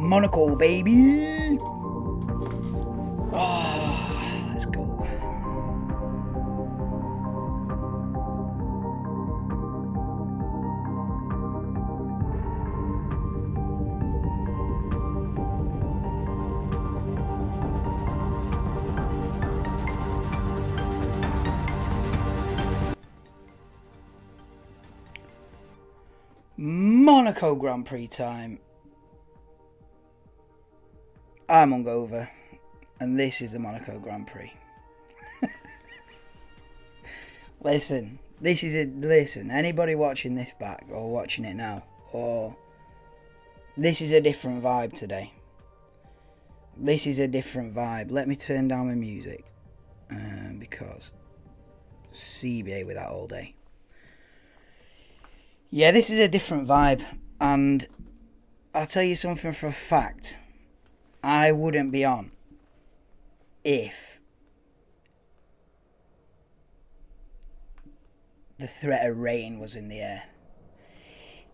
Monaco, baby. Ah, let's go. Monaco Grand Prix time. I'm hungover, and this is the Monaco Grand Prix. Listen, anybody watching this back or watching it now, or this is a different vibe today. This is a different vibe. Let me turn down my music, because CBA with that all day. Yeah, this is a different vibe, and I'll tell you something for a fact. I wouldn't be on if the threat of rain was in the air.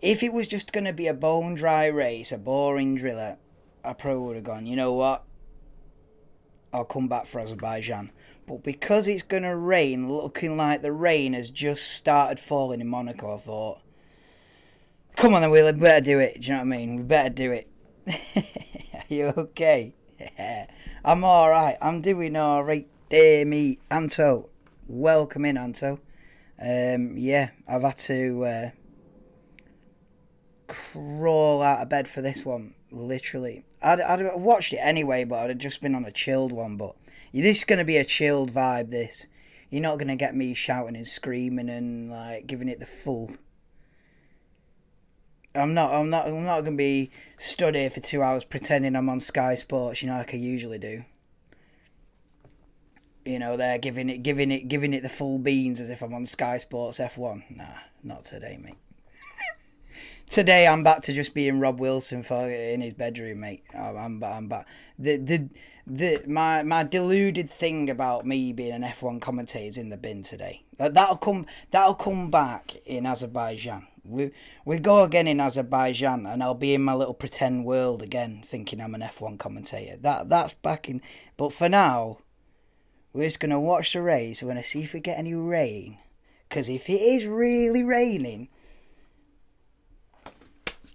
If it was just going to be a bone dry race, a boring driller, I probably would have gone, you know what, I'll come back for Azerbaijan. But because it's going to rain, looking like the rain has just started falling in Monaco, I thought, come on then, we better do it. Do you know what I mean? We better do it. Are you okay? Yeah. I'm alright. I'm doing alright. Dear me. Anto. Welcome in, Anto. Yeah, I've had to crawl out of bed for this one. Literally. I'd watched it anyway, but I'd have just been on a chilled one. But this is going to be a chilled vibe, this. You're not going to get me shouting and screaming and like giving it the full... I'm not gonna be stood here for 2 hours pretending I'm on Sky Sports, you know, like I usually do. You know, they're giving it the full beans as if I'm on Sky Sports F1. Nah, not today, mate. Today I'm back to just being Rob Wilson in his bedroom, mate. I'm back. My deluded thing about me being an F1 commentator is in the bin today. That'll come back in Azerbaijan. We go again in Azerbaijan, and I'll be in my little pretend world again, thinking I'm an F1 commentator. That's back in. But for now, we're just gonna watch the race. We're gonna see if we get any rain, because if it is really raining,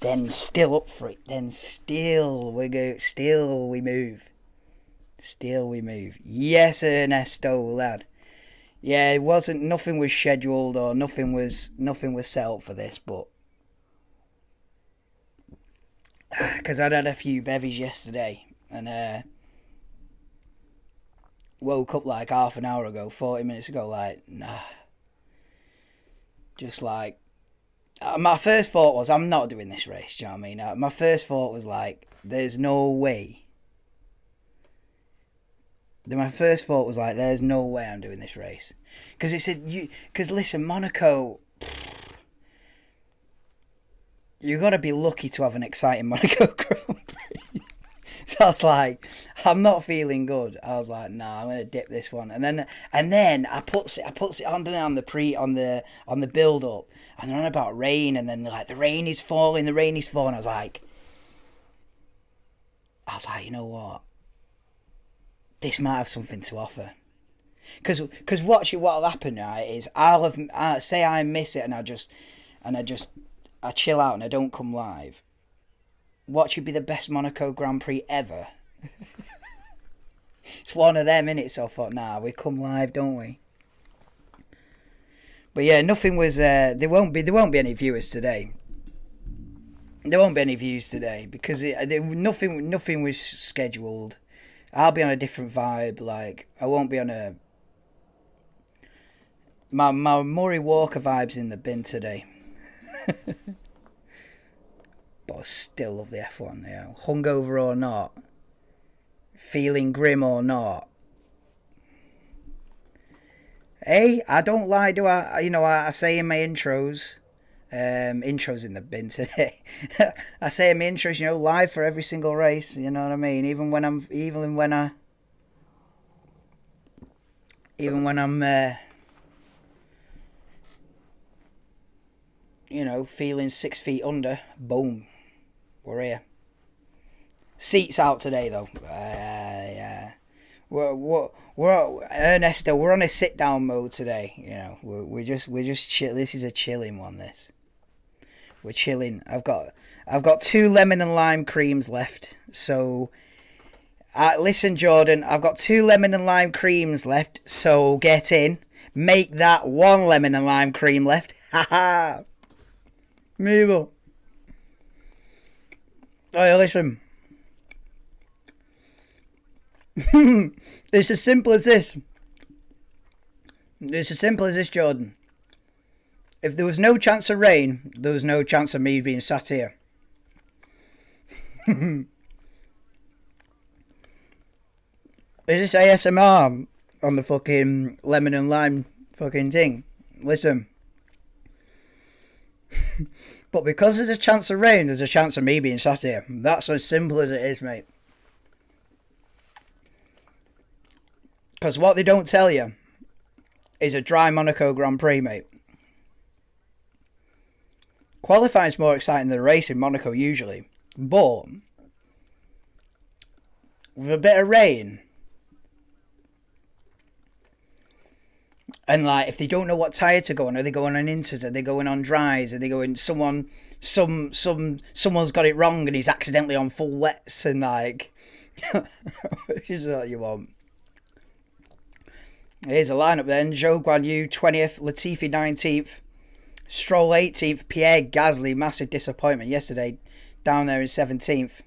then still up for it. Then still we move. Still we move. Yes, Ernesto, lad. Yeah, nothing was scheduled or nothing was set up for this, but because I'd had a few bevies yesterday and woke up like half an hour ago, 40 minutes ago, like, nah. Just like, my first thought was, I'm not doing this race, do you know what I mean? My first thought was like, there's no way. My first thought was like, there's no way I'm doing this race. Because it said, because listen, Monaco, you got to be lucky to have an exciting Monaco Grand Prix. So I was like, I'm not feeling good. I was like, nah, I'm going to dip this one. And then I puts it on the build up. And they're on about rain. And then like, the rain is falling. I was like, you know what? This might have something to offer, because what'll happen, right, is say I miss it and I chill out and I don't come live. What should be the best Monaco Grand Prix ever? It's one of them, innit? So I thought, nah, we come live, don't we? But yeah, nothing was. There won't be any viewers today. There won't be any views today because nothing was scheduled. I'll be on a different vibe. Like, I won't be on a... My Murray Walker vibe's in the bin today. But I still love the F1, you know. Hungover or not. Feeling grim or not. Hey, I don't lie, do I? You know, I say in my intros... intros in the bin today. I say in my intros, you know, live for every single race. You know what I mean? Even when I'm, you know, feeling 6 feet under. Boom, we're here. Seats out today though. Yeah. We're Ernesto. We're on a sit down mode today. You know, we're just chill. This is a chilling one. This. We're chilling. I've got 2 lemon and lime creams left. So, listen, Jordan. I've got 2 lemon and lime creams left. So get in. Make that 1 lemon and lime cream left. Ha ha. Milo. Hey, listen. It's as simple as this. It's as simple as this, Jordan. If there was no chance of rain, there was no chance of me being sat here. Is this ASMR on the fucking lemon and lime fucking thing? Listen. But because there's a chance of rain, there's a chance of me being sat here. That's as simple as it is, mate. Because what they don't tell you is a dry Monaco Grand Prix, mate. Qualifying's more exciting than the race in Monaco usually. But with a bit of rain, and like if they don't know what tyre to go on, are they going on inters? Are they going on dries? Are they going someone's got it wrong and he's accidentally on full wets and like which is what you want. Here's a lineup then. Zhou Guanyu 20th, Latifi 19th, Stroll 18th, Pierre Gasly, massive disappointment yesterday, down there in 17th.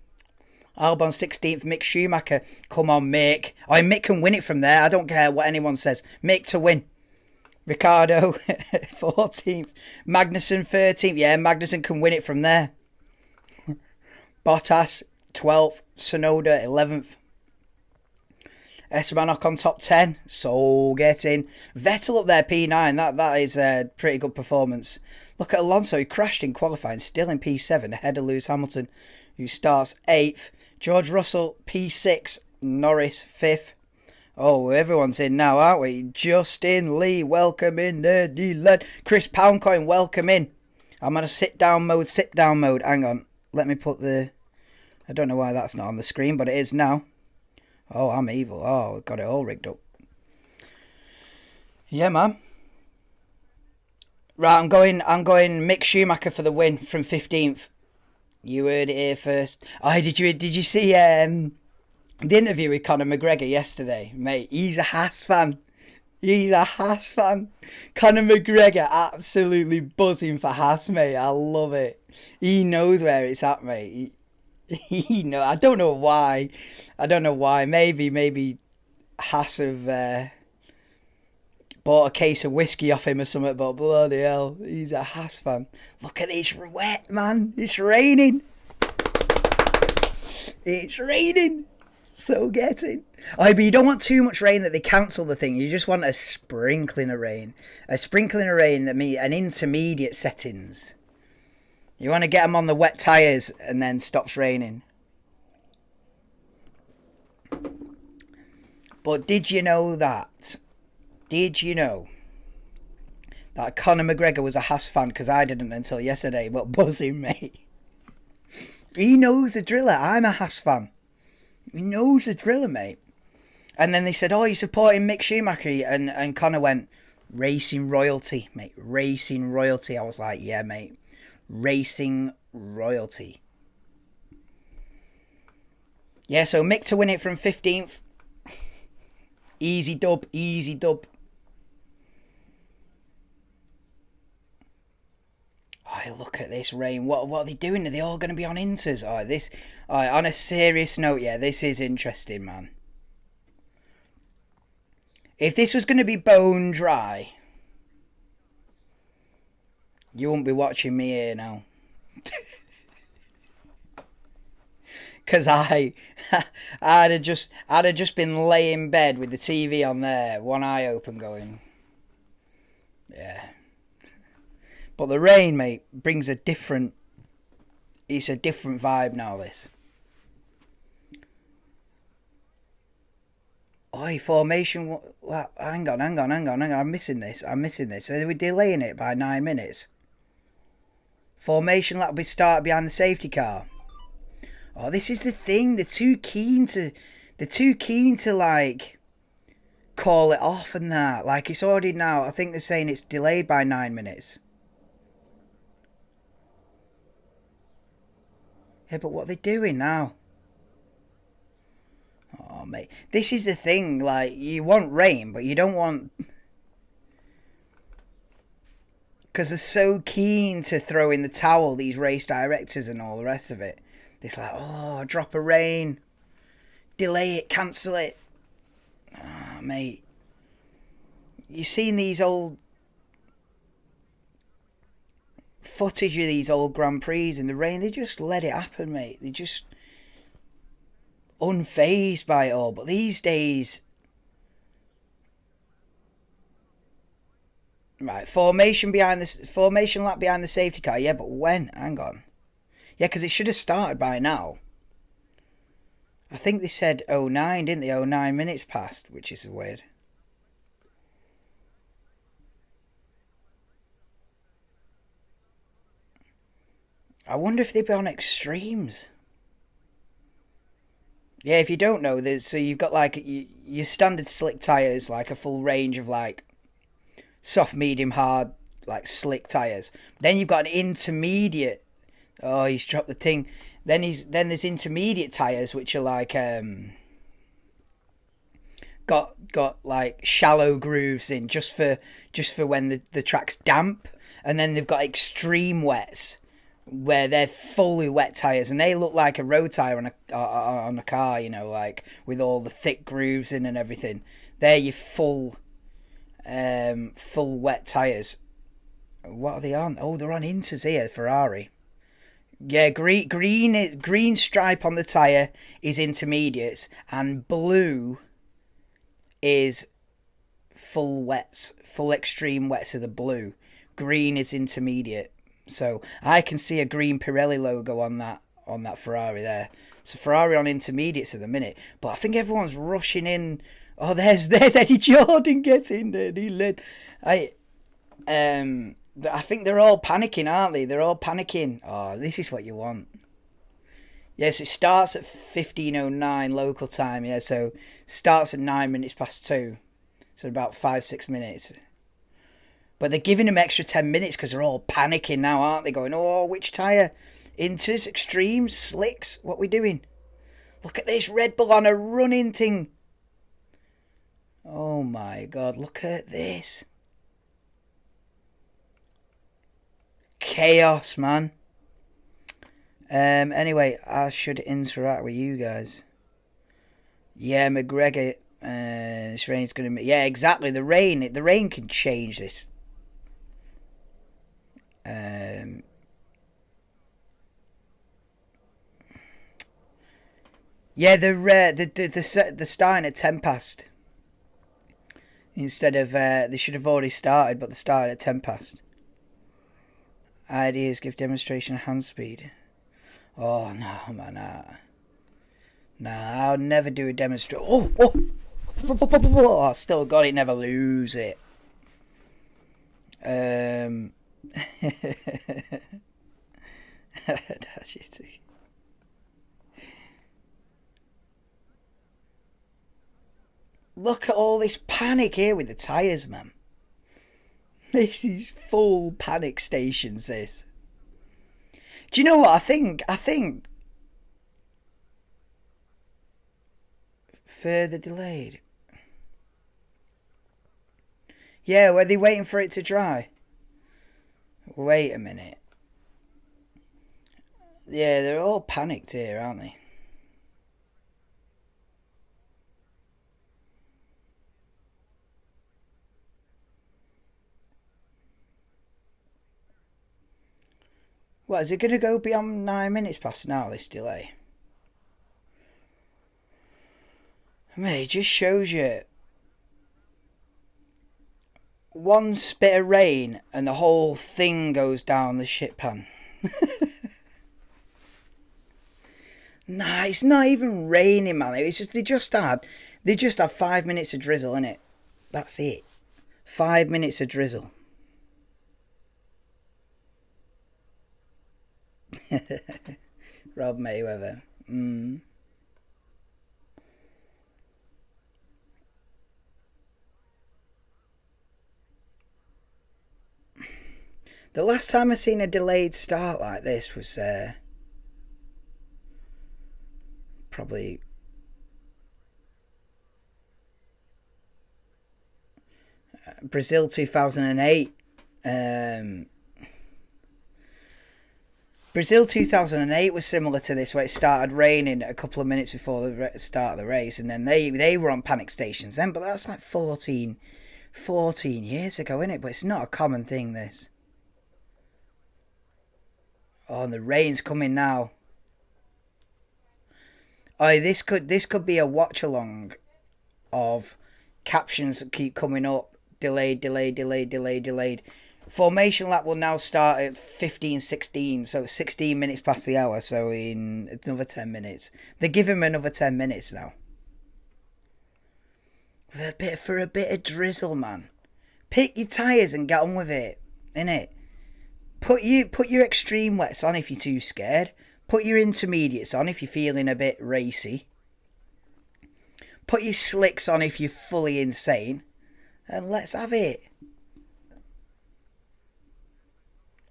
Albon 16th, Mick Schumacher. Come on, Mick. Mick can win it from there. I don't care what anyone says. Mick to win. Ricardo 14th, Magnussen 13th. Yeah, Magnussen can win it from there. Bottas 12th, Tsunoda 11th. Esteban Ocon top 10, so get in. Vettel up there, P9, that is a pretty good performance. Look at Alonso, who crashed in qualifying, still in P7, ahead of Lewis Hamilton, who starts 8th. George Russell, P6, Norris 5th. Oh, everyone's in now, aren't we? Justin Lee, welcome in there, D-Led. Chris Poundcoin, welcome in. I'm on a sit-down mode. Hang on, let me put the... I don't know why that's not on the screen, but it is now. Oh, I'm evil. Oh, we've got it all rigged up. Yeah, man. Right, I'm going Mick Schumacher for the win from 15th. You heard it here first. Oh, did you see the interview with Conor McGregor yesterday? Mate, he's a Haas fan. Conor McGregor absolutely buzzing for Haas, mate. I love it. He knows where it's at, mate. I don't know why. Maybe Haas have bought a case of whiskey off him or something, but bloody hell, he's a Haas fan. Look at this wet, man. It's raining. So getting. But you don't want too much rain that they cancel the thing. You just want a sprinkling of rain. That means an intermediate settings. You want to get them on the wet tyres and then stops raining. But did you know that? Did you know that Conor McGregor was a Haas fan? Because I didn't until yesterday, but buzzing, mate. He knows the driller. I'm a Haas fan. He knows the driller, mate. And then they said, oh, you're supporting Mick Schumacher? And Conor went, racing royalty, mate. Racing royalty. I was like, yeah, mate. Racing royalty. Yeah, so Mick to win it from 15th. Easy dub. Oh, look at this rain. What are they doing? Are they all going to be on inters? On a serious note, yeah, this is interesting, man. If this was going to be bone dry, you wouldn't be watching me here now. Because I'd have just been laying in bed with the TV on there, one eye open going, yeah. But the rain, mate, brings it's a different vibe now, this. Oi, formation lap. Hang on. I'm missing this. Are we delaying it by 9 minutes? Formation lap will be started behind the safety car. Oh, this is the thing. They're too keen to. They're too keen to like call it off and that. Like it's already now. I think they're saying it's delayed by 9 minutes. Yeah, but what are they doing now? Oh, mate. This is the thing. Like, you want rain, but you don't want. Because they're so keen to throw in the towel, these race directors and all the rest of it. It's like, oh, drop of rain. Delay it, cancel it. Ah, oh, mate. You've seen these old footage of these old Grand Prix in the rain. They just let it happen, mate. They just unfazed by it all. But these days, right, formation lap behind the safety car. Yeah, but when? Hang on. Yeah, because it should have started by now. I think they said 09, didn't they? 09 minutes past, which is weird. I wonder if they'd be on extremes. Yeah, if you don't know, so you've got like your standard slick tyres, like a full range of like soft, medium, hard, like slick tyres. Then you've got an intermediate. Oh, he's dropped the thing. Then there's intermediate tyres which are like got like shallow grooves in just for when the track's damp, and then they've got extreme wets where they're fully wet tyres and they look like a road tyre on a car, you know, like with all the thick grooves in and everything. They're your full wet tyres. What are they on? Oh, they're on Inters here, Ferrari. Yeah, green stripe on the tyre is intermediates, and blue is full wets, full extreme wets of the blue. Green is intermediate. So I can see a green Pirelli logo on that Ferrari there. So Ferrari on intermediates at the minute, but I think everyone's rushing in. Oh, there's Eddie Jordan gets in there. He led. I think they're all panicking, aren't they? They're all panicking. Oh, this is what you want. Yes, it starts at 15:09 local time. Yeah, so starts at 9 minutes past 2. So about 5-6 minutes. But they're giving them extra 10 minutes because they're all panicking now, aren't they? Going, oh, which tyre? Inters, extremes, slicks. What are we doing? Look at this Red Bull on a running thing. Oh my God, look at this. Chaos, man. Anyway, I should interact with you guys. Yeah, McGregor. This rain's gonna. Yeah, exactly. The rain can change this. Yeah, they're starting at 10 past. Instead of they should have already started, but they started at 10 past. Ideas give demonstration hand speed. Oh no, man, nah, I'll never do a demonstration. Oh, I still got it. Never lose it. Look at all this panic here with the tyres, man. This is full panic stations, this. Do you know what I think? I think further delayed. Yeah, were they waiting for it to dry? Wait a minute. Yeah, they're all panicked here, aren't they? What, is it going to go beyond 9 minutes past now, this delay? I mean, it just shows you one spit of rain and the whole thing goes down the shit pan. Nah, it's not even raining, man. It's just they just had 5 minutes of drizzle, innit? That's it. 5 minutes of drizzle. Rob Mayweather. The last time I seen a delayed start like this was probably Brazil 2008. Brazil 2008 was similar to this, where it started raining a couple of minutes before the start of the race, and then they were on panic stations then, but that's like 14 years ago, isn't it? But it's not a common thing, this. Oh, and the rain's coming now. Oh, this could be a watch along of captions that keep coming up. Delayed. Formation lap will now start at 15:16, so 16 minutes past the hour, so in another 10 minutes. They give him another 10 minutes now. For a bit of drizzle, man. Pick your tyres and get on with it, innit? Put your extreme wets on if you're too scared. Put your intermediates on if you're feeling a bit racy. Put your slicks on if you're fully insane. And let's have it.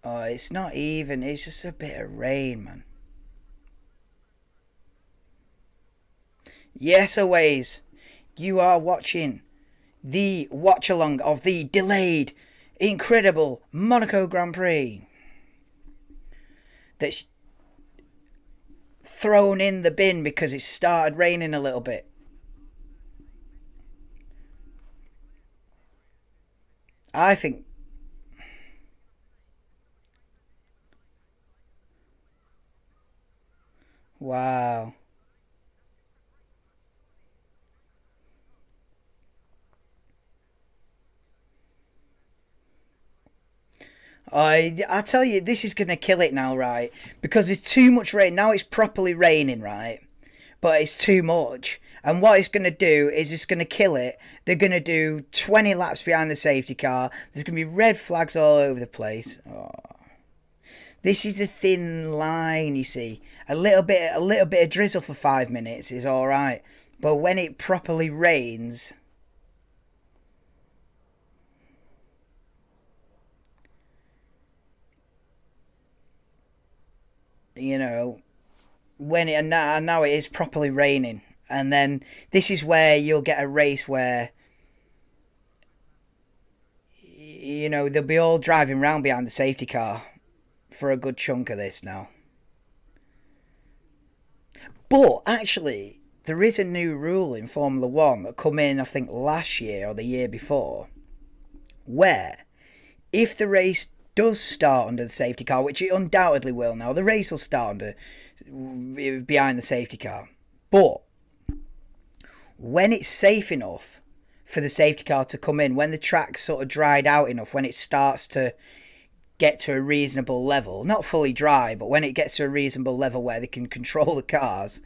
Oh, it's not even. It's just a bit of rain, man. Yes, always. You are watching the watch-along of the delayed, incredible Monaco Grand Prix. That's thrown in the bin because it started raining a little bit. I think... Wow. I tell you, this is going to kill it now, right? Because there's too much rain. Now it's properly raining, right? But it's too much. And what it's going to do is it's going to kill it. They're going to do 20 laps behind the safety car. There's going to be red flags all over the place. Oh. This is the thin line, you see. A little bit of drizzle for 5 minutes is all right. But when it properly rains... You know, when it, and now it is properly raining. And then this is where you'll get a race where, you know, they'll be all driving round behind the safety car for a good chunk of this now. But actually, there is a new rule in Formula One that come in, I think, last year or the year before, where if the race does start under the safety car, which it undoubtedly will now, the race will start behind the safety car. But when it's safe enough for the safety car to come in, when the track's sort of dried out enough, when it starts to get to a reasonable level, not fully dry, but when it gets to a reasonable level where they can control the cars,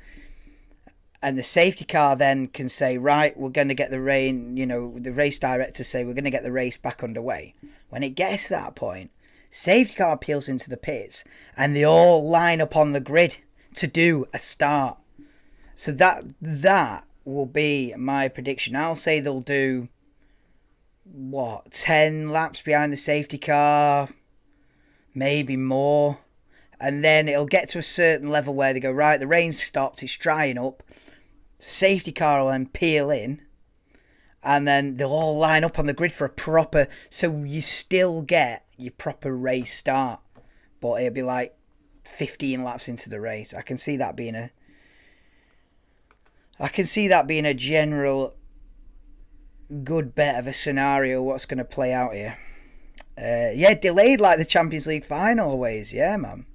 and the safety car then can say, right, we're going to get the rain, you know, the race directors say we're going to get the race back underway. When it gets to that point, safety car peels into the pits and they all line up on the grid to do a start. So that will be my prediction. I'll say they'll do, 10 laps behind the safety car, maybe more. And then it'll get to a certain level where they go, right, the rain's stopped, it's drying up. Safety car will then peel in. And then they'll all line up on the grid for a proper... So you still get your proper race start. But it'll be like 15 laps into the race. I can see that being a general good bet of a scenario what's going to play out here. Delayed like the Champions League final always. Yeah, man.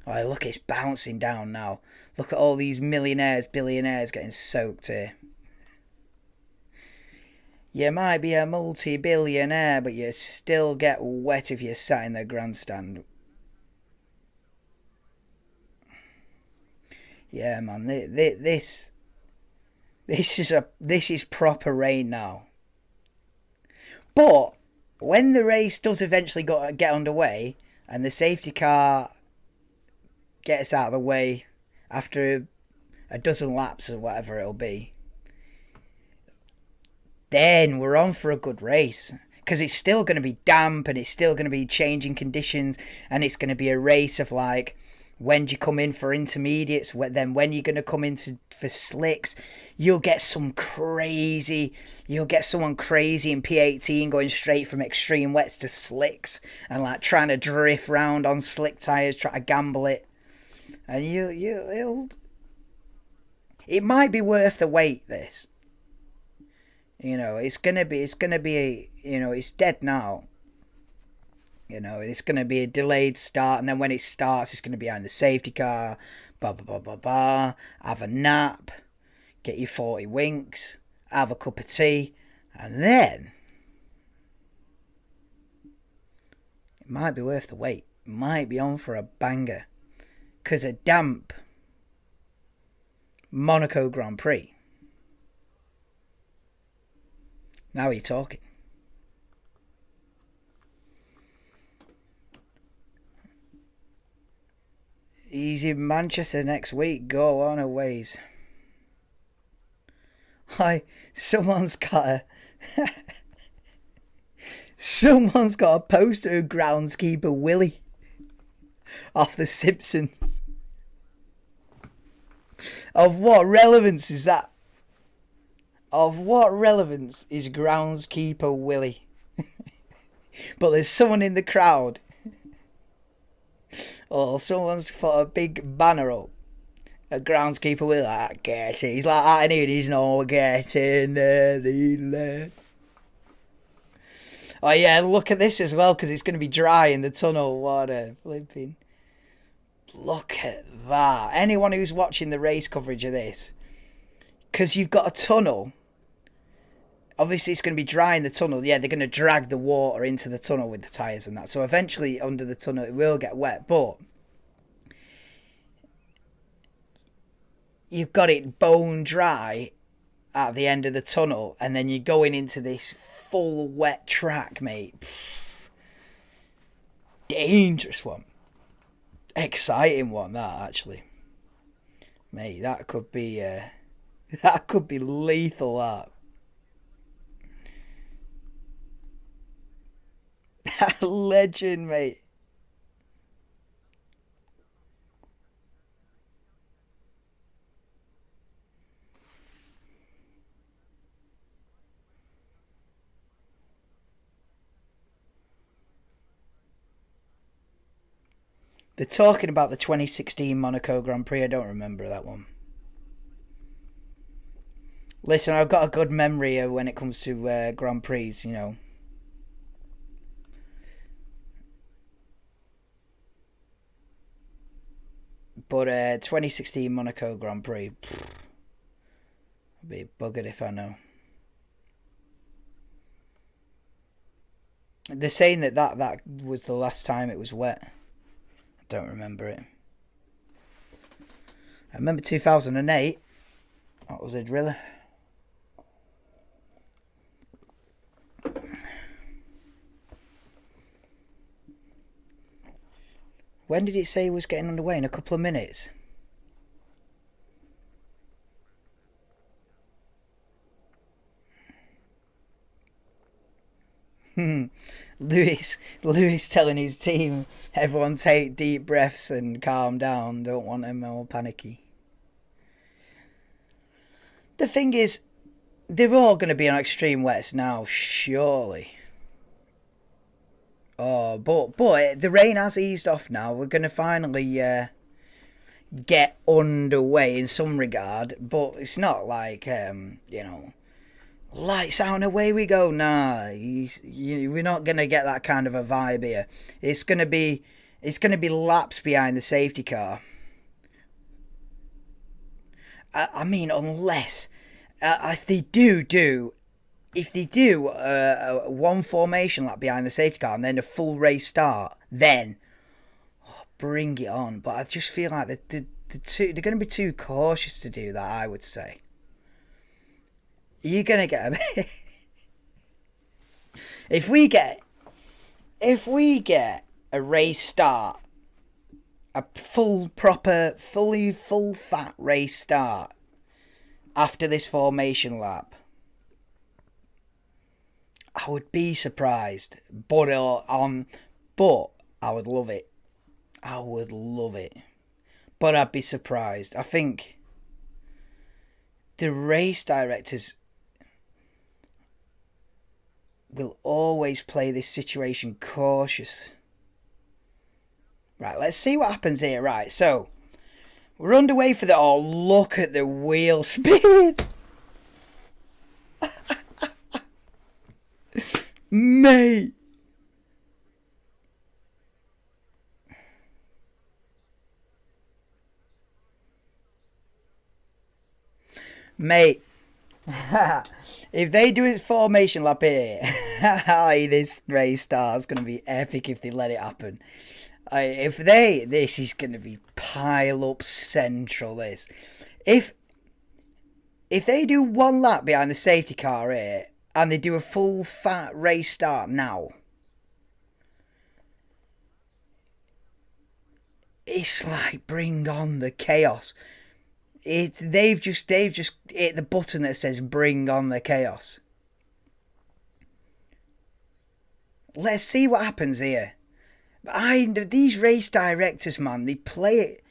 Oh, look, it's bouncing down now. Look at all these millionaires, billionaires getting soaked here. You might be a multi-billionaire, but you still get wet if you're sat in the grandstand. Yeah, man, this is proper rain now. But when the race does eventually get underway and the safety car gets out of the way after a dozen laps or whatever it'll be, then we're on for a good race. Because it's still going to be damp and it's still going to be changing conditions, and it's going to be a race of like, when do you come in for intermediates, then when you're going to come in for slicks. You'll get someone crazy in P18 going straight from extreme wets to slicks and like trying to drift round on slick tyres, trying to gamble it. And it might be worth the wait, this. It's gonna be, it's dead now. It's gonna be a delayed start, and then when it starts, it's gonna be behind the safety car. Blah blah blah blah blah. Have a nap, get your 40 winks, have a cup of tea, and then it might be worth the wait. It might be on for a banger, because a damp Monaco Grand Prix. Now you're talking. He's in Manchester next week. Go on a ways. Hi, someone's got a poster of groundskeeper Willie off The Simpsons. Of what relevance is that? Of what relevance is groundskeeper Willie? But there's someone in the crowd. Or someone's put a big banner up. A groundskeeper Willie, like, get it. He's like, I need, he's not getting there. Oh yeah, look at this as well, because it's going to be dry in the tunnel. What a flipping... Look at that. Anyone who's watching the race coverage of this, because you've got a tunnel. Obviously, it's going to be dry in the tunnel. Yeah, they're going to drag the water into the tunnel with the tyres and that. So eventually, under the tunnel, it will get wet. But you've got it bone dry at the end of the tunnel. And then you're going into this full wet track, mate. Dangerous one. Exciting one, that, actually. Mate, that could be lethal, that. Legend, mate. They're talking about the 2016 Monaco Grand Prix. I don't remember that one. Listen, I've got a good memory when it comes to Grand Prix, you know. But 2016 Monaco Grand Prix, I'd be buggered if I know. They're saying that was the last time it was wet. I don't remember it. I remember 2008. That was a driller. When did it say it was getting underway? In a couple of minutes? Lewis telling his team, everyone take deep breaths and calm down. Don't want them all panicky. The thing is, they're all going to be on extreme wets now, surely. Oh, but the rain has eased off now. We're going to finally get underway in some regard. But it's not like, lights out and away we go. Nah, we're not going to get that kind of a vibe here. It's going to be laps behind the safety car. I mean, unless if they do one formation lap behind the safety car and then a full race start, then bring it on. But I just feel like they're going to be too cautious to do that, I would say. You're going to get a bit... If we get a race start a full fat race start after this formation lap, I would be surprised, but I would love it. I would love it, but I'd be surprised. I think the race directors will always play this situation cautious. Right, let's see what happens here. Right, so we're underway for the... Oh, look at the wheel speed. Mate. Mate. If they do a formation lap here, this race start's going to be epic if they let it happen. This is going to be pile up central. This, if they do one lap behind the safety car here and they do a full fat race start now, it's like bring on the chaos. They've just hit the button that says bring on the chaos. Let's see what happens here. These race directors, man, they play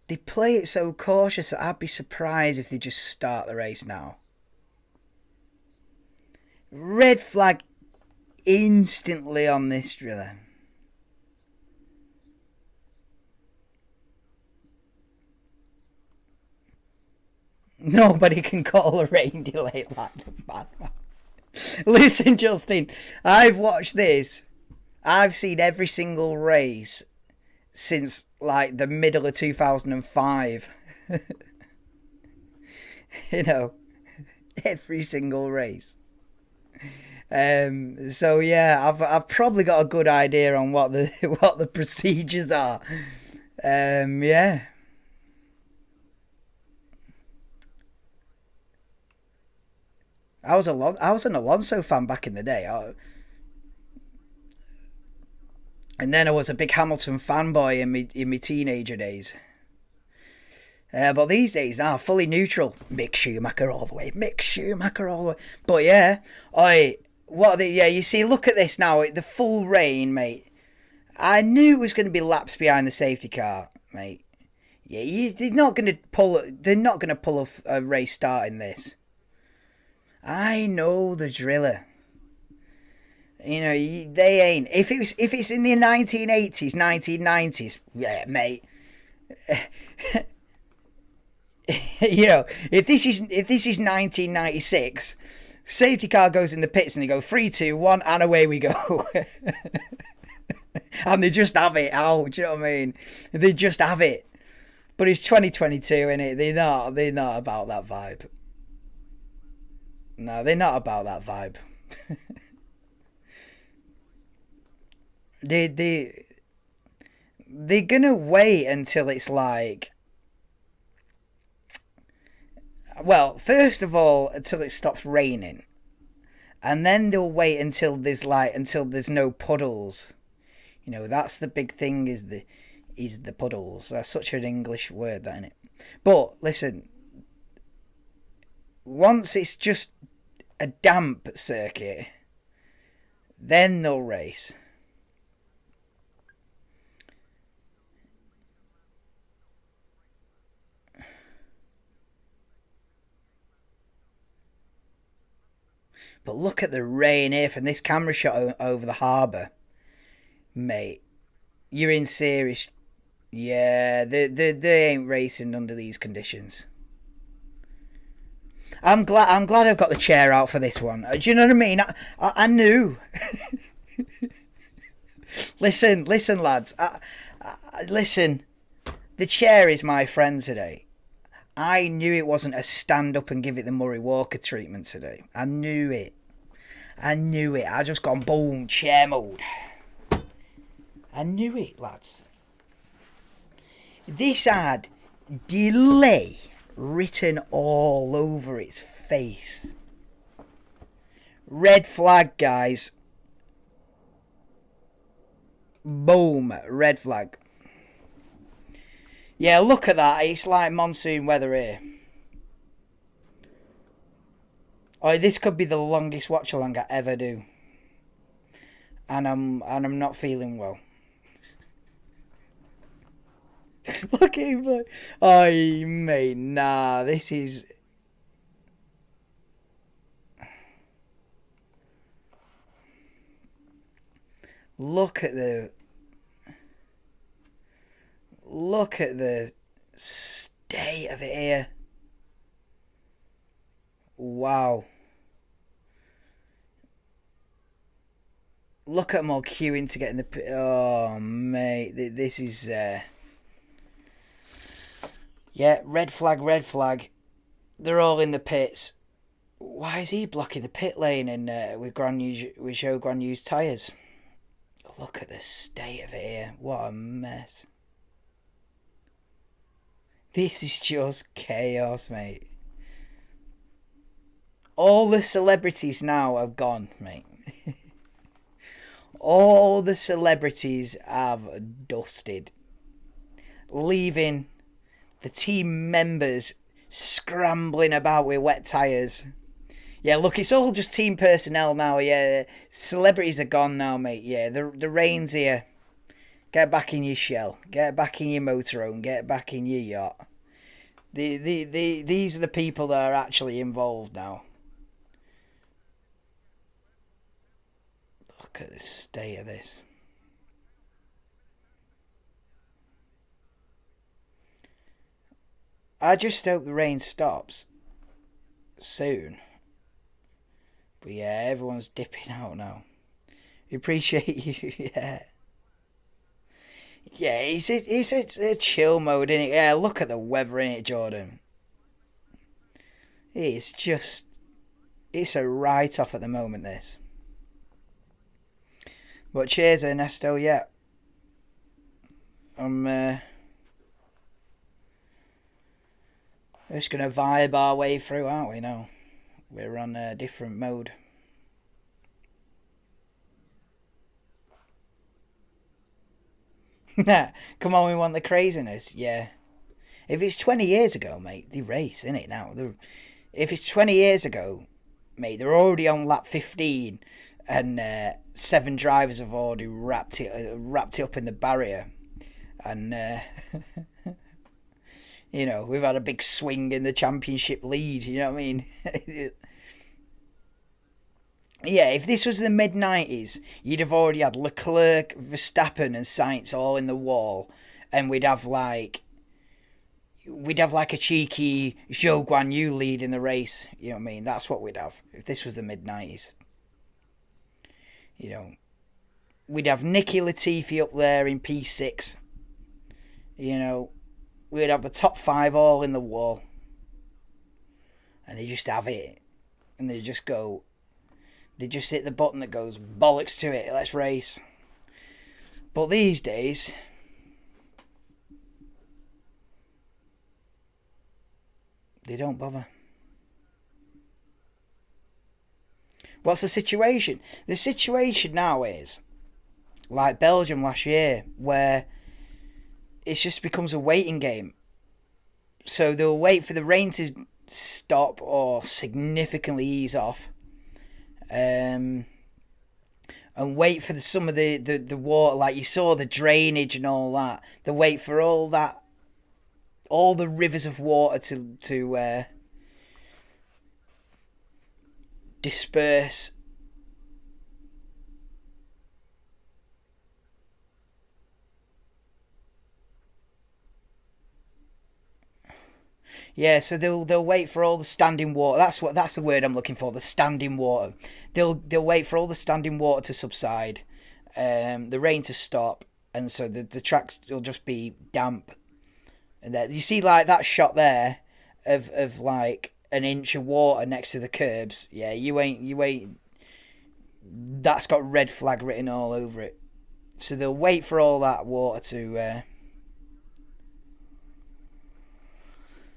it so cautious that I'd be surprised if they just start the race now. Red flag instantly on this driller. Nobody can call a rain delay like that. Listen, Justin, I've watched this. I've seen every single race since like the middle of 2005. You know, every single race. So yeah, I've probably got a good idea on what the procedures are. Yeah. I was an Alonso fan back in the day. And then I was a big Hamilton fanboy in my teenager days. But these days, fully neutral. Mick Schumacher all the way. But yeah, you see, look at this now. The full rain, mate. I knew it was going to be laps behind the safety car, mate. Yeah, they're not going to pull a race start in this. I know the driller. You know, they ain't. If it's in the 1980s, 1990s, yeah, mate. You know, if this is 1996, safety car goes in the pits and they go 3, 2, 1, and away we go. And they just have it out. Do you know what I mean? They just have it. But it's 2022, innit? They're not about that vibe. No, they're not about that vibe. They're gonna wait until it's like, well, first of all, until it stops raining, and then they'll wait until there's no puddles. You know, that's the big thing, is the puddles. That's such an English word, that, isn't it? But listen, once it's just a damp circuit, then they'll race. But look at the rain here from this camera shot over the harbour. Mate, you're in serious... Yeah, they ain't racing under these conditions. I'm glad I've got the chair out for this one. Do you know what I mean? I knew. Listen, lads. Listen. The chair is my friend today. I knew it wasn't a stand up and give it the Murray Walker treatment today. I knew it. I just gone boom, chair mode. I knew it, lads. This had delay written all over its face. Red flag, guys. Boom, red flag. Yeah, look at that. It's like monsoon weather here. Oh, this could be the longest watch-along I ever do. And I'm not feeling well. Look at him. Oh, mate, nah, this is... Look at the state of it here. Wow. Look at them all queuing to get in the... Oh, mate, this is... Yeah, red flag. They're all in the pits. Why is he blocking the pit lane and with Joe Guanyu's tyres? Look at the state of it here. What a mess. This is just chaos, mate. All the celebrities now have gone, mate. All the celebrities have dusted, leaving the team members scrambling about with wet tyres. Yeah, look, it's all just team personnel now. Yeah, celebrities are gone now, mate. Yeah, the rain's here. Get back in your shell. Get back in your motorhome. Get back in your yacht. These are the people that are actually involved now. Look at the state of this. I just hope the rain stops soon. But yeah, everyone's dipping out now. We appreciate you, yeah. Yeah, it's a chill mode, innit? Yeah, look at the weather, innit, Jordan? It's just... It's a write-off at the moment, this. But cheers, Ernesto, yeah. I'm just going to vibe our way through, aren't we, now? We're on a different mode. Come on, we want the craziness. Yeah. If it's 20 years ago, mate, they race, innit, now? If it's 20 years ago, mate, they're already on lap 15 and 7 drivers have already wrapped it up in the barrier. And, you know, we've had a big swing in the championship lead, you know what I mean? Yeah, if this was the mid-90s, you'd have already had Leclerc, Verstappen and Sainz all in the wall. And we'd have like a cheeky Zhou Guanyu lead in the race. You know what I mean? That's what we'd have if this was the mid-90s. You know, we'd have Nicky Latifi up there in P6. You know, we'd have the top 5 all in the wall. And they just have it. And they just go... They just hit the button that goes, bollocks to it, let's race. But these days... They don't bother. What's the situation? The situation now is, like Belgium last year, where it just becomes a waiting game. So they'll wait for the rain to stop or significantly ease off. And wait for some of the water, like you saw the drainage and all that. They'll wait for all that, all the rivers of water to disperse. Yeah, so they'll wait for all the standing water. That's the word I'm looking for. The standing water. They'll wait for all the standing water to subside, the rain to stop, and so the tracks will just be damp. And you see like that shot there of like an inch of water next to the curbs. Yeah, you ain't. That's got red flag written all over it. So they'll wait for all that water to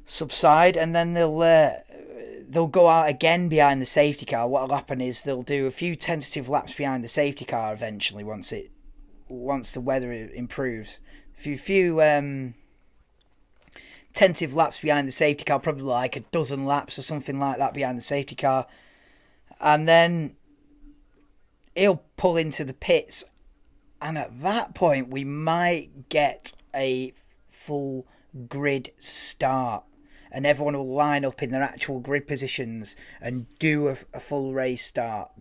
subside, and then they'll go out again behind the safety car. What'll happen is they'll do a few tentative laps behind the safety car eventually once once the weather improves. A few tentative laps behind the safety car, probably like a dozen laps or something like that behind the safety car, and then he'll pull into the pits, and at that point we might get a full grid start, and everyone will line up in their actual grid positions and do a full race start.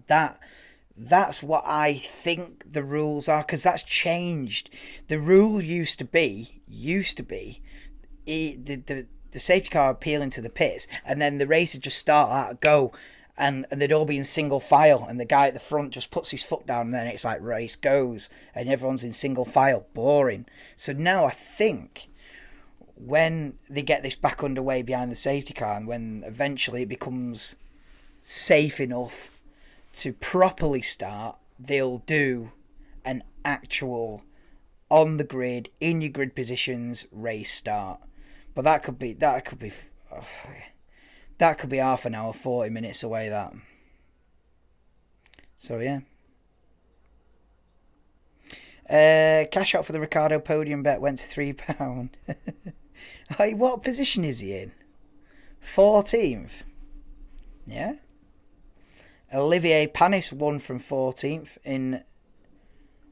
That's what I think the rules are, because that's changed. The rule used to be the safety car would peel into the pits, and then the race would just start out, go, and they'd all be in single file, and the guy at the front just puts his foot down, and then it's like race goes, and everyone's in single file. Boring. So now I think when they get this back underway behind the safety car, and when eventually it becomes safe enough to properly start, they'll do an actual on the grid, in your grid positions race start. But that could be half an hour, 40 minutes away, that. So yeah. Cash out for the Ricciardo podium bet went to £3. Hey, what position is he in? 14th. Yeah. Olivier Panis won from 14th in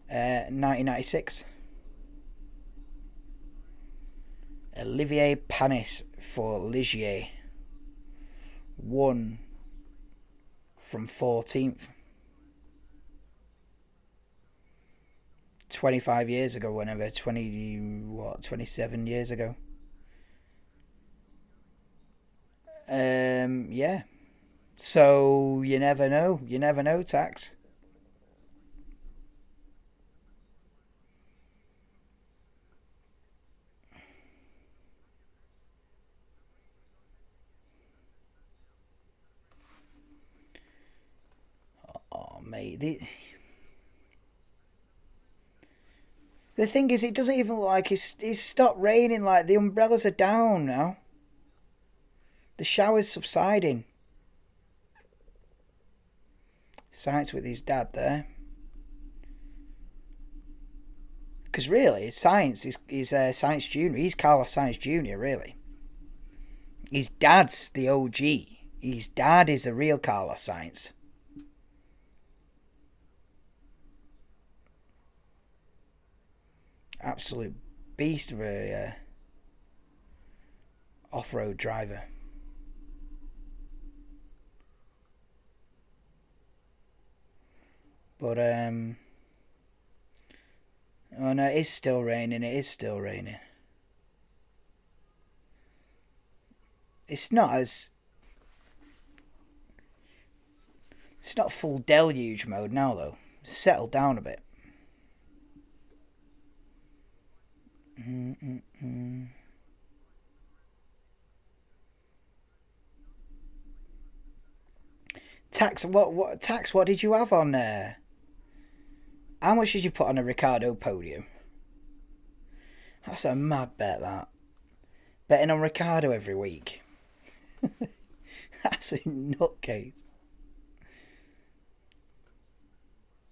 1996. Olivier Panis for Ligier won from 14th. 25 years ago, 27 years ago. Yeah. So you never know, Tax. Oh, mate, the thing is, it doesn't even look like it's stopped raining. Like, the umbrellas are down now. The shower's subsiding. Science with his dad there. Because really, Science is Science Jr. He's Carlos Science Jr., really. His dad's the OG. His dad is the real Carlos Science. Absolute beast of a off-road driver. But oh no, it is still raining. It's not full deluge mode now, though. It's settled down a bit. Tax, what did you have on there? How much did you put on a Ricciardo podium? That's a mad bet, that. Betting on Ricciardo every week. That's a nutcase.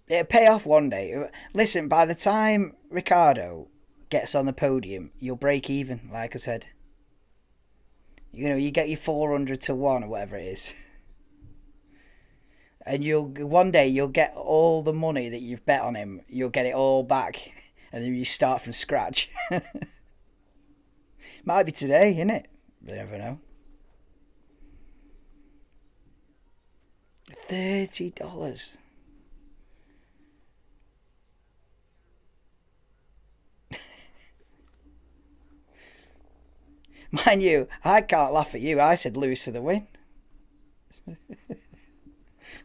It'll pay off one day. Listen, by the time Ricciardo gets on the podium, you'll break even, like I said. You know, you get your 400 to 1 or whatever it is. And one day you'll get all the money that you've bet on him. You'll get it all back, and then you start from scratch. Might be today, innit? You never know. $30. Mind you, I can't laugh at you. I said Lewis for the win.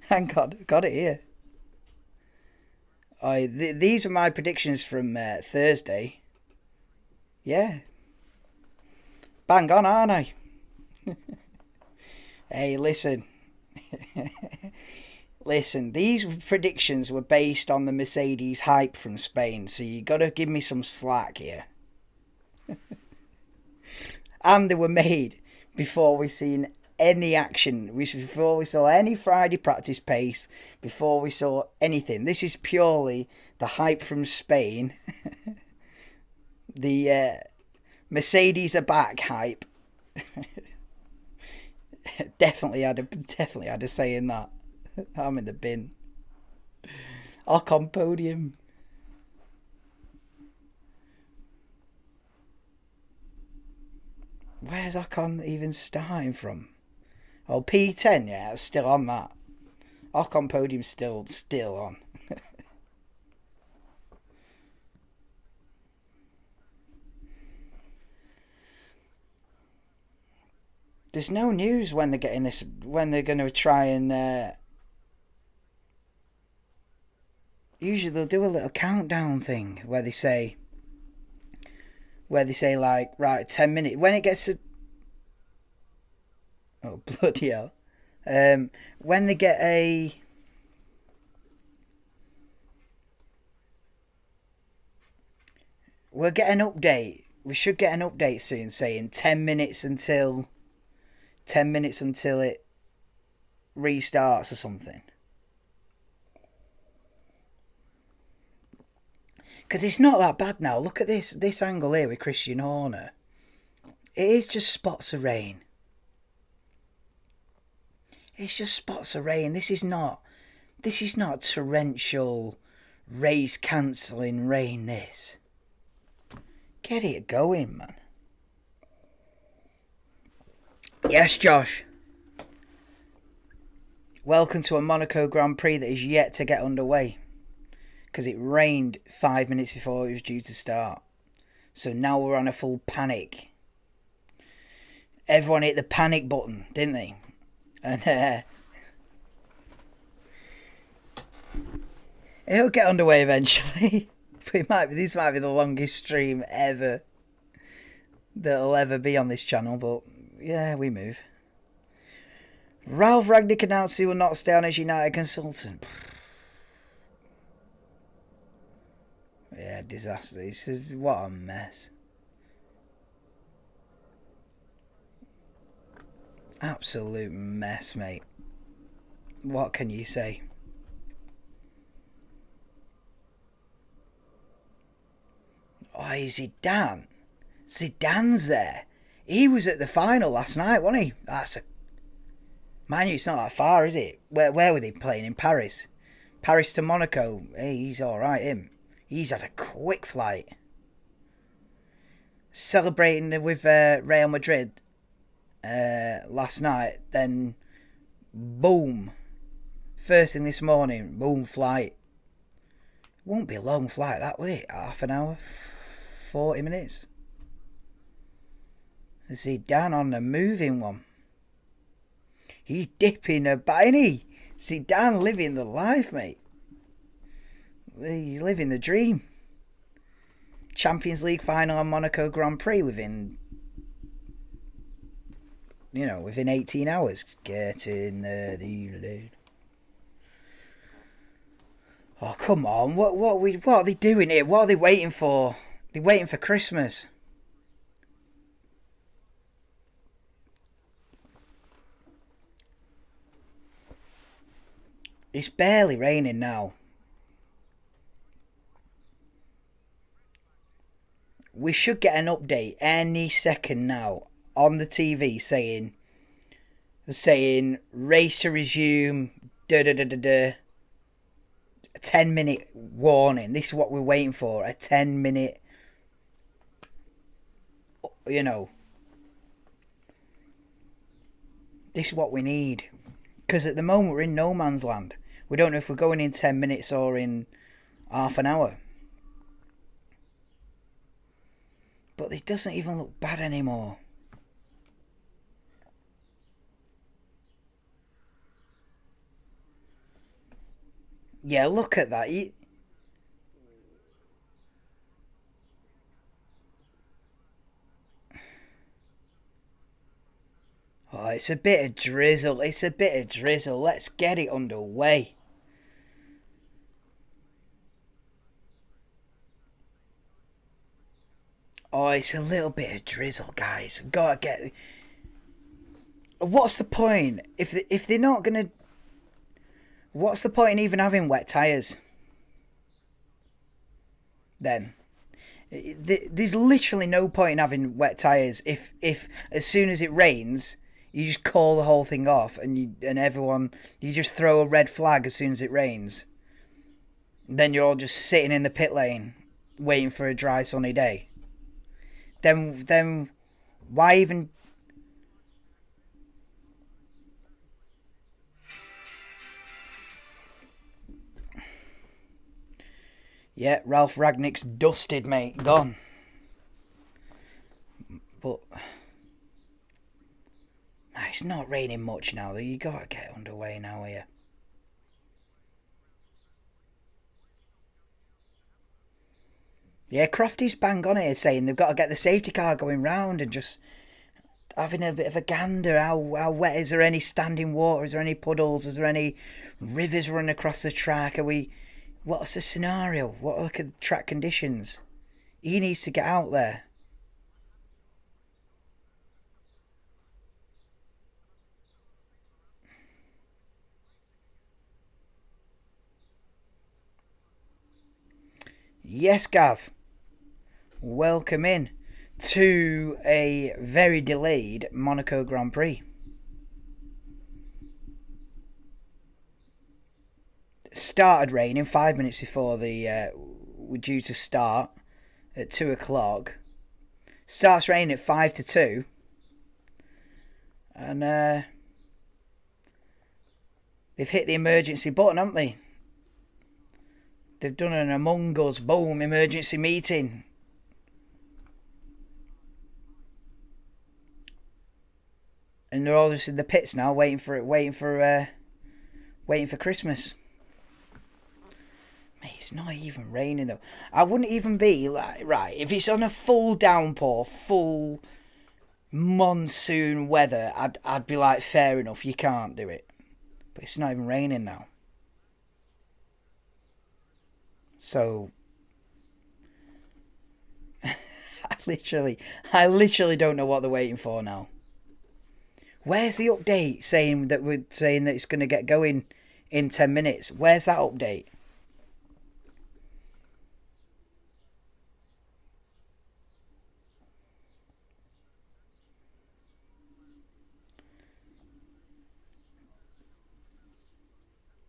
Hang on, got it here. These are my predictions from Thursday. Yeah. Bang on, aren't I? Hey, listen. Listen, these predictions were based on the Mercedes hype from Spain, so you got to give me some slack here. And they were made before we've seen any action, before we saw any Friday practice pace, before we saw anything. This is purely the hype from Spain, the Mercedes are back hype. definitely had a say in that. I'm in the bin. Ocon podium. Where's Ocon even starting from? Oh, P10, yeah, it's still on that. Ocon podium's still on. There's no news when they're getting this, when they're going to try and usually they'll do a little countdown thing where they say like, right, 10 minutes when it gets to, oh bloody hell, when they get we'll get an update, we should get an update soon saying 10 minutes until it restarts or something. Because it's not that bad now. Look at this angle here with Christian Horner. It is just spots of rain. It's just spots of rain. This is not torrential, race cancelling rain, this. Get it going, man. Yes, Josh. Welcome to a Monaco Grand Prix that is yet to get underway. Because it rained 5 minutes before it was due to start. So now we're on a full panic. Everyone hit the panic button, didn't they? And it'll get underway eventually. This might be the longest stream ever that'll ever be on this channel, but yeah, we move. Ralph Ragnick announced he will not stay on as United consultant. Yeah, disaster. This is, what a mess. Absolute mess, mate. What can you say? Oh, Zidane. Zidane's there. He was at the final last night, wasn't he? Mind you, it's not that far, is it? Where were they playing? In Paris? Paris to Monaco. Hey, he's alright, him. He's had a quick flight. Celebrating with Real Madrid last night. Then, boom. First thing this morning, boom, flight. Won't be a long flight, that, will it? Half an hour? 40 minutes? Zidane on the moving one. He's dipping about, ain't he? Zidane living the life, mate. He's living the dream. Champions League final on Monaco Grand Prix within 18 hours. Get in there, the oh, come on. What are they doing here? What are they waiting for? They're waiting for Christmas. It's barely raining now. We should get an update any second now on the TV saying race to resume, a 10-minute warning. This is what we're waiting for, a 10-minute, this is what we need. Because at the moment we're in no man's land. We don't know if we're going in 10 minutes or in half an hour. But it doesn't even look bad anymore. Yeah, look at that. Oh, it's a bit of drizzle. Let's get it underway. Oh, it's a little bit of drizzle, guys. Gotta get. What's the point if they're not gonna? What's the point in even having wet tyres? then. There's literally no point in having wet tyres if as soon as it rains you just call the whole thing off and everyone you just throw a red flag as soon as it rains. Then you're all just sitting in the pit lane waiting for a dry sunny day. Then why even... Yeah, Ralph Ragnick's dusted, mate. Gone. But... it's not raining much now, though. You gotta get underway now here. Yeah, Crofty's bang on here saying they've got to get the safety car going round and just having a bit of a gander. How wet? Is there any standing water? Is there any puddles? Is there any rivers running across the track? What's the scenario? What are the track conditions? He needs to get out there. Yes, Gav. Welcome in to a very delayed Monaco Grand Prix. Started raining 5 minutes before we're due to start at 2 o'clock. Starts raining at 5 to 2. And they've hit the emergency button, haven't they? They've done an Among Us, boom, emergency meeting. And they're all just in the pits now, waiting for Christmas. Mate, it's not even raining though. I wouldn't even be like, right, if it's on a full downpour, full monsoon weather, I'd be like, fair enough, you can't do it. But it's not even raining now. So I literally don't know what they're waiting for now. Where's the update saying that it's going to get going in 10 minutes? Where's that update?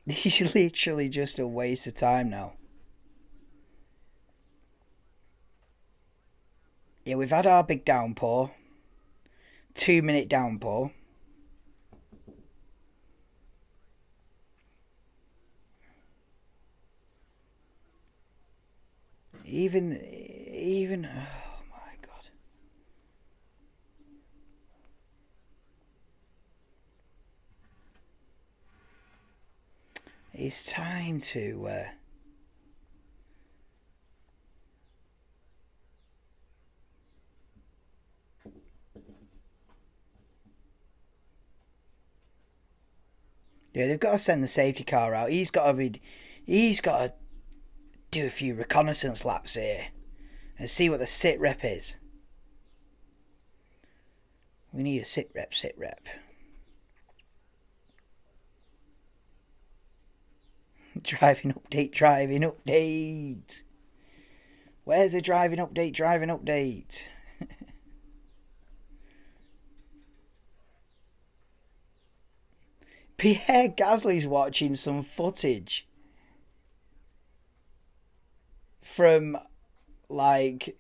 He's literally just a waste of time now. Yeah, we've had our big downpour. 2-minute downpour. Even, oh my God. It's time to, yeah, they've got to send the safety car out. He's got to do a few reconnaissance laps here and see what the sit rep is. We need a sit rep. Driving update. Where's the driving update? Pierre Gasly's watching some footage from like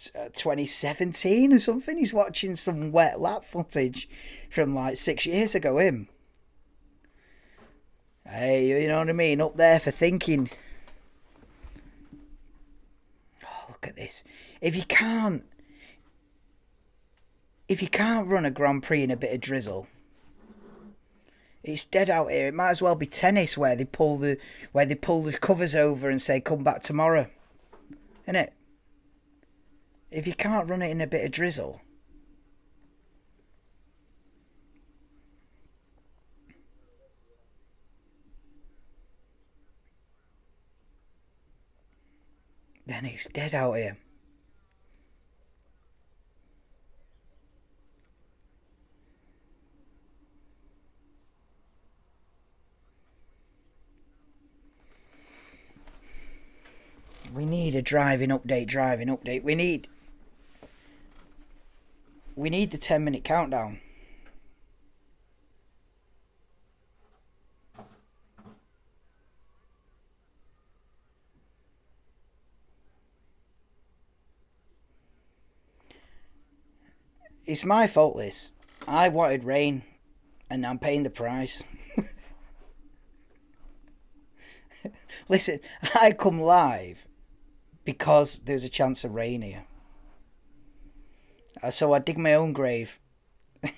2017 or something. He's watching some wet lap footage from like 6 years ago. Him. Hey, you know what I mean? Up there for thinking. Oh, look at this. If you can't run a Grand Prix in a bit of drizzle, it's dead out here. It might as well be tennis where they pull the covers over and say come back tomorrow. Innit? If you can't run it in a bit of drizzle. Then it's dead out here. We need a driving update. We need the 10-minute countdown. It's my fault, this. I wanted rain, and I'm paying the price. Listen, I come live because there's a chance of rain here. So I dig my own grave. I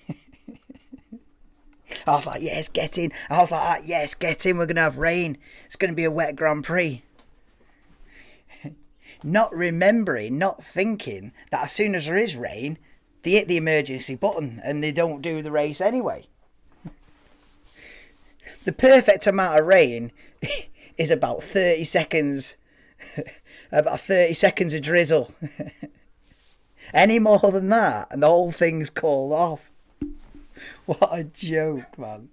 was like, yes, get in. I was like, yes, get in. We're going to have rain. It's going to be a wet Grand Prix. Not remembering, not thinking that as soon as there is rain, they hit the emergency button and they don't do the race anyway. The perfect amount of rain is about 30 seconds. About 30 seconds of drizzle. Any more than that and the whole thing's called off. What a joke, man.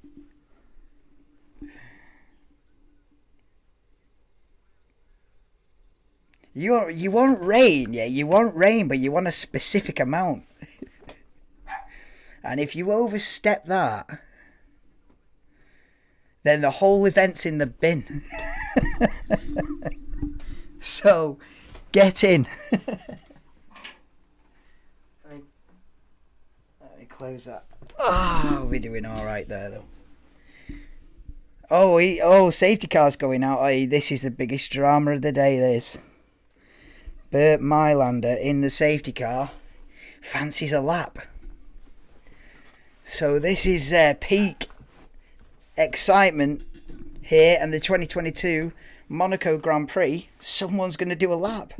You want rain, yeah, you want rain, but you want a specific amount. And if you overstep that, then the whole event's in the bin. So, get in. Let me close that. Oh, we're doing all right there, though. Oh, safety car's going out. This is the biggest drama of the day, this. Bert Mylander in the safety car fancies a lap. So this is peak excitement here and the 2022 Monaco Grand Prix. Someone's going to do a lap.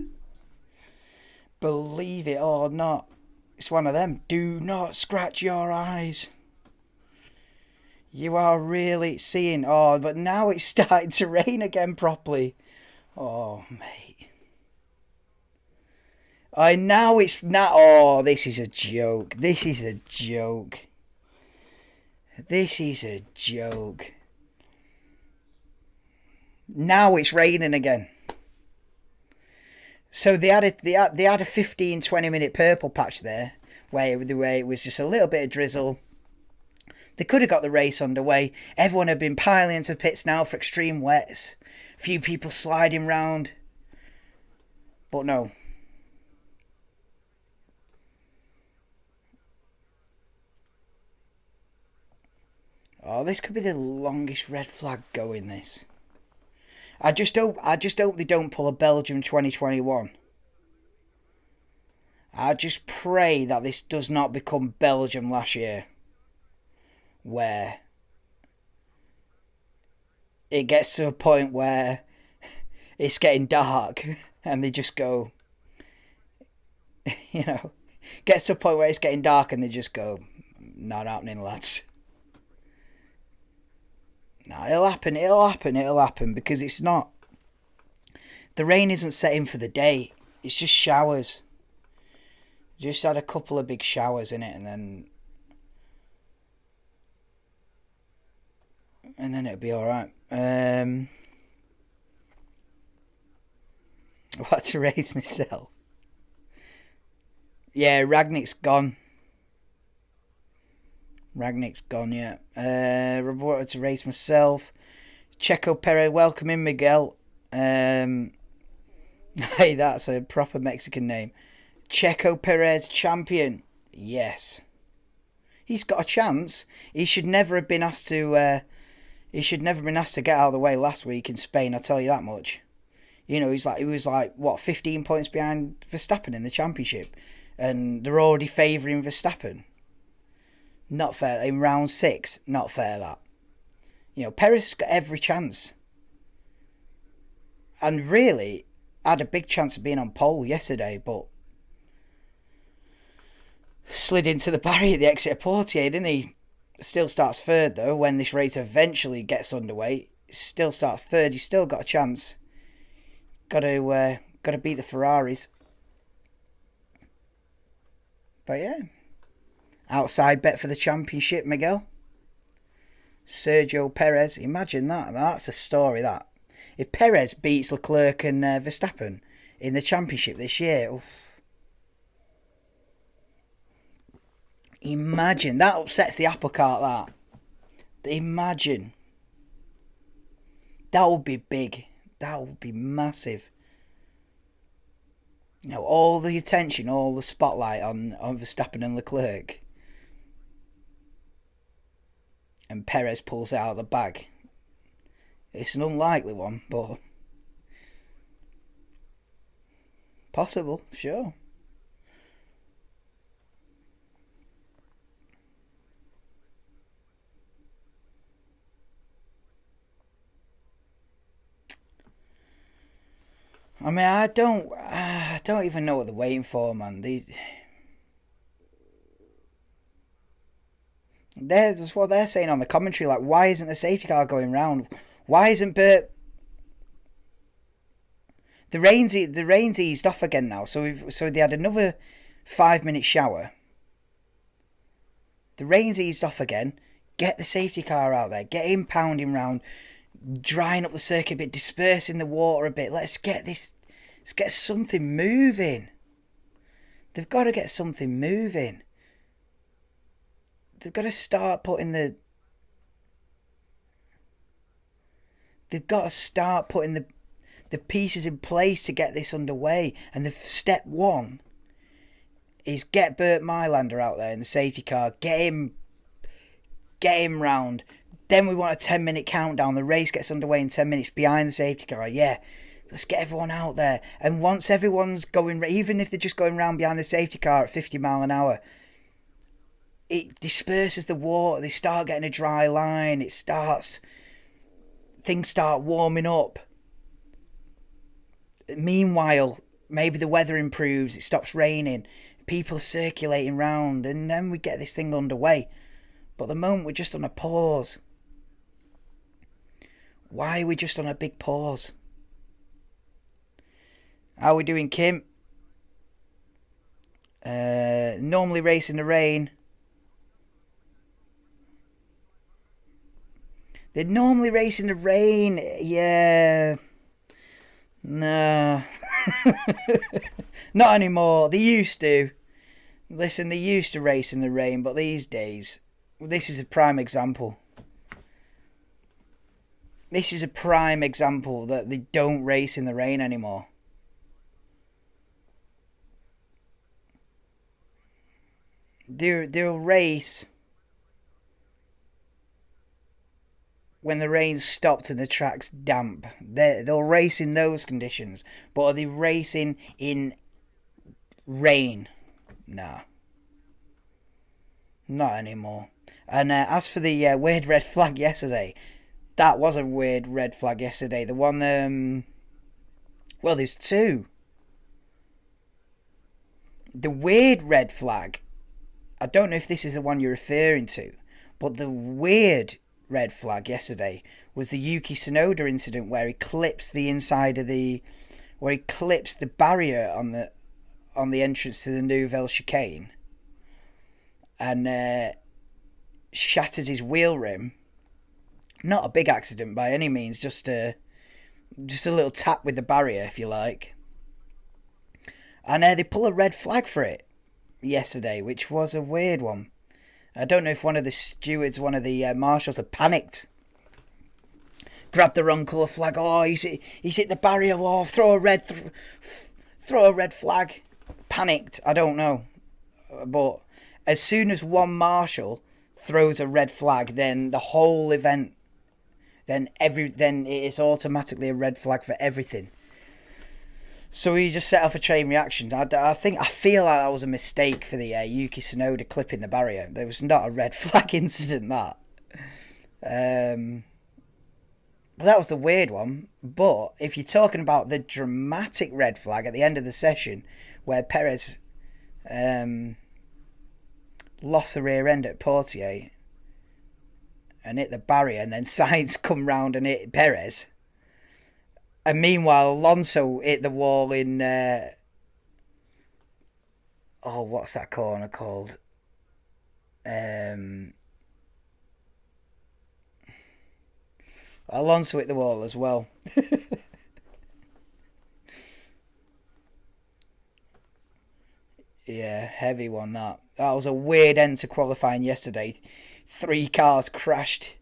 Believe it or not. It's one of them. Do not scratch your eyes. You are really seeing. Oh, but now it's starting to rain again properly. Oh, mate. Now it's not. Oh, this is a joke. This is a joke. This is a joke. Now it's raining again. So they had a 15-20 minute purple patch there, where it was just a little bit of drizzle. They could have got the race underway. Everyone had been piling into pits now for extreme wets. A few people sliding round. But no. Oh, this could be the longest red flag going, this. I just hope they don't pull a Belgium 2021. I just pray that this does not become Belgium last year, where it gets to a point where it's getting dark and they just go, gets to a point where it's getting dark and they just go, not happening, lads. No, it'll happen because it's not. The rain isn't setting for the day. It's just showers. Just had a couple of big showers in it and then it'll be alright. I had to raise myself. Yeah, Ragnick's gone, yeah. I wanted to raise myself. Checo Perez, welcome in, Miguel. Hey, that's a proper Mexican name. Checo Perez, champion. Yes. He's got a chance. He should never have been asked to. He should never have been asked to get out of the way last week in Spain. I tell you that much. He was like what, 15 points behind Verstappen in the championship, and they're already favouring Verstappen. Not fair. In round 6, not fair that. Perez has got every chance. And really had a big chance of being on pole yesterday, but slid into the barrier at the exit of Portier, didn't he? Still starts third though. When this race eventually gets underway, still starts third. He's still got a chance. Got to beat the Ferraris. But yeah, outside bet for the championship, Miguel. Sergio Perez. Imagine that. That's a story. That if Perez beats Leclerc and Verstappen, in the championship this year. Oof. Imagine that upsets the apple cart. Imagine that would be big. That would be massive. You know, all the attention, all the spotlight on Verstappen and Leclerc, and Perez pulls it out of the bag. It's an unlikely one, but possible, sure. I mean, I don't even know what they're waiting for, man. That's what they're saying on the commentary. Like, why isn't the safety car going round? Why isn't Bert? The rain's eased off again now. So they had another 5-minute shower. The rain's eased off again. Get the safety car out there. Get him pounding round, drying up the circuit a bit, dispersing the water a bit. Let's get something moving. They've got to get something moving. They've got to start putting the pieces in place to get this underway. And the step one is get Bert Mylander out there in the safety car. Get him round. Then we want a 10-minute countdown. The race gets underway in 10 minutes behind the safety car. Yeah, let's get everyone out there. And once everyone's going, even if they're just going round behind the safety car at 50 mile an hour, it disperses the water. They start getting a dry line. Things start warming up. Meanwhile, maybe the weather improves. It stops raining. People circulating round, and then we get this thing underway. But at the moment, we're just on a pause. Why are we just on a big pause? How are we doing, Kim? Normally race in the rain. They normally race in the rain. Yeah. Nah. Not anymore. They used to. Listen, they used to race in the rain, but these days, this is a prime example. This is a prime example that they don't race in the rain anymore. They'll race when the rain's stopped and the track's damp. They'll race in those conditions. But are they racing in rain? Nah. Not anymore. And as for the weird red flag yesterday, that was a weird red flag yesterday. The one, well, there's two. The weird red flag, I don't know if this is the one you're referring to, but the weird red flag yesterday was the Yuki Tsunoda incident where he clips the inside of where he clips the barrier on the entrance to the Nouvelle chicane and shatters his wheel rim. Not a big accident by any means, just a little tap with the barrier, if you like. And they pull a red flag for it yesterday, which was a weird one. I don't know if one of the stewards, one of the marshals had panicked. Grabbed the wrong colour flag. Oh, he's hit the barrier. Oh, throw a red flag. Panicked. I don't know. But as soon as one marshal throws a red flag, then the whole event, then it is automatically a red flag for everything. So he just set off a chain reaction. I feel like that was a mistake for the Yuki Tsunoda clipping the barrier. There was not a red flag incident, that. But that was the weird one. But if you're talking about the dramatic red flag at the end of the session, where Perez lost the rear end at Portier and hit the barrier, and then Sainz come round and hit Perez. And meanwhile, Alonso hit the wall in... what's that corner called? Alonso hit the wall as well. Yeah, heavy one that. That was a weird end to qualifying yesterday. 3 cars crashed.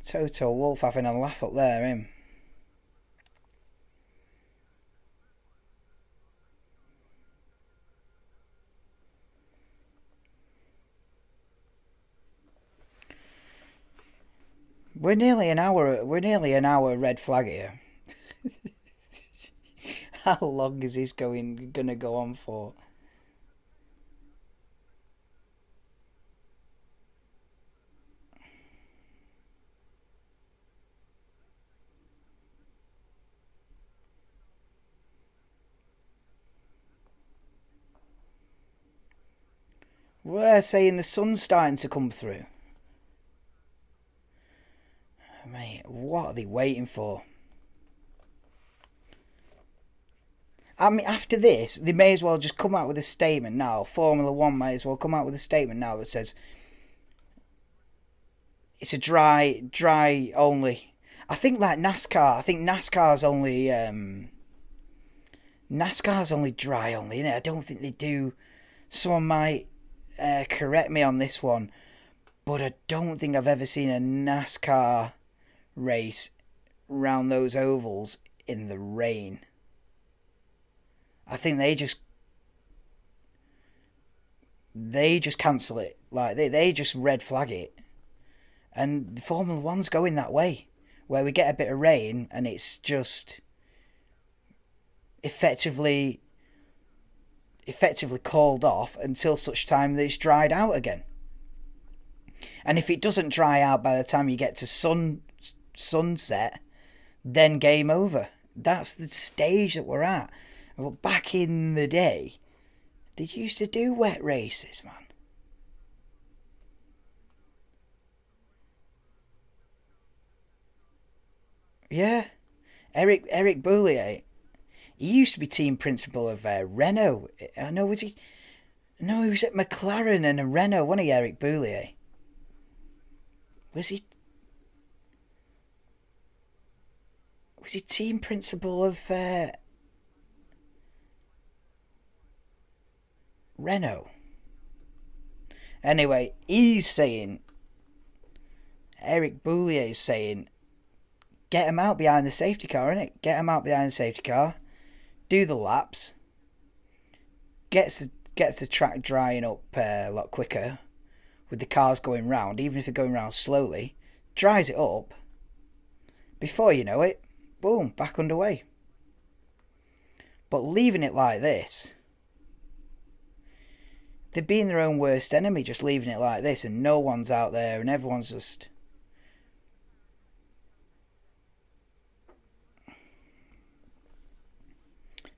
Toto Wolff having a laugh up there, him. We're nearly an hour. We're nearly an hour red flag here. How long is this gonna go on for? We're saying the sun's starting to come through. Mate, what are they waiting for? I mean, after this, they may as well just come out with a statement now. Formula One may as well come out with a statement now that says it's a dry only. I think like NASCAR. I think NASCAR's only dry only. Innit? I don't think they do. Someone might correct me on this one, but I don't think I've ever seen a NASCAR race round those ovals in the rain. I think they just cancel it. Like they just red flag it. And the Formula One's going that way, where we get a bit of rain and it's just effectively called off until such time that it's dried out again. And if it doesn't dry out by the time you get to sunset, then game over. That's the stage that we're at. But back in the day, they used to do wet races, man. Yeah, Eric Boulier. He used to be team principal of Renault. I know, was he? No, he was at McLaren and a Renault. Wasn't he, Eric Boulier? Was he? Was he team principal of Renault? Anyway, he's saying, Eric Boulier is saying, get him out behind the safety car, innit? Get him out behind the safety car, do the laps, gets the track drying up a lot quicker with the cars going round, even if they're going round slowly, dries it up. Before you know it, boom, back underway. But leaving it like this, they're being their own worst enemy, just leaving it like this, and no one's out there, and everyone's just.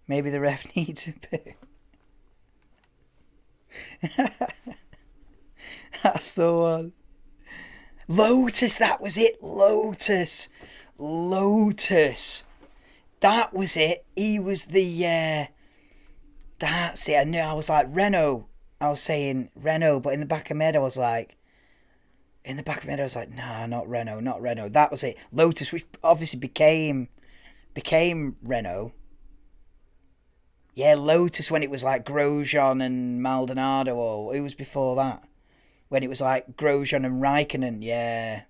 Maybe the ref needs a bit. That's the one. Lotus, that was it. Lotus. That was it. He was the. That's it. I knew. I was like Renault. I was saying Renault, but in the back of my head, I was like. Nah, not Renault. That was it. Lotus, which obviously became Renault. Yeah, Lotus when it was like Grosjean and Maldonado, or it was before that. When it was like Grosjean and Raikkonen, yeah.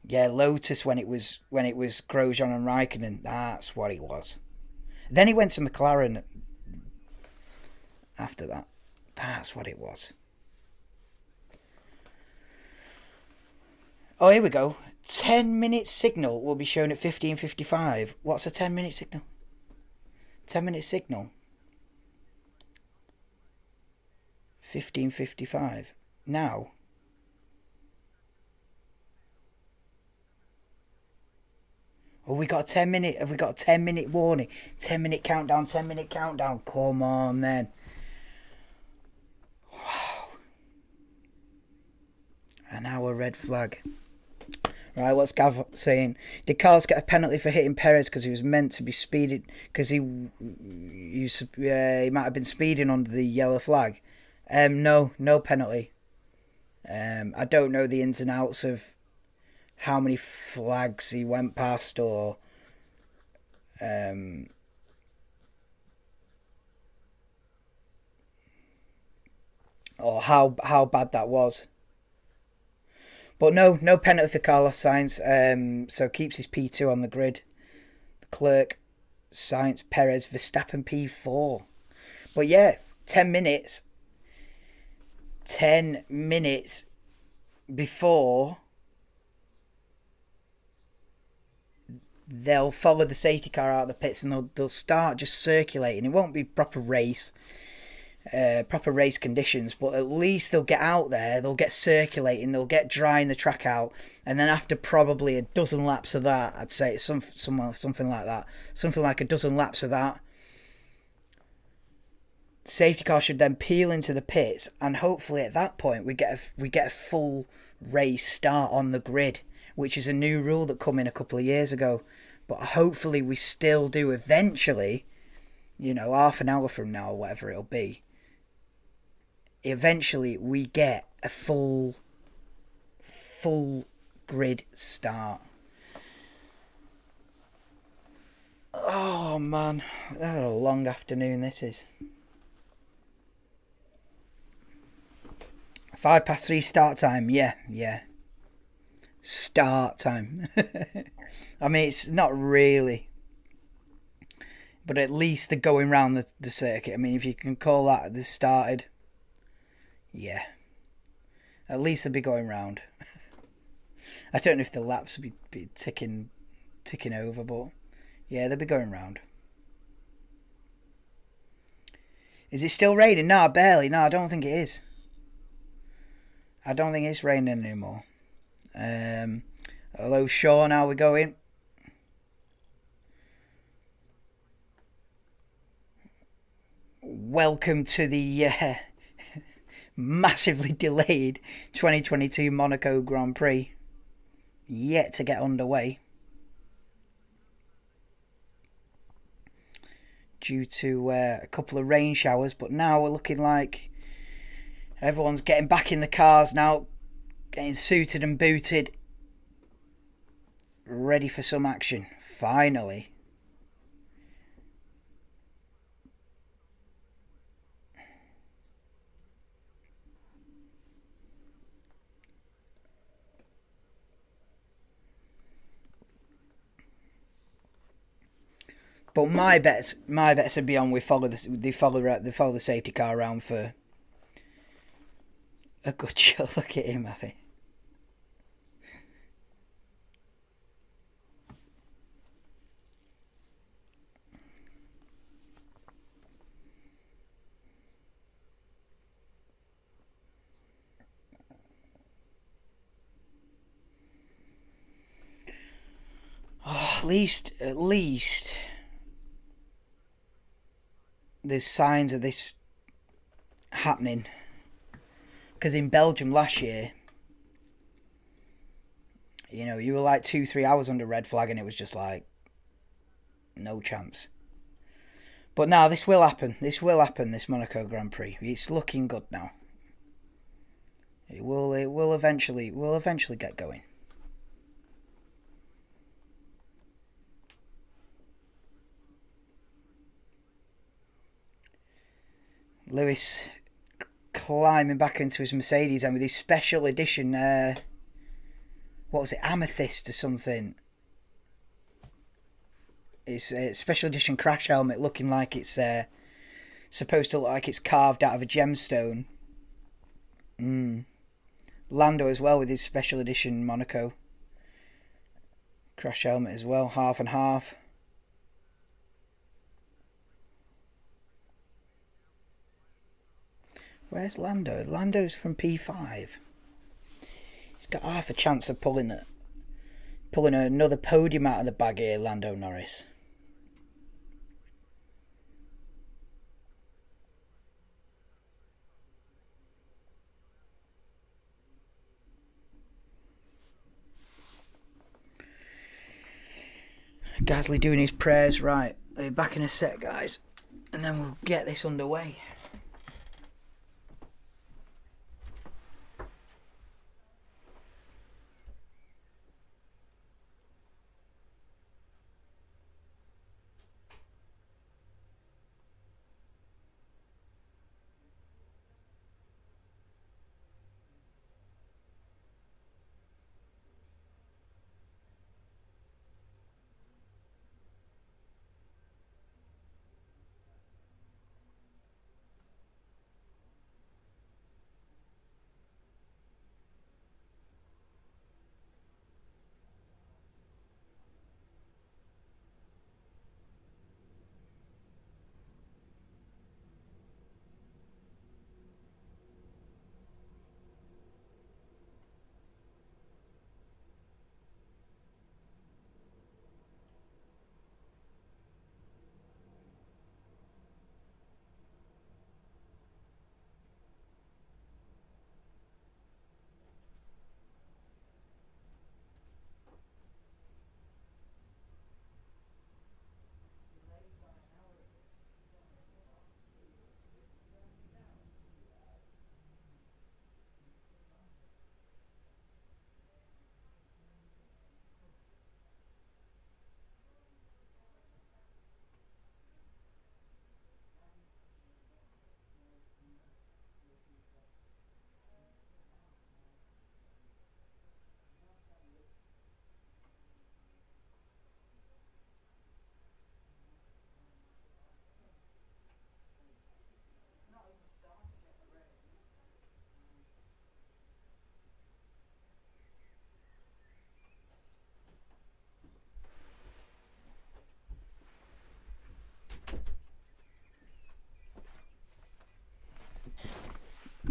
Yeah, Lotus when it was Grosjean and Raikkonen, that's what it was. Then he went to McLaren after that. That's what it was. Oh, here we go. 10-minute signal will be shown at 15:55. What's a 10-minute signal? 10-minute signal. 15:55. Now. Oh, we got a 10-minute. Have we got a 10-minute warning? 10-minute countdown. 10-minute countdown. Come on, then. Wow. An hour red flag. Right, what's Gav saying? Did Carlos get a penalty for hitting Perez because he was meant to be speeding? Because he might have been speeding under the yellow flag. No penalty. I don't know the ins and outs of how many flags he went past, or how bad that was. But no penalty for Carlos Sainz, so keeps his P2 on the grid. Leclerc, Sainz, Perez, Verstappen P4. But yeah, 10 minutes. 10 minutes before they'll follow the safety car out of the pits, and they'll start just circulating. It won't be proper race conditions, but at least they'll get out there, they'll get circulating, they'll get drying the track out, and then after probably a dozen laps of that, I'd say it's something like that, something like a dozen laps of that, safety car should then peel into the pits, and hopefully at that point we get a full race start on the grid, which is a new rule that come in a couple of years ago. But hopefully we still do eventually, half an hour from now or whatever it'll be, eventually we get a full grid start. Oh man, what a long afternoon this is. 3:05 start time. Yeah. Start time. I mean, it's not really, but at least they're going round the circuit. I mean, if you can call that they started, yeah, at least they'll be going round. I don't know if the laps will be ticking over, but yeah, they'll be going round. Is it still raining? No, barely. No, I don't think it is. I don't think it's raining anymore. Hello, Sean. How we going? Welcome to the massively delayed 2022 Monaco Grand Prix. Yet to get underway due to a couple of rain showers, but now we're looking like everyone's getting back in the cars now, getting suited and booted, ready for some action, finally. But my bets would be on they follow the safety car around for a good show. Look at him, Happy. Oh, at least there's signs of this happening, because in Belgium last year, you were like 2-3 hours under red flag and it was just like no chance. But now this will happen, this Monaco Grand Prix. It's looking good now. It will eventually get going. Lewis climbing back into his Mercedes, and with his special edition, what was it, amethyst or something? It's a special edition crash helmet, looking like it's supposed to look like it's carved out of a gemstone. Lando as well with his special edition Monaco crash helmet as well, half and half. Where's Lando? Lando's from P5. He's got half a chance of pulling another podium out of the bag here, Lando Norris. Gasly doing his prayers. Right, I'll be back in a sec, guys, and then we'll get this underway.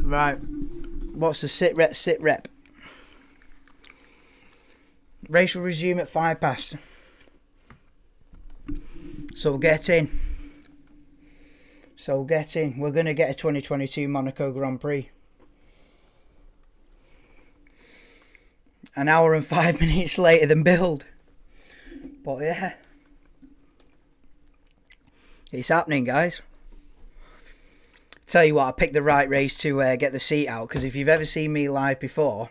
Right. What's the sit rep? Race will resume at 5 past. So we'll get in. We're going to get a 2022 Monaco Grand Prix. An hour and 5 minutes later than build. But yeah. It's happening, guys. Tell you what, I picked the right race to get the seat out, because if you've ever seen me live before,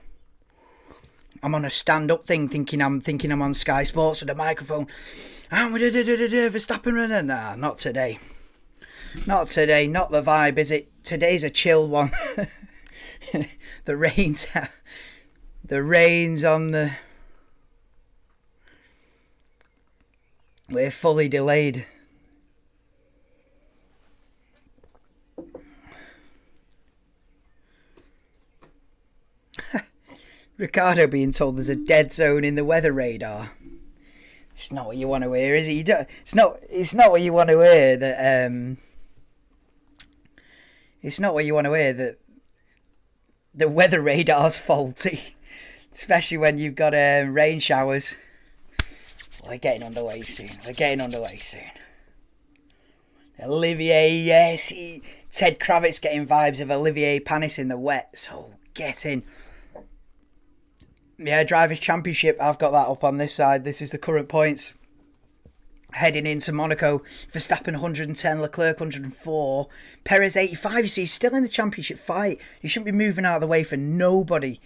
I'm on a stand-up thing, thinking I'm on Sky Sports with a microphone. Verstappen runner. Nah, not today. Not today. Not the vibe, is it? Today's a chill one. The rain's on the. We're fully delayed. Ricardo being told there's a dead zone in the weather radar. It's not what you want to hear, is it? It's not what you want to hear that. It's not what you want to hear that the weather radar's faulty, especially when you've got rain showers. We're getting underway soon. Olivier, yes, Ted Kravitz getting vibes of Olivier Panis in the wet. So get in. Yeah, Drivers' Championship, I've got that up on this side. This is the current points. Heading into Monaco, Verstappen 110, Leclerc 104, Perez 85. You see, he's still in the championship fight. He shouldn't be moving out of the way for nobody.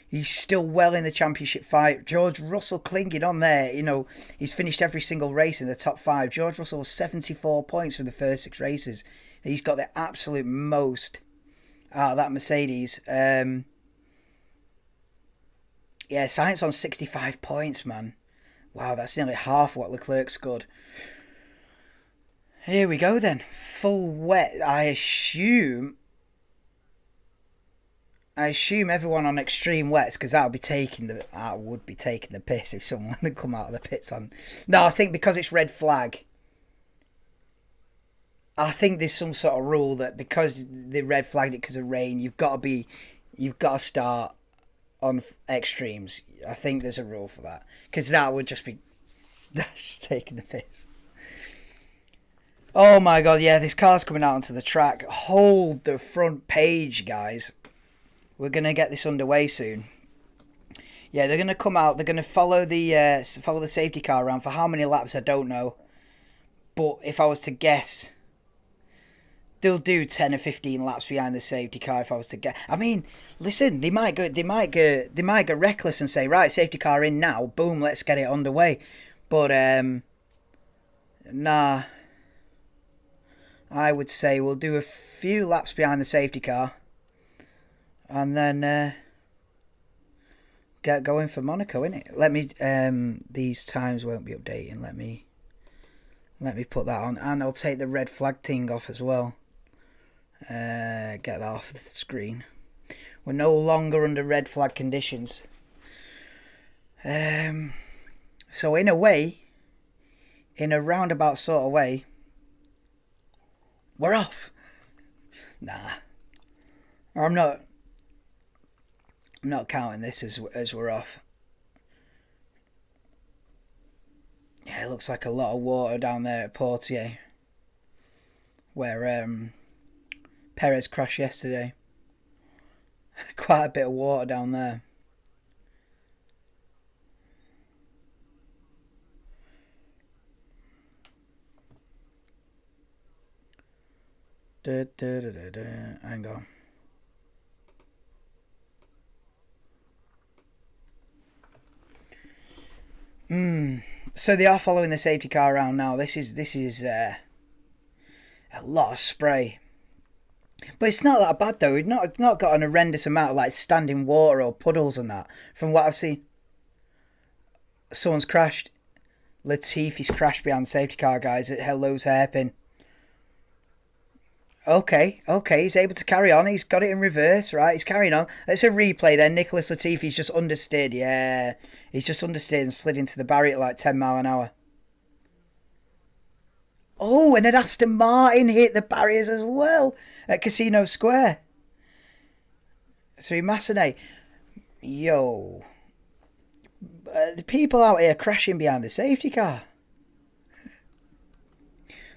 He's still well in the championship fight. George Russell clinging on there. You know, he's finished every single race in the top 5. George Russell 74 points for the first 6 races. He's got the absolute most out of that Mercedes. Yeah, Sainz on 65 points, man. Wow, that's nearly half what Leclerc scored. Here we go then. Full wet. I assume everyone on extreme wets, because I would be taking the piss if someone had come out of the pits on. No, I think because it's red flag. I think there's some sort of rule that because they red flagged it because of rain, you've got to start on extremes. I think there's a rule for that, because that would just be that's taking the piss. Oh my god, yeah, this car's coming out onto the track. Hold the front page, guys. We're gonna get this underway soon. Yeah, they're gonna come out. They're gonna follow the safety car around for how many laps I don't know, but if I was to guess, they'll do 10 or 15 laps behind the safety car. If I was to guess, I mean, listen, they might go reckless and say, right, safety car in now, boom, let's get it underway. But nah, I would say we'll do a few laps behind the safety car, and then get going for Monaco, innit? Let me these times won't be updating. Let me put that on, and I'll take the red flag thing off as well. Get that off the screen. We're no longer under red flag conditions. So in a way, in a roundabout sort of way, we're off. Nah, I'm not counting this as we're off. Yeah, it looks like a lot of water down there at Portier, where Perez crashed yesterday. Quite a bit of water down there. Hang on. So they are following the safety car around now. This is a lot of spray. But it's not that bad though. It's not got an horrendous amount of like standing water or puddles and that. From what I've seen, someone's crashed. Latifi's crashed behind the safety car, guys, at Hello's hairpin. Okay, he's able to carry on. He's got it in reverse, right? He's carrying on. It's a replay then. Nicholas Latifi's just understeered. Yeah, he's just understeered and slid into the barrier at like 10 mile an hour. Oh, and an Aston Martin hit the barriers as well at Casino Square. through Massenet. Yo, the people out here crashing behind the safety car.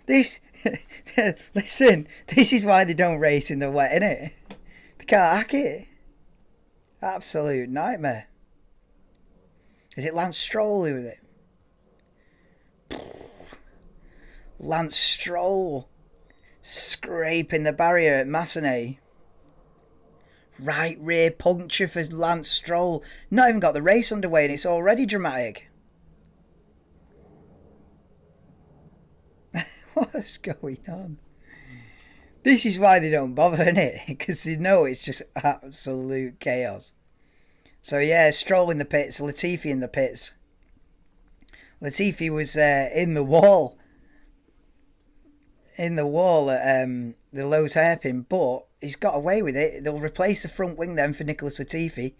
This, listen, this is why they don't race in the wet, innit? They can't hack it. Absolute nightmare. Is it Lance Stroll who was it? Lance Stroll scraping the barrier at Massenet. Right rear puncture for Lance Stroll. Not even got the race underway and it's already dramatic. What's going on? This is why they don't bother, innit? Because they know it's just absolute chaos. So yeah, Stroll in the pits, Latifi in the pits. Latifi was in the wall at the Lowe's hairpin, but he's got away with it. They'll replace the front wing then for Nicholas Latifi.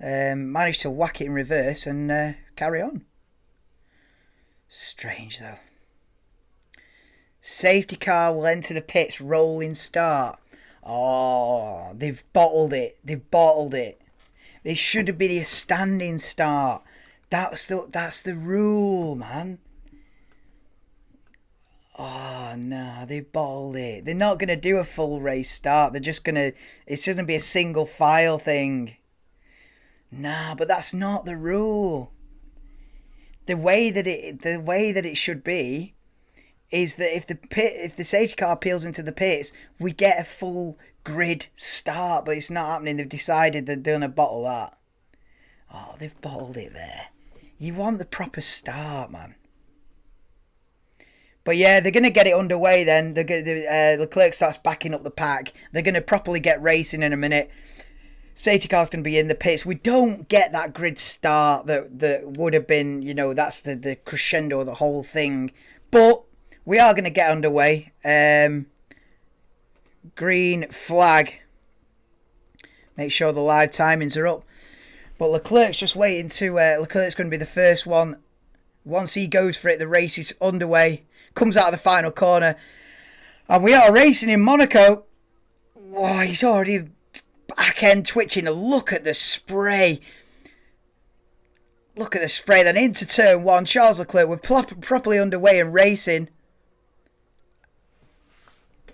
Managed to whack it in reverse and carry on. Strange though. Safety car will enter the pits, rolling start. Oh, they've bottled it. There should have been a standing start. That's the rule, man. Oh no, they bottled it. They're not gonna do a full race start. It's gonna be a single file thing. Nah, but that's not the rule. The way that it should be is that if the safety car peels into the pits, we get a full grid start, but it's not happening. They've decided they're going to bottle that. Oh, they've bottled it there. You want the proper start, man. But yeah, they're going to get it underway then. Leclerc starts backing up the pack. They're going to properly get racing in a minute. Safety car's going to be in the pits. We don't get that grid start that would have been, that's the crescendo of the whole thing. But we are going to get underway. Green flag. Make sure the live timings are up. But Leclerc's just waiting to... Leclerc's going to be the first one. Once he goes for it, the race is underway. Comes out of the final corner. And we are racing in Monaco. Whoa, he's already back end twitching. Look at the spray. Look at the spray. Then into turn one. Charles Leclerc, we're properly underway and racing.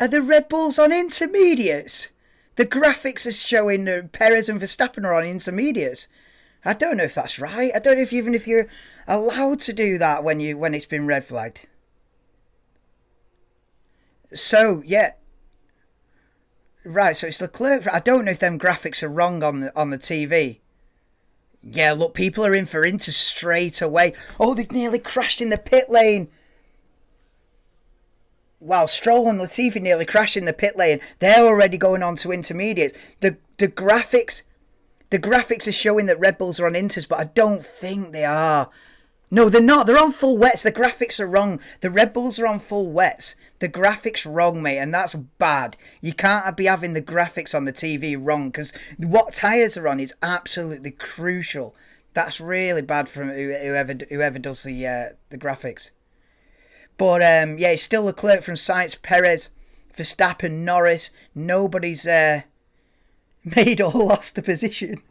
Are the Red Bulls on intermediates? The graphics are showing Perez and Verstappen are on intermediates. I don't know if that's right. I don't know if you're allowed to do that when it's been red flagged. So yeah, right. So it's Leclerc. I don't know if them graphics are wrong on the TV. Yeah, look, people are in for Inter straight away. Oh, they've nearly crashed in the pit lane. Wow, Stroll and Latifi nearly crashed in the pit lane. They're already going on to intermediates. The graphics are showing that Red Bulls are on inters, but I don't think they are. No, they're not. They're on full wets. The graphics are wrong. The Red Bulls are on full wets. The graphics wrong, mate, and that's bad. You can't be having the graphics on the TV wrong, because what tyres are on is absolutely crucial. That's really bad from whoever does the graphics. But yeah, it's still Leclerc from Sainz, Perez, Verstappen, Norris. Nobody's made or lost a position.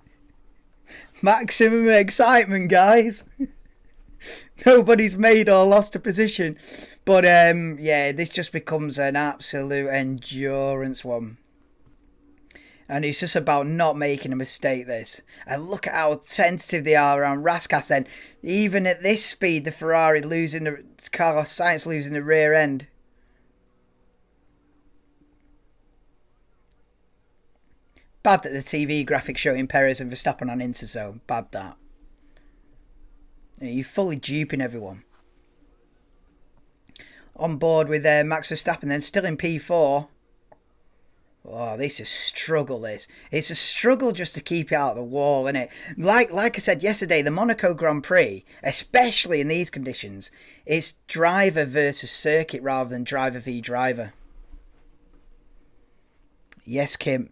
Maximum excitement, guys. Nobody's made or lost a position. But yeah, this just becomes an absolute endurance one. And it's just about not making a mistake, this. And look at how tentative they are around Raskas then. Even at this speed, the Ferrari losing the... Carlos Sainz losing the rear end. Bad that the TV graphics showing Perez and Verstappen on Interzone. Bad that. You're fully duping everyone. On board with Max Verstappen then, still in P4. Oh, this is a struggle, this. It's a struggle just to keep it out of the wall, isn't it? Like I said yesterday, the Monaco Grand Prix, especially in these conditions, it's driver versus circuit rather than driver v driver. Yes, Kim.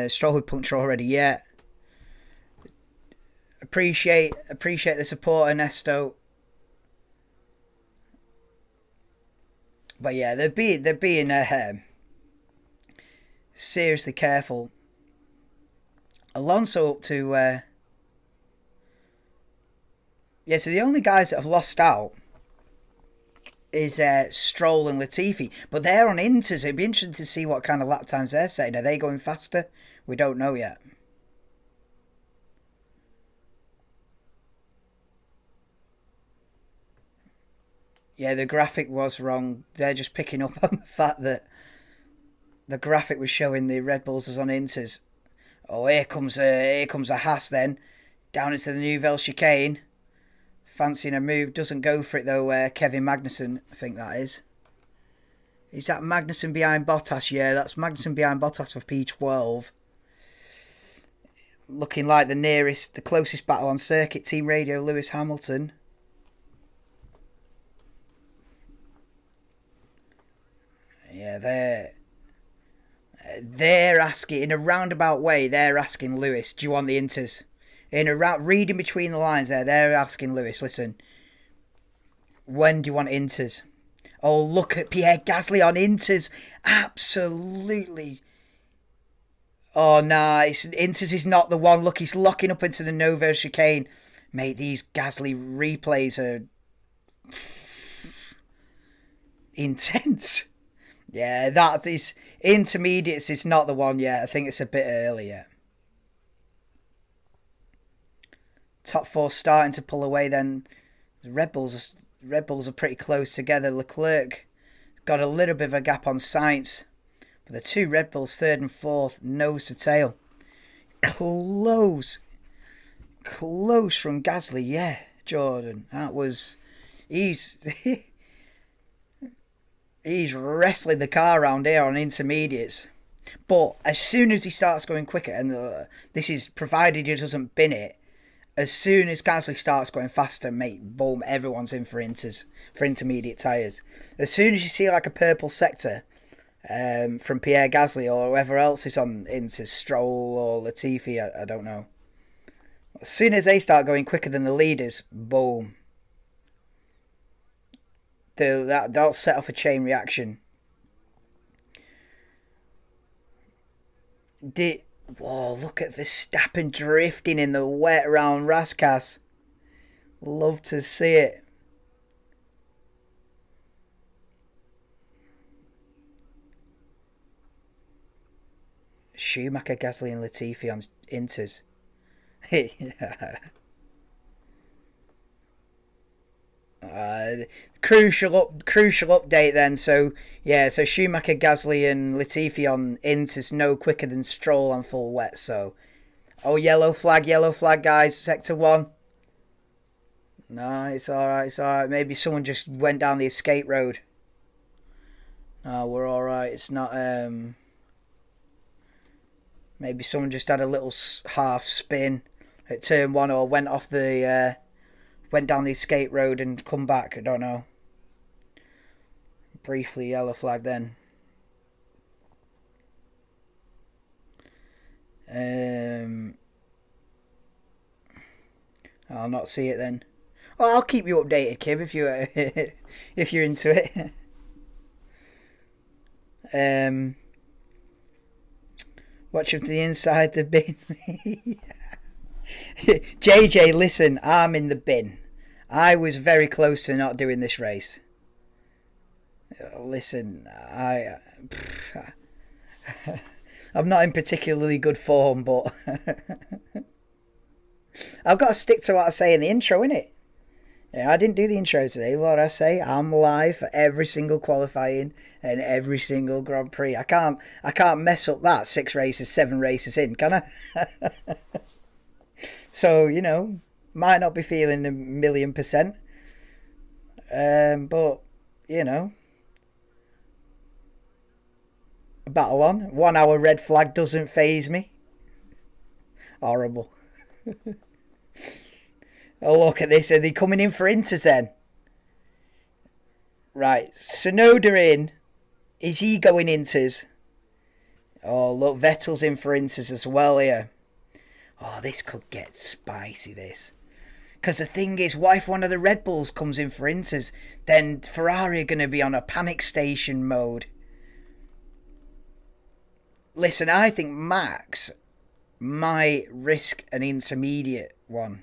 Stroll with puncture already, yeah. Appreciate the support, Ernesto. But yeah, they're being seriously careful. Alonso up to... yeah, so the only guys that have lost out is Stroll and Latifi. But they're on Inters. It'd be interesting to see what kind of lap times they're setting. Are they going faster? We don't know yet. Yeah, the graphic was wrong. They're just picking up on the fact that the graphic was showing the Red Bulls as on Inters. Oh, here comes a Haas then. Down into the Nouvelle chicane. Fancying a move. Doesn't go for it though, Kevin Magnussen, I think that is. Is that Magnussen behind Bottas? Yeah, that's Magnussen behind Bottas for P12. Looking like the closest battle on circuit. Team Radio, Lewis Hamilton. Yeah, they're asking, in a roundabout way, they're asking Lewis, do you want the Inters? Reading between the lines there, they're asking Lewis, listen, when do you want Inters? Oh, look at Pierre Gasly on Inters. Absolutely. Oh, nice. Inters is not the one. Look, he's locking up into the Novo chicane. Mate, these Gasly replays are intense. Yeah, that's his intermediates is not the one yet. I think it's a bit early yet. Top four starting to pull away then. The Red Bulls are pretty close together. Leclerc got a little bit of a gap on Sainz. But the two Red Bulls, third and fourth, nose to tail. Close from Gasly, yeah, Jordan. That was... He's wrestling the car around here on intermediates. But as soon as he starts going quicker, and this is provided he doesn't bin it, as soon as Gasly starts going faster, mate, boom, everyone's in for inters, for intermediate tyres. As soon as you see like a purple sector from Pierre Gasly or whoever else is on inters, Stroll or Latifi, I don't know. As soon as they start going quicker than the leaders, boom. That'll set off a chain reaction. Whoa, look at Verstappen drifting in the wet around Raskas. Love to see it. Schumacher, Gasly and Latifi on Inters. Crucial update then. So Schumacher, Gasly and Latifi on Inters no quicker than Stroll on full wet. So yellow flag guys, sector 1. No, it's alright. Maybe someone just went down the escape road. No, we're alright. It's not maybe someone just had a little half spin at turn 1 or went off the went down the escape road and come back. I don't know. Briefly yellow flag then. I'll not see it then. Well, I'll keep you updated, Kim, if you if you're into it. Watch from the inside the bin. JJ, listen, I'm in the bin. I was very close to not doing this race. Listen, I'm not in particularly good form, but I've got to stick to what I say in the intro, innit? I didn't do the intro today. What I say, I'm live for every single qualifying and every single Grand Prix. I can't mess up that 6 races, 7 races in, can I? So, might not be feeling 1,000,000%. But, battle on. 1 hour red flag doesn't faze me. Horrible. Oh, look at this. Are they coming in for Inters then? Right. Tsunoda in. Is he going Inters? Oh, look. Vettel's in for Inters as well here. Oh, this could get spicy, this. Because the thing is, what if one of the Red Bulls comes in for Inters? Then Ferrari are going to be on a panic station mode. Listen, I think Max might risk an intermediate one.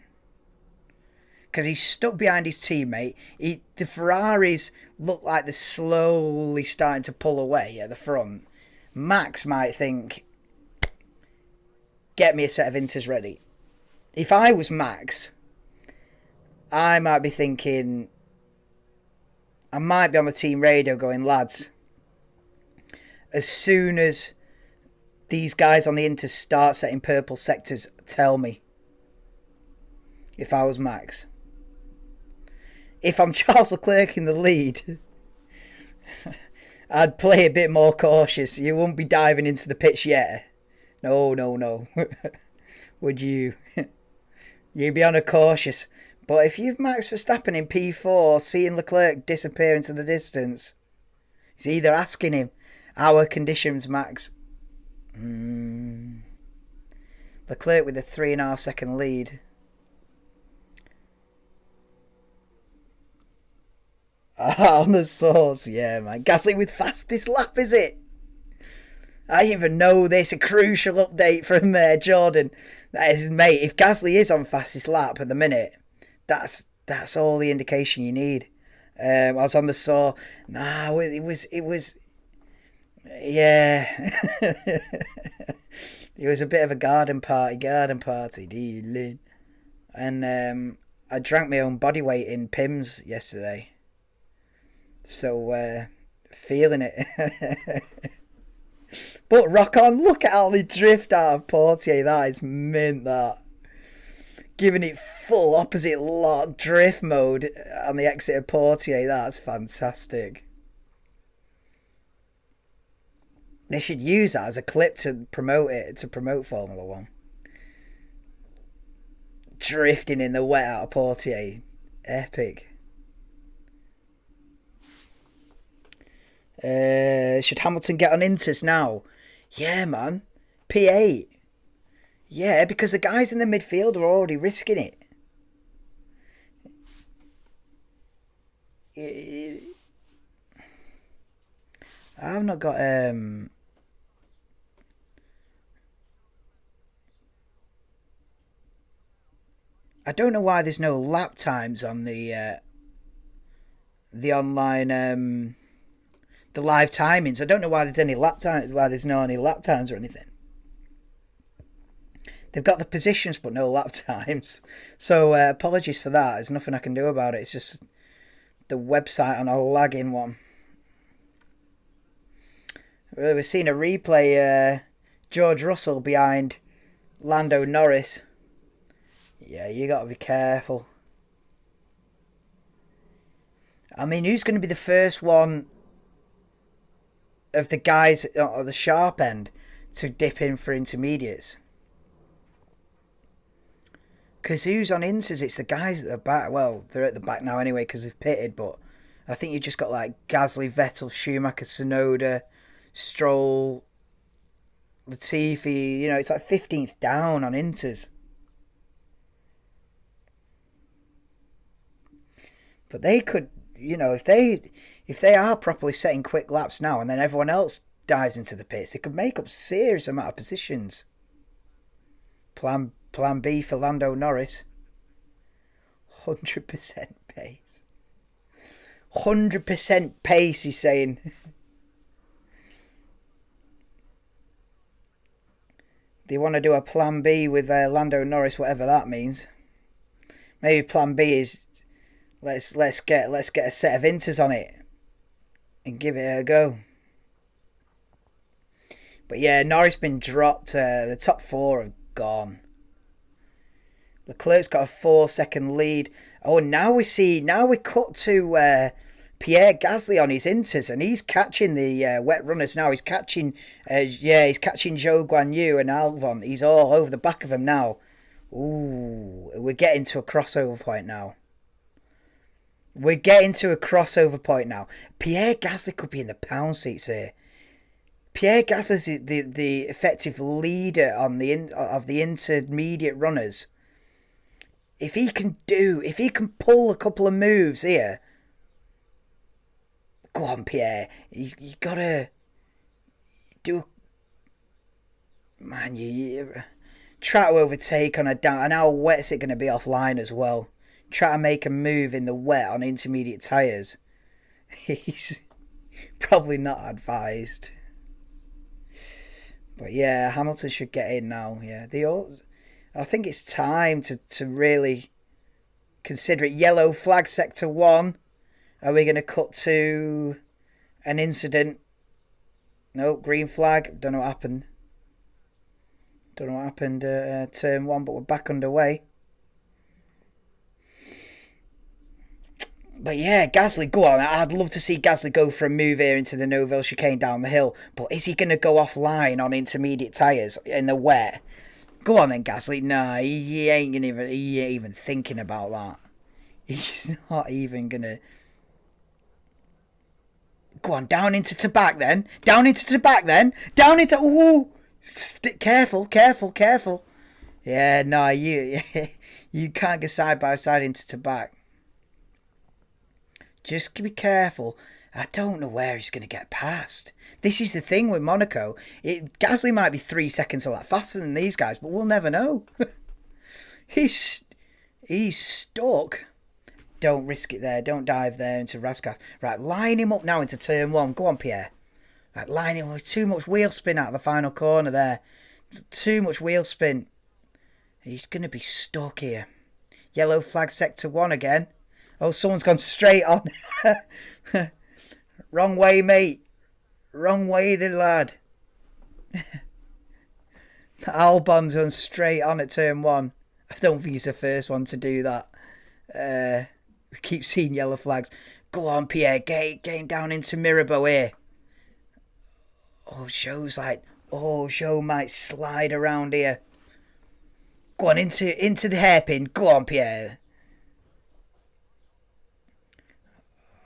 Because he's stuck behind his teammate. The Ferraris look like they're slowly starting to pull away at the front. Max might think, get me a set of Inters ready. If I was Max, I might be thinking, I might be on the team radio going, lads, as soon as these guys on the Inters start setting purple sectors, tell me. If I was Max. If I'm Charles Leclerc in the lead, I'd play a bit more cautious. You won't be diving into the pitch yet. No. Would you? You'd be on a cautious. But if you've Max Verstappen in P4, seeing Leclerc disappear into the distance, he's either asking him, our conditions, Max. Leclerc with a 3.5 second lead. On the source, yeah, man. Gasly with fastest lap, is it? I didn't even know this. A crucial update from Jordan. That is, mate, if Gasly is on fastest lap at the minute, that's all the indication you need. I was on the saw. No, it was, yeah. It was a bit of a garden party, dealing. And I drank my own body weight in Pimm's yesterday. So, feeling it. But rock on, look at how they drift out of Portier. That is mint, that. Giving it full opposite lock drift mode on the exit of Portier. That's fantastic. They should use that as a clip to promote Formula 1. Drifting in the wet out of Portier. Epic. Should Hamilton get on Inters now? Yeah, man. P8. Yeah, because the guys in the midfield are already risking it. I've not got I don't know why there's no lap times on the online the live timings. I don't know why there's any lap times. Why there's no any lap times or anything. They've got the positions but no lap times. So apologies for that. There's nothing I can do about it. It's just the website on a lagging one. We've seen a replay. George Russell behind Lando Norris. Yeah, you got to be careful. I mean, who's going to be the first one of the guys at the sharp end to dip in for intermediates? Because who's on Inters? It's the guys at the back. Well, they're at the back now anyway because they've pitted, but I think you just got like Gasly, Vettel, Schumacher, Tsunoda, Stroll, Latifi. You know, it's like 15th down on Inters. But they could, you know, if they are properly setting quick laps now and then everyone else dives into the pits, they could make up a serious amount of positions. Plan B for Lando Norris. 100% pace. 100% pace, he's saying. They want to do a plan B with Lando Norris, whatever that means. Maybe plan B is let's get a set of Inters on it and give it a go. But yeah, Norris been dropped. The top four have gone. Leclerc's got a 4-second lead. Oh, now we cut to Pierre Gasly on his Inters, and he's catching the wet runners now. He's catching, he's catching Zhou Guanyu and Albon. He's all over the back of him now. Ooh, we're getting to a crossover point now. Pierre Gasly could be in the pound seats here. Pierre Gasly's the effective leader on of the intermediate runners. If he can pull a couple of moves here, go on, Pierre. You gotta do. Man, Try to overtake on a down. And how wet's it going to be offline as well? Try to make a move in the wet on intermediate tyres. He's probably not advised. But yeah, Hamilton should get in now. Yeah, I think it's time to really consider it. Yellow flag, sector 1. Are we going to cut to an incident? No, green flag. Don't know what happened. Turn 1, but we're back underway. But yeah, Gasly, go on. I'd love to see Gasly go for a move here into the Noville chicane down the hill. But is he going to go offline on intermediate tyres in the wet? Go on then, Gasly. Nah, he ain't even thinking about that. He's not even going to... Go on, down into Tabac then. Down into Tabac then. Down into... Ooh! Careful. Yeah, no, you can't go side by side into Tabac. Just be careful. I don't know where he's going to get past. This is the thing with Monaco. Gasly might be 3 seconds a lot faster than these guys, but we'll never know. He's stuck. Don't risk it there. Don't dive there into Raskas. Right, line him up now into turn 1. Go on, Pierre. Right, line him up. Too much wheel spin out of the final corner there. Too much wheel spin. He's going to be stuck here. Yellow flag sector 1 again. Oh, someone's gone straight on. Wrong way, mate. Wrong way, the lad. Albon's gone straight on at turn 1. I don't think he's the first one to do that. We keep seeing yellow flags. Go on, Pierre. Getting down into Mirabeau here. Oh, Zhou might slide around here. Go on, into the hairpin. Go on, Pierre.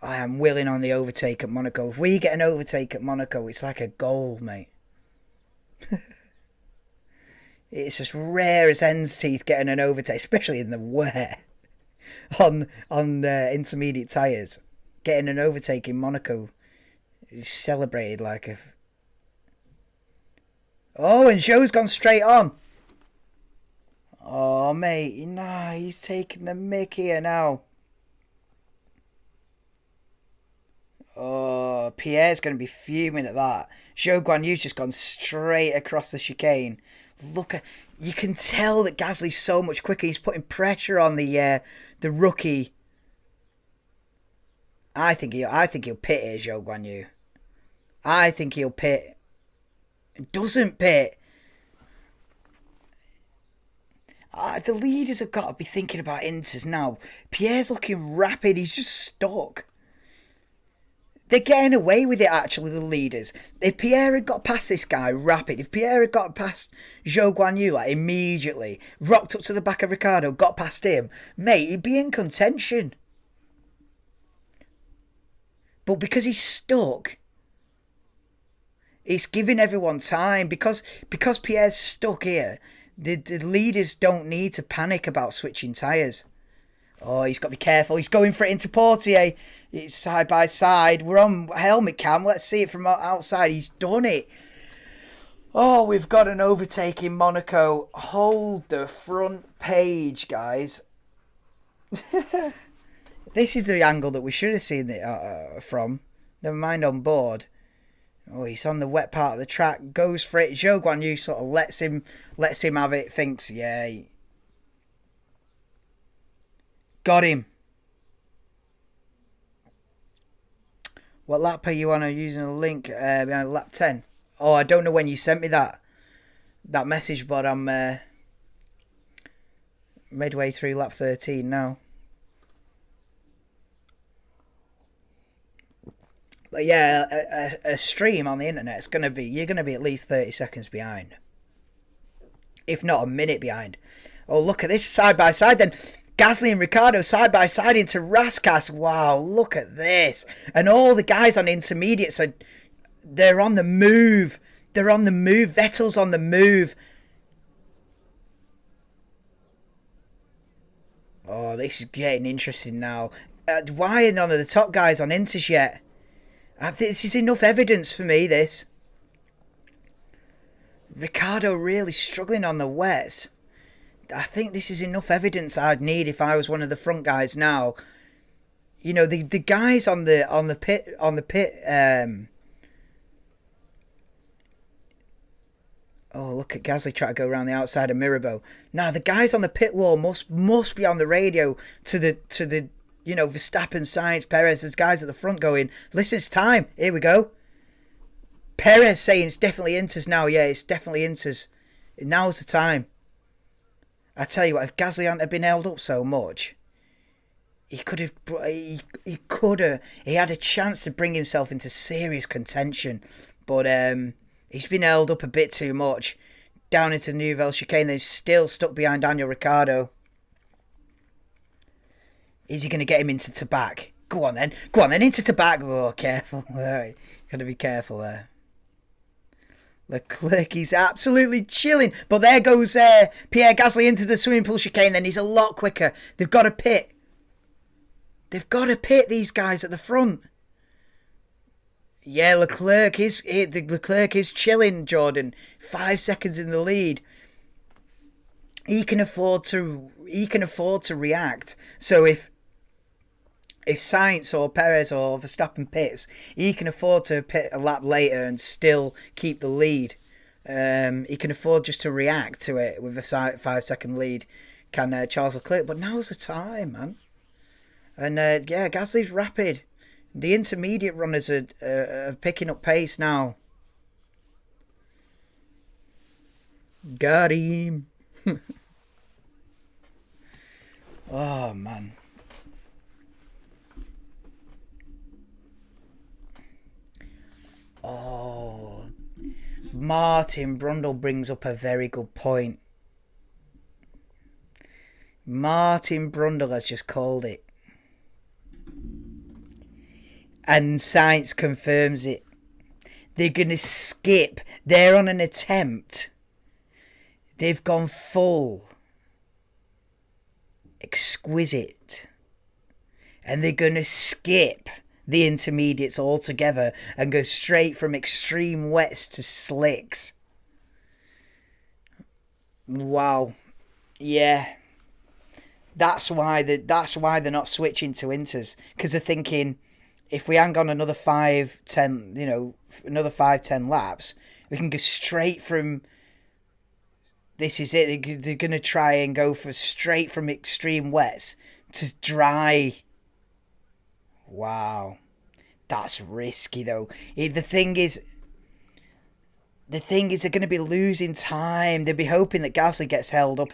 I am willing on the overtake at Monaco. If we get an overtake at Monaco, it's like a goal, mate. It's as rare as hen's teeth getting an overtake, especially in the wet. on intermediate tyres. Getting an overtake in Monaco is celebrated like a... Oh, and Zhou's gone straight on. Oh, mate. Nah, he's taking the mick here now. Oh, Pierre's going to be fuming at that. Zhou Guanyu's just gone straight across the chicane. You can tell that Gasly's so much quicker. He's putting pressure on the rookie. I think he'll pit here, Zhou Guanyu. I think he'll pit. Doesn't pit. The leaders have got to be thinking about inters now. Pierre's looking rapid. He's just stuck. They're getting away with it, actually, the leaders. If Pierre had got past this guy rapid, if Pierre had got past Zhou Guanyu like immediately, rocked up to the back of Ricciardo, got past him, mate, he'd be in contention. But because he's stuck, it's giving everyone time. Because Pierre's stuck here, the leaders don't need to panic about switching tyres. Oh, he's got to be careful. He's going for it into Portier. It's side by side. We're on helmet cam. Let's see it from outside. He's done it. Oh, we've got an overtake in Monaco. Hold the front page, guys. This is the angle that we should have seen it from. Never mind on board. Oh, he's on the wet part of the track. Goes for it. Zhou Guanyu sort of lets him have it. Thinks, yeah. Got him. What lap are you on? I'm using a link behind lap 10. Oh, I don't know when you sent me that message, but I'm midway through lap 13 now. But yeah, a stream on the internet, you're going to be at least 30 seconds behind. If not a minute behind. Oh, look at this side by side then. Gasly and Ricciardo side by side into Raskas. Wow, look at this. And all the guys on intermediate, so they're on the move. They're on the move. Vettel's on the move. Oh, this is getting interesting now. Why are none of the top guys on inters yet? This is enough evidence for me, this. Ricciardo really struggling on the wets. I think this is enough evidence I'd need if I was one of the front guys now. You know, the guys on the pit. Oh, look at Gasly trying to go around the outside of Mirabeau. Now the guys on the pit wall must be on the radio to the Verstappen, Sainz, Perez. There's guys at the front going, listen, it's time. Here we go. Perez saying it's definitely Inter's now. Yeah, it's definitely Inter's. Now's the time. I tell you what, if Gasly hadn't been held up so much, he could have. He had a chance to bring himself into serious contention, but he's been held up a bit too much. Down into Nouvelle Chicane, they're still stuck behind Daniel Ricciardo. Is he going to get him into Tabac? Go on then, into Tabac. Oh, careful. Gotta be careful there. Leclerc, he's absolutely chilling. But there goes Pierre Gasly into the swimming pool chicane. Then he's a lot quicker. They've got to pit. These guys at the front. Yeah, Leclerc is chilling, Jordan. 5 seconds in the lead. He can afford to react. So if Sainz or Perez or Verstappen pits, he can afford to pit a lap later and still keep the lead. He can afford just to react to it with a 5 second lead. Can Charles Leclerc? But now's the time, man. And Gasly's rapid. The intermediate runners are picking up pace now. Got him. Oh, man. Oh, Martin Brundle brings up a very good point. Martin Brundle has just called it. And Sainz confirms it. They're going to skip. They're on an attempt. They've gone full. Exquisite. And they're going to skip the intermediates altogether and go straight from extreme wets to slicks. Wow. Yeah. That's why they're not switching to inters, because they're thinking, if we hang on another 5-10 laps, we can go straight from. This is it. They're going to try and go for straight from extreme wets to dry. Wow, that's risky though. The thing is, they're going to be losing time. They'll be hoping that Gasly gets held up.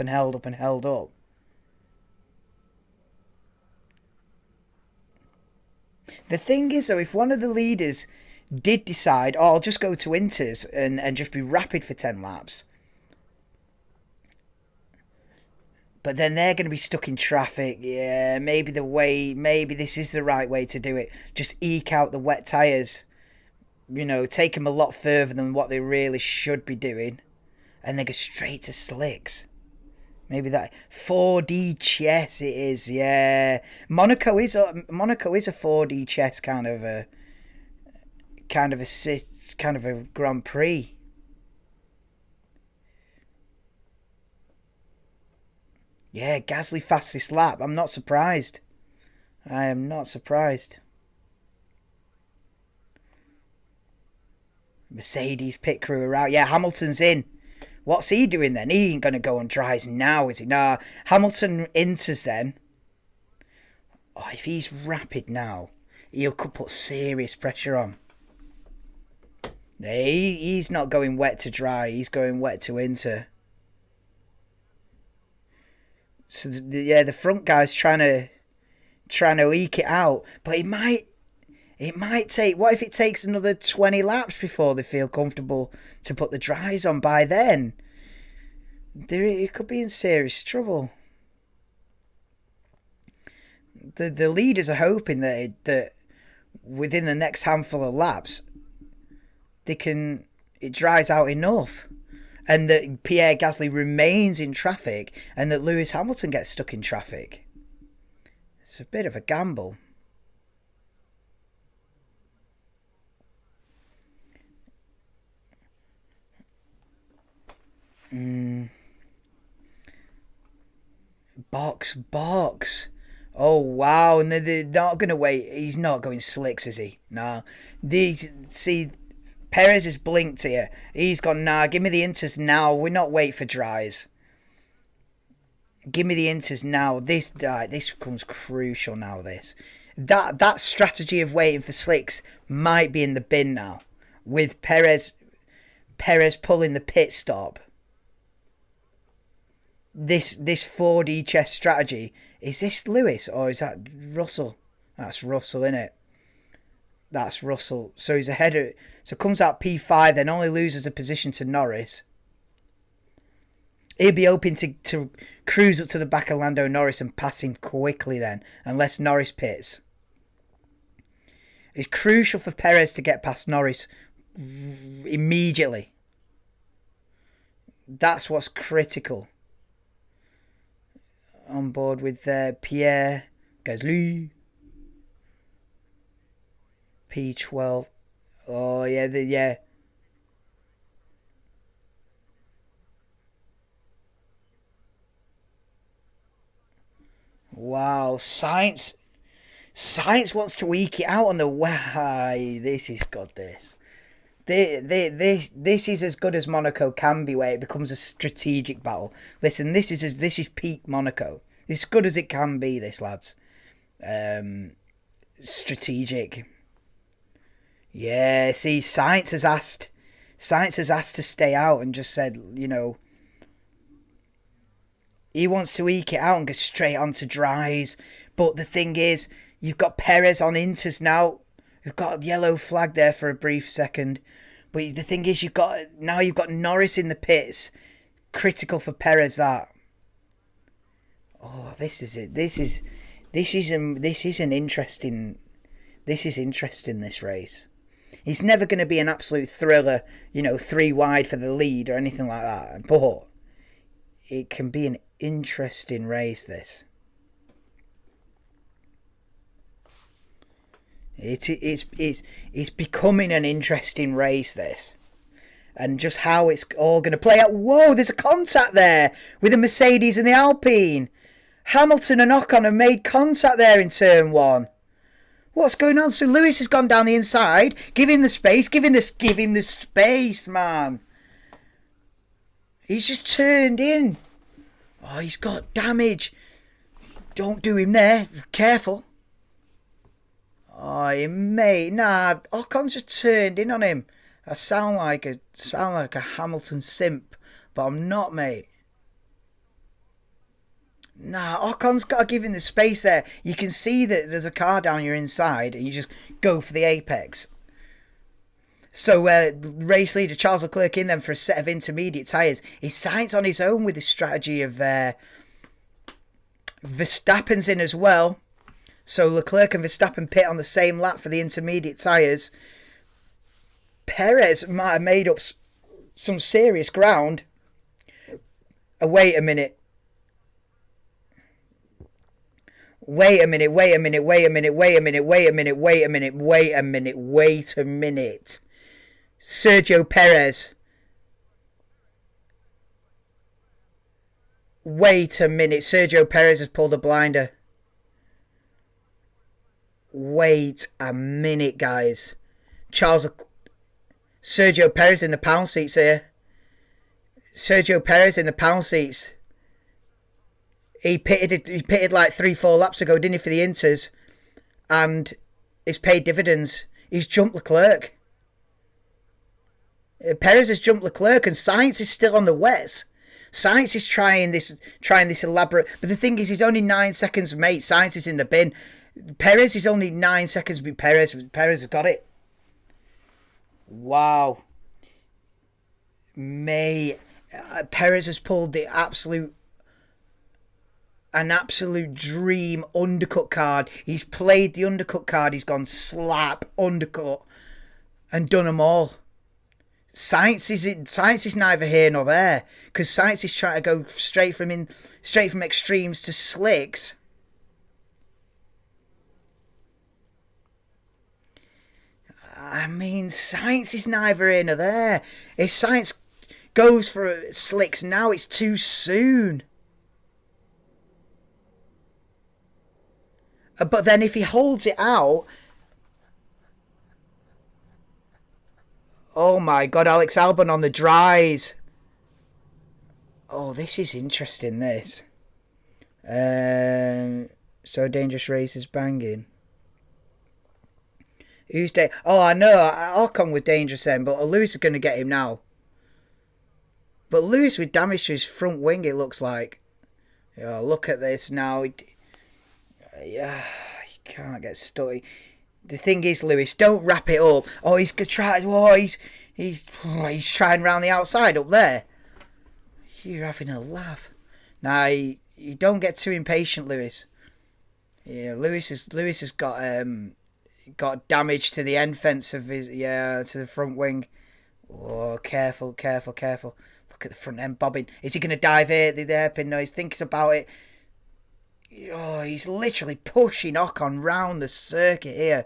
The thing is, though, if one of the leaders did decide, I'll just go to Inters and just be rapid for 10 laps. But then they're going to be stuck in traffic. Yeah, maybe this is the right way to do it. Just eke out the wet tyres. Take them a lot further than what they really should be doing. And they go straight to slicks. Maybe that 4D chess it is, yeah. Monaco is a 4D chess kind of a Grand Prix. Yeah, Gasly fastest lap. I'm not surprised. I am not surprised. Mercedes pit crew are out. Yeah, Hamilton's in. What's he doing then? He ain't going to go on dries now, is he? Nah, Hamilton enters then. Oh, if he's rapid now, he could put serious pressure on. He's not going wet to dry. He's going wet to enter. So, the front guy's trying to eke it out. But it might take... What if it takes another 20 laps before they feel comfortable to put the dries on? By then, it could be in serious trouble. The leaders are hoping that within the next handful of laps, it dries out enough, and that Pierre Gasly remains in traffic, and that Lewis Hamilton gets stuck in traffic. It's a bit of a gamble. Box. Oh wow! And they're not gonna wait. He's not going slicks, is he? No. These see, Perez has blinked here. He's gone. Nah, give me the inters now. We're not wait for dries. Give me the inters now. This becomes crucial now. That strategy of waiting for slicks might be in the bin now, with Perez pulling the pit stop. This 4D chess strategy, is this Lewis or is that Russell? That's Russell, innit? That's Russell. So he's ahead of, so comes out P5, then only loses a position to Norris. He'll be hoping to cruise up to the back of Lando Norris and pass him quickly then, unless Norris pits. It's crucial for Perez to get past Norris immediately. That's what's critical. On board with Pierre Gasly. P12. Oh, yeah. Wow, Science wants to eke it out on the way. This is good, this. This is as good as Monaco can be, where it becomes a strategic battle. Listen, this is peak Monaco. It's good as it can be, this, lads. Strategic. Yeah, see, Science has asked to stay out and just said, he wants to eke it out and go straight onto dries. But the thing is, you've got Perez on inters now. We've got a yellow flag there for a brief second. But the thing is, you've got Norris in the pits. Critical for Perez, that. Oh, this is it. This is interesting, this race. It's never going to be an absolute thriller, 3 wide for the lead or anything like that. But it can be an interesting race, this. It's becoming an interesting race, this. And just how it's all going to play out. Whoa, there's a contact there with the Mercedes and the Alpine. Hamilton and Ocon have made contact there in turn 1. What's going on? So Lewis has gone down the inside. Give him the space. Give him the space, man. He's just turned in. Oh, he's got damage. Don't do him there. Careful. Oh, mate, nah. Ocon's just turned in on him. I sound like a Hamilton simp, but I'm not, mate. Nah, Ocon's got to give him the space there. You can see that there's a car down your inside, and you just go for the apex. So race leader Charles Leclerc in then for a set of intermediate tyres. He's Sainz on his own with his strategy of Verstappen's in as well. So Leclerc and Verstappen pit on the same lap for the intermediate tyres. Perez might have made up some serious ground. Wait a minute. Sergio Perez. Wait a minute. Sergio Perez has pulled a blinder. Wait a minute, guys. Sergio Perez in the pound seats here. Sergio Perez in the pound seats. He pitted like 3-4 laps ago, didn't he, for the Inters? And it's paid dividends. He's jumped Leclerc. Perez has jumped Leclerc, and Sainz is still on the wets. Sainz is trying this elaborate, but the thing is, he's only 9 seconds, mate. Sainz is in the bin. Perez is only 9 seconds with Perez. Perez has got it. Wow, mate. Perez has pulled an absolute dream undercut card. He's played the undercut card. He's gone slap, undercut, and done them all. Sainz is neither here nor there, because Sainz is trying to go straight from extremes to slicks. I mean, Sainz is neither here nor there. If Sainz goes for slicks now, it's too soon. But then if he holds it out... Oh my God, Alex Albon on the dries. Oh, this is interesting, this. So Dangerous Race is banging. Who's Oh, I know. Ocon was dangerous then, but Lewis is going to get him now. But Lewis with damage to his front wing, it looks like. Oh, look at this now. Yeah, you can't get stuck. The thing is, Lewis, don't wrap it up. Oh, he's going to try. Oh, he's trying round the outside up there. You're having a laugh. Now, you don't get too impatient, Lewis. Yeah, Lewis has got damage to the end fence of his, to the front wing. Oh, careful. Look at the front end bobbing. Is he going to dive here? The hairpin? No, he's thinking about it. Oh, he's literally pushing Ocon round the circuit here.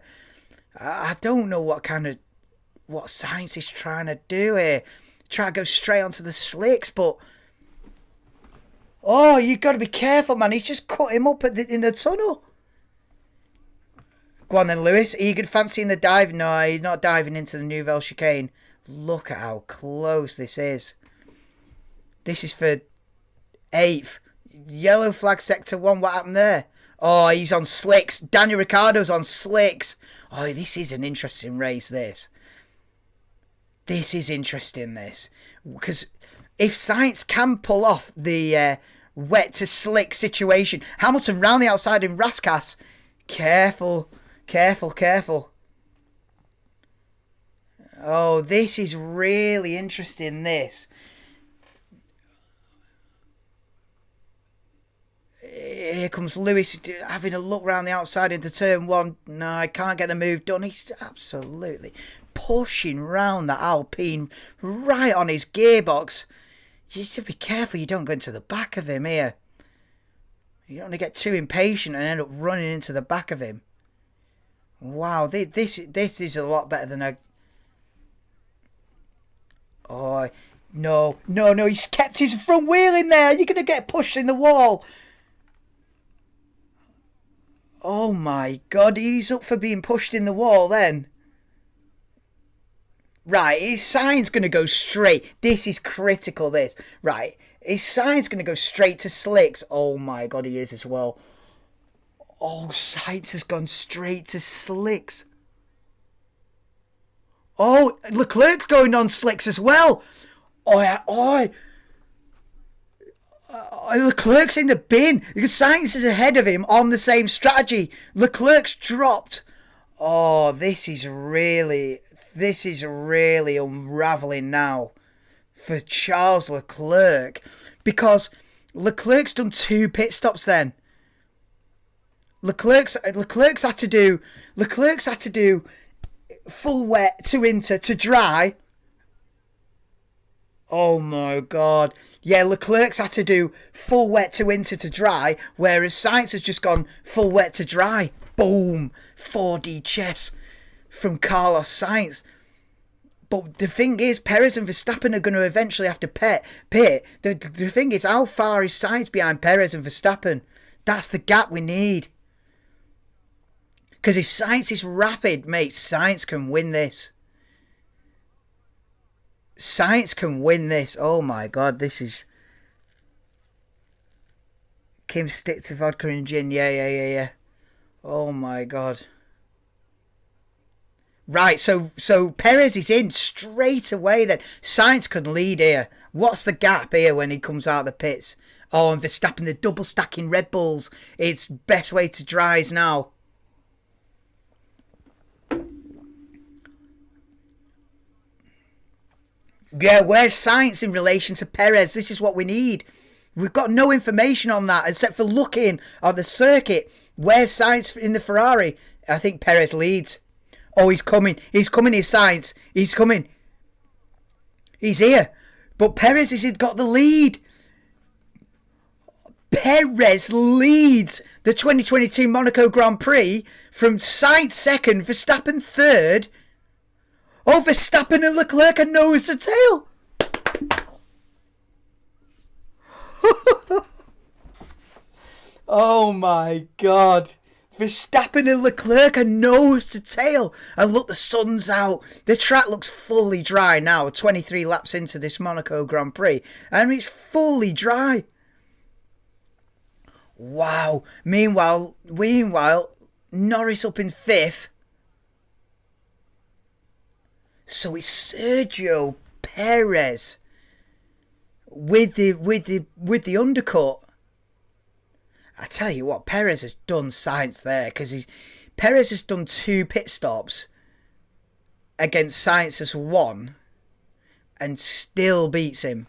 I don't know what science he's trying to do here. Try to go straight onto the slicks, but... Oh, you got to be careful, man. He's just cut him up in the tunnel. Go on then, Lewis. Are you fancying the dive? No, he's not diving into the Nouvelle chicane. Look at how close this is. This is for 8th. Yellow flag sector 1. What happened there? Oh, he's on slicks. Daniel Ricciardo's on slicks. Oh, this is an interesting race, this. This is interesting, this. Because if Sainz can pull off the wet to slick situation, Hamilton round the outside in Raskas. Careful. Oh, this is really interesting, this. Here comes Lewis having a look round the outside into turn 1. No, I can't get the move done. He's absolutely pushing round the Alpine right on his gearbox. You should be careful you don't go into the back of him here. You don't want to get too impatient and end up running into the back of him. Wow, this is a lot better than a... Oh, no, he's kept his front wheel in there. You're going to get pushed in the wall. Oh my God, he's up for being pushed in the wall then. Right, his sign's going to go straight. This is critical, this. Right, his sign's going to go straight to slicks. Oh my God, he is as well. Oh, Sainz has gone straight to slicks. Oh, Leclerc's going on slicks as well. Leclerc's in the bin because Sainz is ahead of him on the same strategy. Leclerc's dropped. Oh, this is really unraveling now for Charles Leclerc, because Leclerc's done 2 pit stops then. Leclerc's had to do full wet to inter to dry. Oh my God. Yeah, Leclerc's had to do full wet to inter to dry, whereas Sainz has just gone full wet to dry. Boom. 4D chess from Carlos Sainz. But the thing is, Perez and Verstappen are going to eventually have to pit. The thing is, how far is Sainz behind Perez and Verstappen? That's the gap we need. Because if Sainz is rapid, mate, Sainz can win this. Sainz can win this. Oh my God, this is... Kim, stick to vodka and gin. Yeah. Oh my God. Right, so Perez is in straight away then. Sainz can lead here. What's the gap here when he comes out of the pits? Oh, and Verstappen, the double stacking Red Bulls. It's best way to dries now. Yeah, where's Sainz in relation to Perez? This is what we need. We've got no information on that except for looking on the circuit. Where's Sainz in the Ferrari? I think Perez leads. Oh, he's coming. He's coming, his Sainz. He's coming. He's here. But Perez has got the lead. Perez leads the 2022 Monaco Grand Prix from Sainz second, Verstappen third. Oh, Verstappen and Leclerc are nose to tail. Oh my God. Verstappen and Leclerc are nose to tail. And look, the sun's out. The track looks fully dry now, 23 laps into this Monaco Grand Prix. And it's fully dry. Wow. Meanwhile, Norris up in 5th. So it's Sergio Perez with the undercut. I tell you what, Perez has done science there, because Perez has done 2 pit stops against Sainz has 1 and still beats him.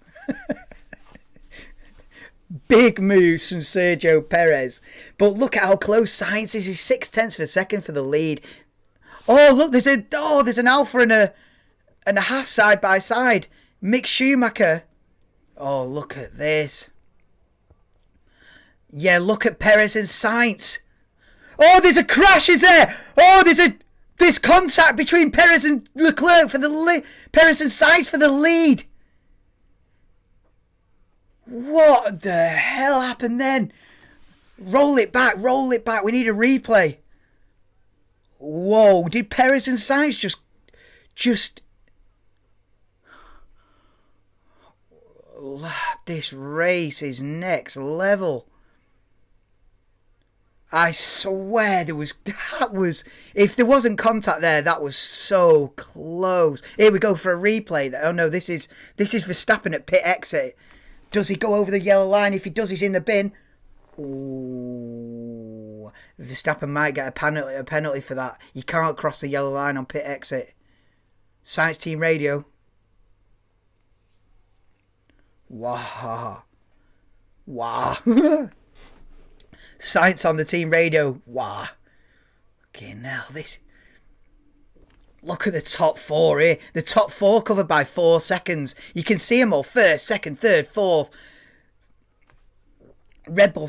Big moves from Sergio Perez. But look at how close Sainz is. He's 0.6 of a second for the lead. Oh, look, there's an Alpha and a Haas side by side. Mick Schumacher. Oh, look at this. Yeah, look at Perez and Sainz. Oh, there's a crash, is there? Oh, there's contact between Perez and Leclerc for the Perez and Sainz for the lead. What the hell happened then? Roll it back. We need a replay. Whoa, did Perez and Sainz just... This race is next level. I swear if there wasn't contact there, that was so close. Here we go for a replay. Oh no, this is Verstappen at pit exit. Does he go over the yellow line? If he does, he's in the bin. Ooh, Verstappen might get a penalty for that. You can't cross the yellow line on pit exit. Science Team Radio. Wow. Science on the team radio. Wow. Okay, now this. Look at the top 4 here. The top 4 covered by 4 seconds. You can see them all. 1st, 2nd, 3rd, 4th. Red Bull,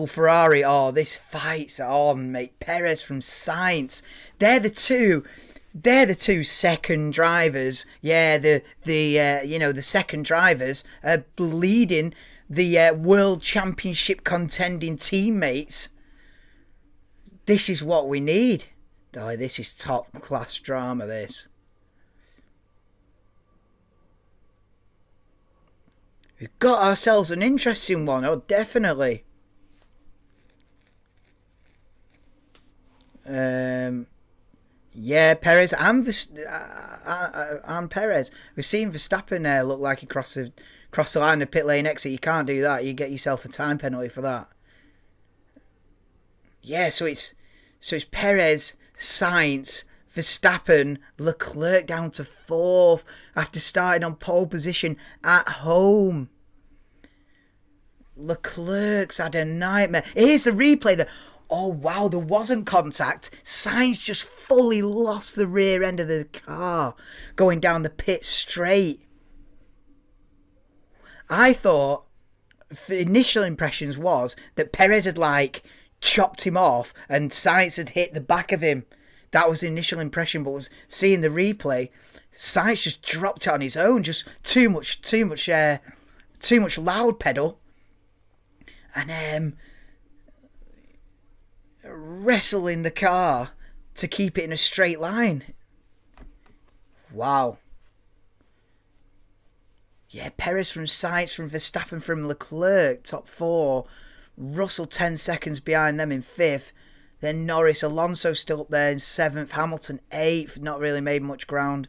Ferrari. Oh, this fight's on, mate. Perez from Sainz. They're the two second drivers. Yeah, the second drivers are leading the World Championship contending teammates. This is what we need. Oh, this is top class drama, this. We've got ourselves an interesting one. Oh, definitely. Yeah, Perez and Perez. We've seen Verstappen look like he crossed the line of pit lane exit. You can't do that. You get yourself a time penalty for that. Yeah, so it's Perez, Sainz, Verstappen, Leclerc down to 4th after starting on pole position at home. Leclerc's had a nightmare. Here's the replay. Oh, wow, there wasn't contact. Sainz just fully lost the rear end of the car going down the pit straight. I thought, the initial impressions was that Perez had chopped him off and Sainz had hit the back of him. That was the initial impression, but was seeing the replay, Sainz just dropped it on his own, just too much loud pedal, and wrestling the car to keep it in a straight line. Wow. Yeah, Perez from Sainz, from Verstappen, from Leclerc, top 4. Russell 10 seconds behind them in 5th. Then Norris, Alonso still up there in 7th. Hamilton 8th, not really made much ground.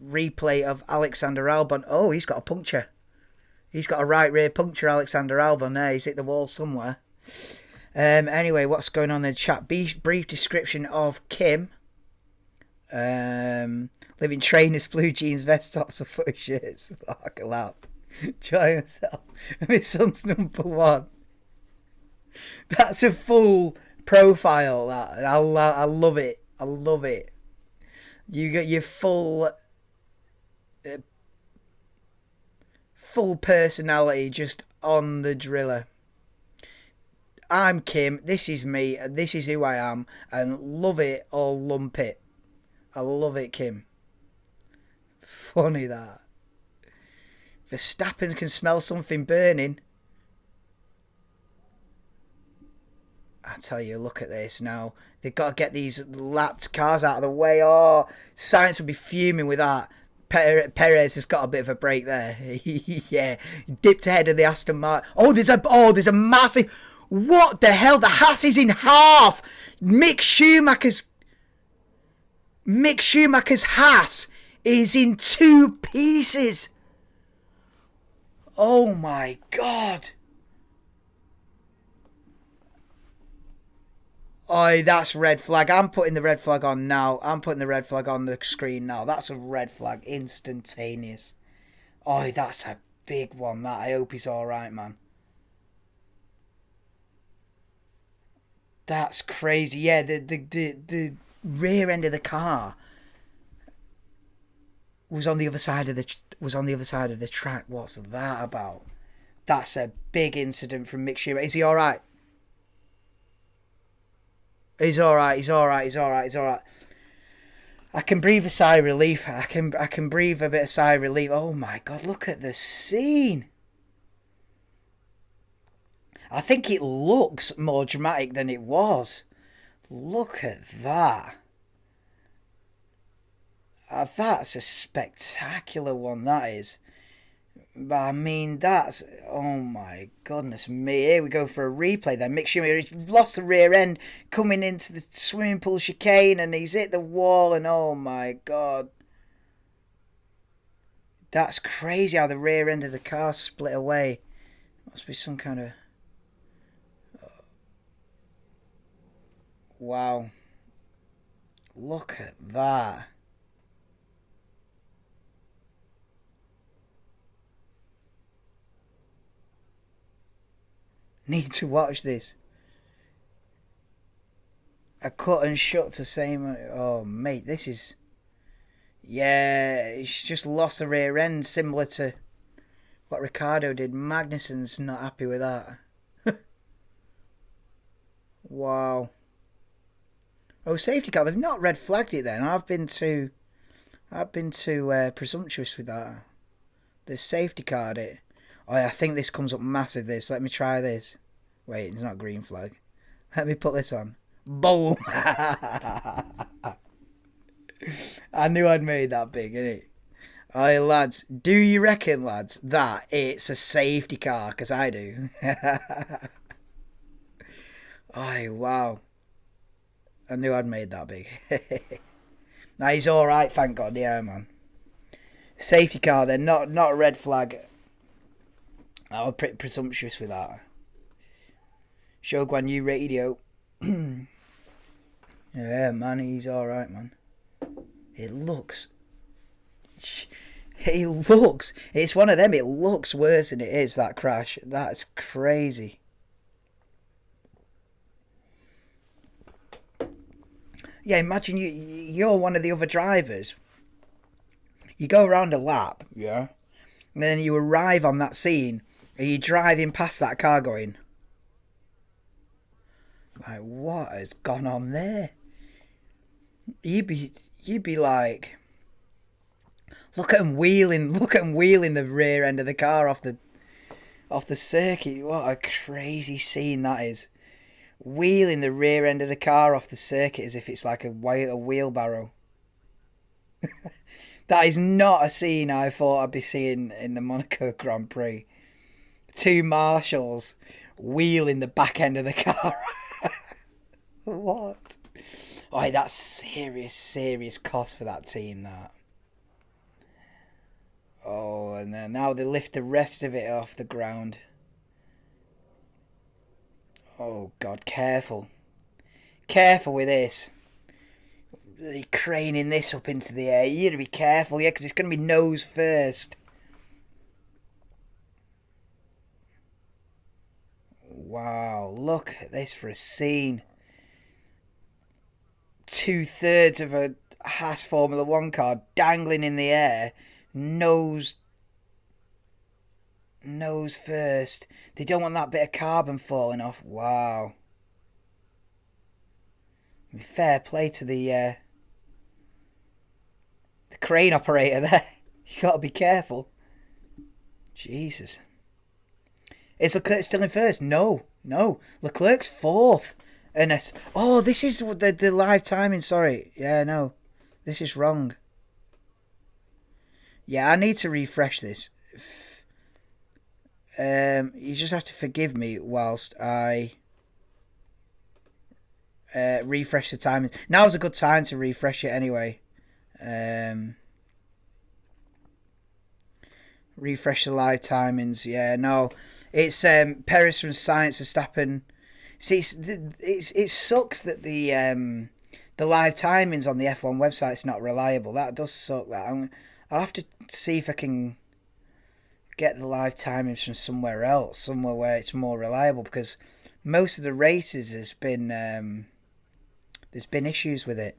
Replay of Alexander Albon. Oh, he's got a puncture. He's got a right rear puncture, Alexander Albon there. He's hit the wall somewhere. Anyway, what's going on in the chat? Brief description of Kim. Living trainers, blue jeans, vest tops, and footy shirts. Like a lap. Enjoy myself. My son's number 1. That's a full profile. That I love it. I love it. You got your full personality just on the driller. I'm Kim. This is me. This is who I am. And love it or lump it. I love it, Kim. Funny that. Verstappen can smell something burning. I tell you, look at this now. They've got to get these lapped cars out of the way. Oh, Sainz will be fuming with that. Perez has got a bit of a break there. Yeah, dipped ahead of the Aston Martin. There's a massive. What the hell? The Haas is in half. Mick Schumacher's Haas is in 2 pieces. Oh my God. Oh, that's red flag. I'm putting the red flag on now. I'm putting the red flag on the screen now. That's a red flag. Instantaneous. Oh, that's a big one, that. I hope he's alright, man. That's crazy. Yeah, the rear end of the car was on the other side of the track. What's that about? That's a big incident from Mick Schumacher. Is he alright? He's alright. I can breathe a sigh of relief. I can breathe a bit of sigh of relief. Oh my God, look at the scene. I think it looks more dramatic than it was. Look at that. That's a spectacular one, that is. But I mean, that's... Oh my goodness me. Here we go for a replay then. Mick Schumacher, he's lost the rear end coming into the swimming pool chicane and he's hit the wall and oh my God. That's crazy how the rear end of the car split away. Must be some kind of... Wow. Look at that. Need to watch this. A cut and shut to same... Oh, mate, this is... Yeah, he's just lost the rear end, similar to what Ricciardo did. Magnussen's not happy with that. Wow. Oh, safety car. They've not red flagged it then. I've been too presumptuous with that. The safety card it. Oh, I think this comes up massive, this. Let me try this. Wait, it's not green flag. Let me put this on. Boom! I knew I'd made that big, innit? Aye, lads. Do you reckon, lads, that it's a safety car? Because I do. Aye, wow. I knew I'd made that big. Nah, he's alright, thank God. Yeah, man. Safety car then, not a red flag. I was pretty presumptuous with that. Shoguan U Radio. Yeah, man, he's alright, man. It looks... It's one of them, it looks worse than it is, that crash. That's crazy. Yeah, imagine you're one of the other drivers. You go around a lap, yeah, and then you arrive on that scene, and you're driving past that car going, like, what has gone on there? You'd be like, look at him wheeling the rear end of the car off the circuit. What a crazy scene that is. Wheeling the rear end of the car off the circuit as if it's like a wheelbarrow. That is not a scene I thought I'd be seeing in the Monaco Grand Prix. 2 marshals wheeling the back end of the car. What? Oh, that's serious cost for that team, that. Oh, and then now they lift the rest of it off the ground. Oh, God, careful. Careful with this. Bloody craning this up into the air. You gotta be careful, yeah, because it's going to be nose first. Wow, look at this for a scene. 2/3 of a Haas Formula 1 car dangling in the air. Nose first. They don't want that bit of carbon falling off. Wow. Fair play to the crane operator there. You got to be careful. Jesus. Is Leclerc still in first? No. Leclerc's fourth. And this is the live timing. Sorry. Yeah, no. This is wrong. Yeah, I need to refresh this. You just have to forgive me whilst I refresh the timing. Now's a good time to refresh it anyway. Refresh the live timings. Yeah, no. It's Perez from Science Verstappen. See, it sucks that the live timings on the F1 website's not reliable. That does suck. I'll have to see if I can get the live timings from somewhere else, somewhere where it's more reliable, because most of the races there's been issues with it.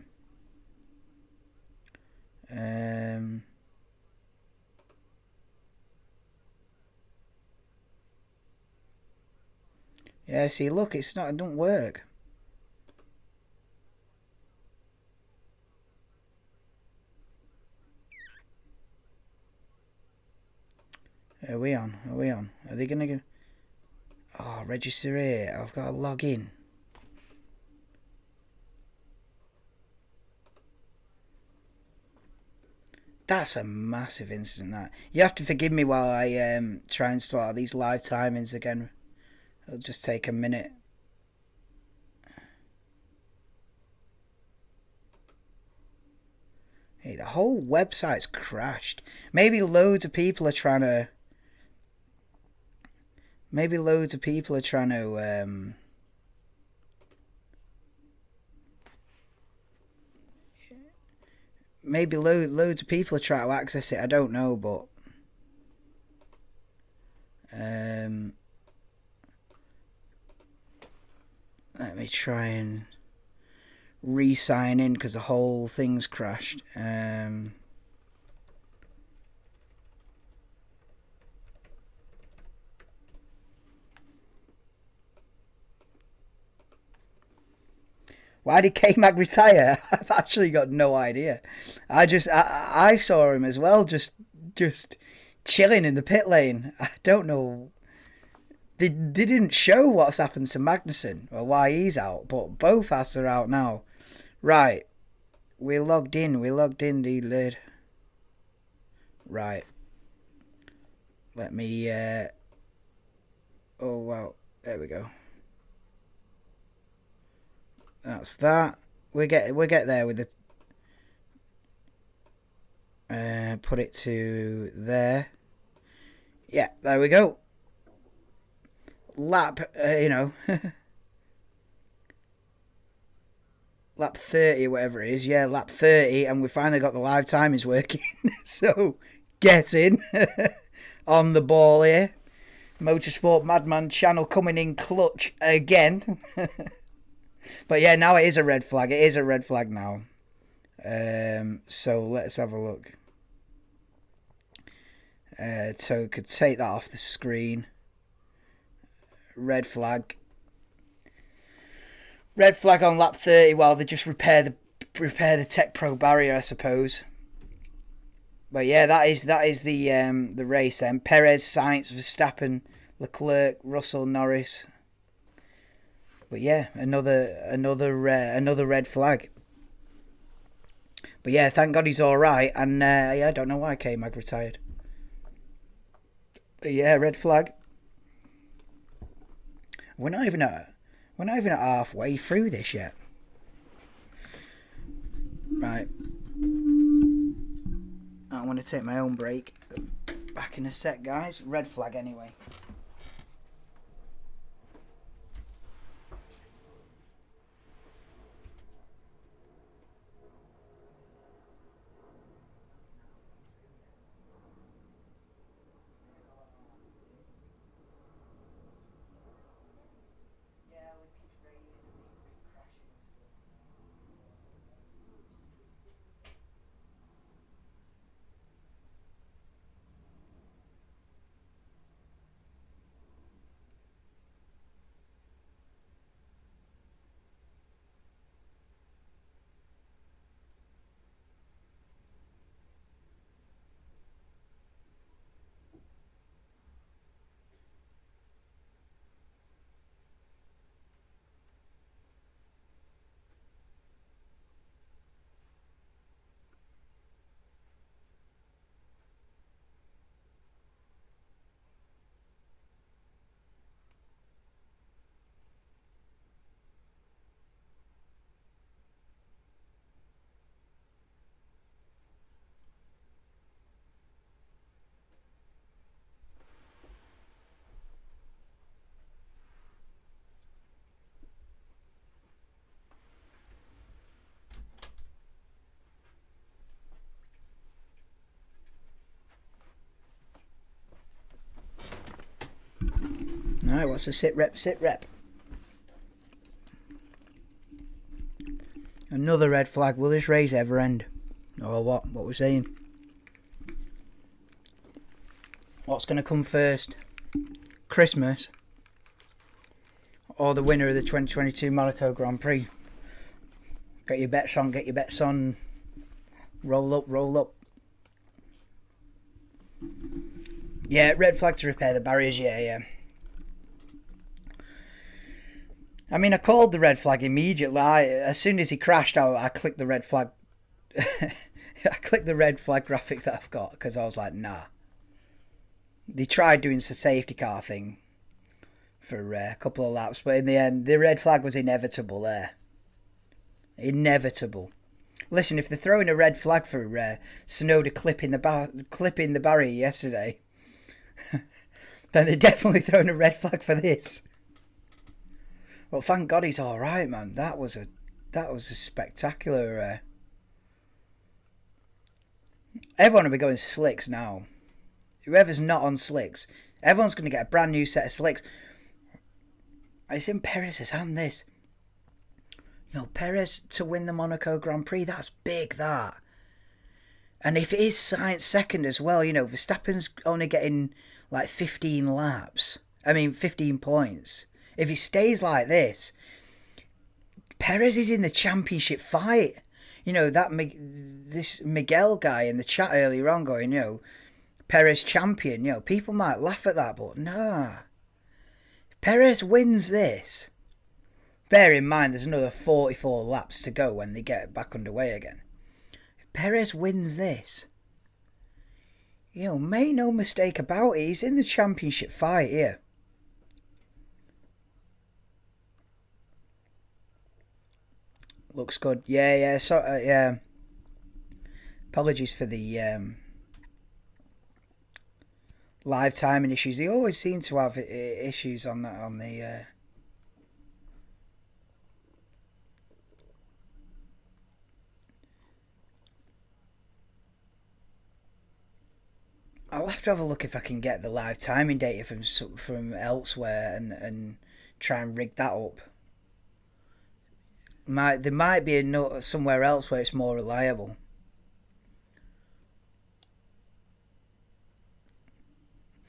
Yeah, see, look, it don't work. Are we on? Are they gonna go? Oh, register here. I've got to log in. That's a massive incident. That you have to forgive me while I try and sort out these live timings again. It'll just take a minute. Hey, the whole website's crashed. Maybe loads of people are trying to. Maybe loads of people are trying to. Maybe loads of people are trying to access it. I don't know, but. Let me try and re-sign in because the whole thing's crashed. Why did K-Mag retire? I've actually got no idea. I saw him as well, just chilling in the pit lane. I don't know. They didn't show what's happened to Magnussen or why he's out, but both us are out now. Right. We're logged in, dude lid. Right. Let me oh wow. There we go. That's that. We get there with the put it to there. Yeah, there we go. Lap, lap 30, whatever it is. Yeah, lap 30, and we finally got the live timings working. So, get in on the ball here. Motorsport Madman channel coming in clutch again. But yeah, now it is a red flag. It is a red flag now. So let's have a look. So we could take that off the screen. Red flag. Red flag on lap 30 while they just repair the Tech Pro barrier, I suppose. But yeah, that is the race then. Perez, Sainz, Verstappen, Leclerc, Russell, Norris. But yeah, another red flag. But yeah, thank God he's all right. And yeah, I don't know why K-Mag retired. But yeah, red flag. We're not even at halfway through this yet. Right. I want to take my own break. Back in a sec, guys. Red flag anyway. Alright, what's the sit rep, sit rep? Another red flag. Will this race ever end? Or what? What we're saying? What's going to come first? Christmas? Or the winner of the 2022 Monaco Grand Prix? Get your bets on, get your bets on. Roll up, roll up. Yeah, red flag to repair the barriers, yeah. I mean, I called the red flag immediately. As soon as he crashed, I clicked the red flag. I clicked the red flag graphic that I've got because I was like, nah. They tried doing the safety car thing for a couple of laps, but in the end, the red flag was inevitable there. Inevitable. Listen, if they're throwing a red flag for Tsunoda clipping the barrier yesterday, then they're definitely throwing a red flag for this. Well, thank God he's all right, man. That was a spectacular. Everyone will be going slicks now. Whoever's not on slicks, everyone's going to get a brand new set of slicks. It's in Perez's hand, this. You know, Perez to win the Monaco Grand Prix, that's big, that. And if it is Sainz second as well, you know, Verstappen's only getting like 15 laps. 15 points. If he stays like this, Perez is in the championship fight. You know, this Miguel guy in the chat earlier on going, you know, Perez champion, you know, people might laugh at that, but nah. If Perez wins this, bear in mind there's another 44 laps to go when they get back underway again. If Perez wins this, you know, make no mistake about it, he's in the championship fight here. Looks good. Yeah. So, yeah. Apologies for the live timing issues. They always seem to have issues on that. On the. I'll have to have a look if I can get the live timing data from elsewhere and try and rig that up. There might be a note somewhere else where it's more reliable.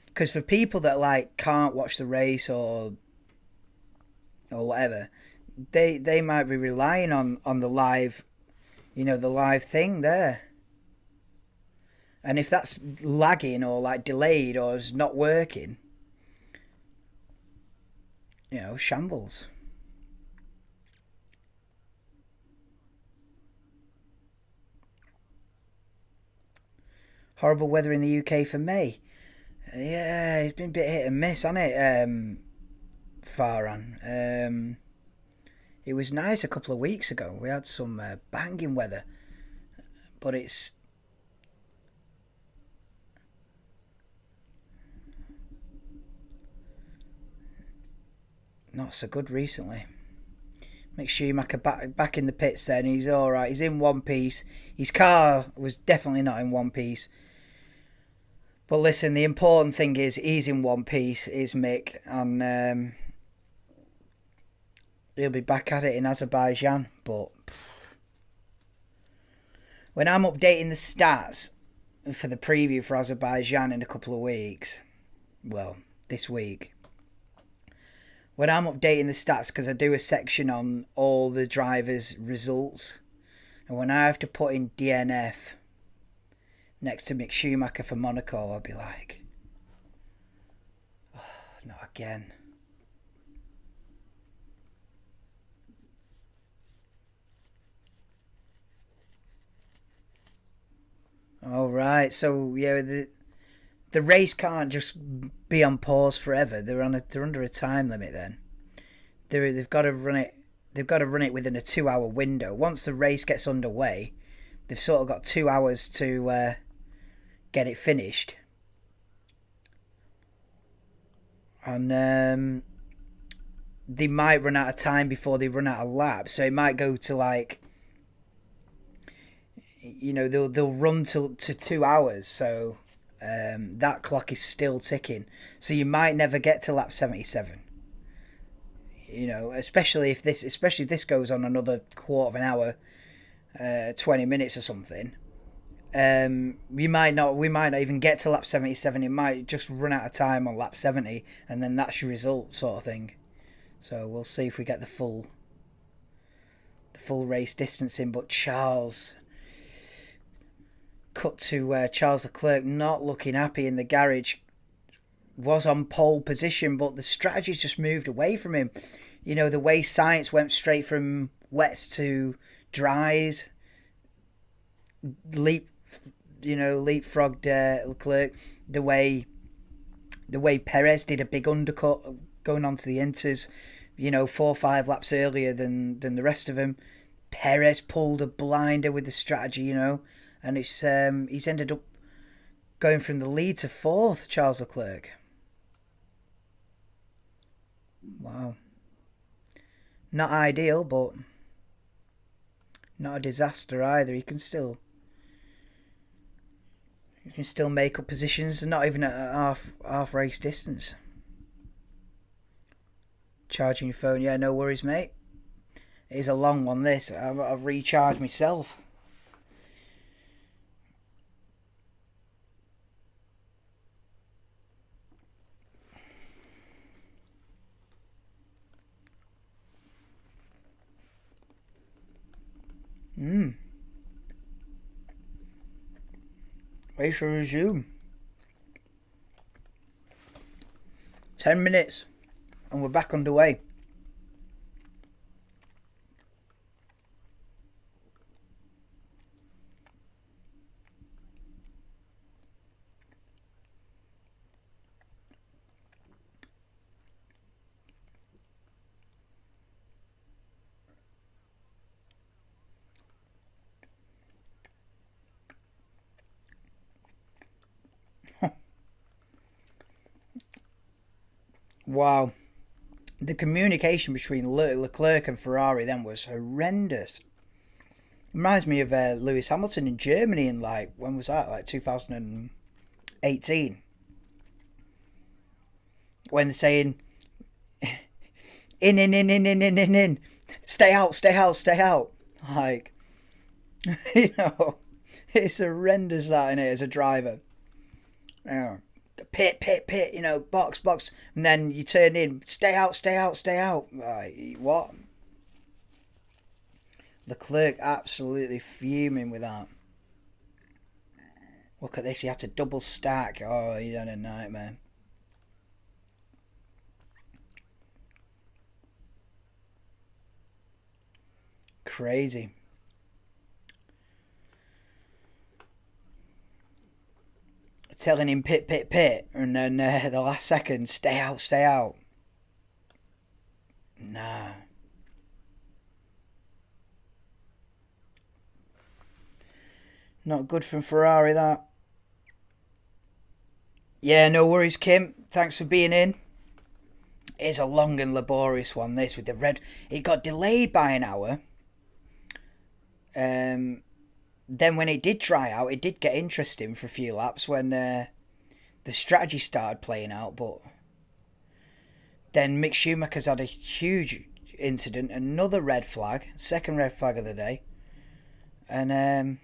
Because for people that like can't watch the race or whatever, they might be relying on the live, you know, the live thing there. And if that's lagging or like delayed or is not working, you know, shambles. Horrible weather in the UK for May. Yeah, it's been a bit hit and miss, hasn't it, Farhan? It was nice a couple of weeks ago. We had some banging weather. But it's... not so good recently. Mick Schumacher back in the pits then. He's alright. He's in one piece. His car was definitely not in one piece. But listen, the important thing is he's in one piece, is Mick, and he'll be back at it in Azerbaijan. But when I'm updating the stats for the preview for Azerbaijan in a couple of weeks, well, this week, when I'm updating the stats, because I do a section on all the drivers' results, and when I have to put in DNF next to Mick Schumacher for Monaco, I'll be like, oh, not again. All right, so yeah, the race can't just be on pause forever. They're under a time limit. Then they've got to run it. They've got to run it within a 2-hour window. Once the race gets underway, they've sort of got 2 hours to get it finished. And they might run out of time before they run out of laps. So it might go to like, you know, they'll run to 2 hours. So That clock is still ticking, so you might never get to lap 77. You know, especially if this goes on another quarter of an hour, 20 minutes or something. We might not even get to lap 77. It might just run out of time on lap 70, and then that's your result, sort of thing. So we'll see if we get the full race distancing. But Charles, cut to Charles Leclerc not looking happy in the garage. Was on pole position, but the strategy's just moved away from him. You know, the way science went straight from wets to dries, leapfrogged Leclerc. The way Perez did a big undercut going onto the inters, 4 or 5 laps earlier than the rest of them. Perez pulled a blinder with the strategy, and it's he's ended up going from the lead to 4th, Charles Leclerc. Wow. Not ideal, but not a disaster either. He can still make up positions, not even at a half race distance. Charging your phone, yeah, no worries, mate. It is a long one, this. I've recharged myself. Race will resume. 10 minutes and we're back underway. Wow. The communication between Leclerc and Ferrari then was horrendous. Reminds me of Lewis Hamilton in Germany in when was that? 2018. When they're saying, in. Stay out. It's horrendous that in it as a driver. Yeah. Pit, box, and then you turn in, stay out. Like, what? Leclerc absolutely fuming with that. Look at this, he had to double stack. Oh, he had a nightmare. Crazy. Telling him pit, and then the last second, stay out. Nah. Not good from Ferrari, that. Yeah, no worries, Kim. Thanks for being in. It's a long and laborious one, this, with the red. It got delayed by an hour. Then when it did dry out, it did get interesting for a few laps when the strategy started playing out. But then Mick Schumacher's had a huge incident, another red flag, second red flag of the day. And,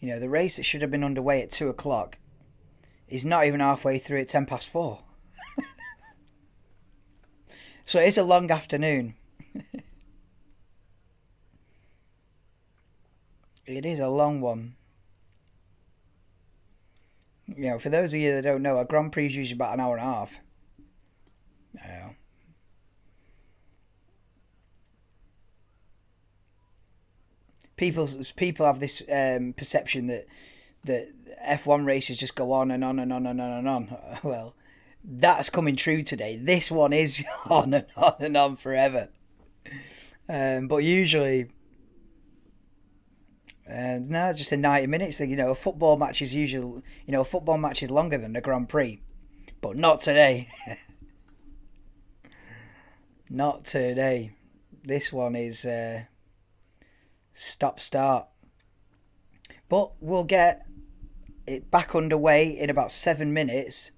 the race that should have been underway at 2 o'clock is not even halfway through at 4:10. So it's a long afternoon. It is a long one. For those of you that don't know, a Grand Prix is usually about an hour and a half. People have this perception that F1 races just go on and on and on and on and on. Well, that's coming true today. This one is on and on and on forever. But usually... no, just a 90 minutes thing. A football match is usually, a football match is longer than a Grand Prix, but not today. Not today. This one is stop-start. But we'll get it back underway in about 7 minutes.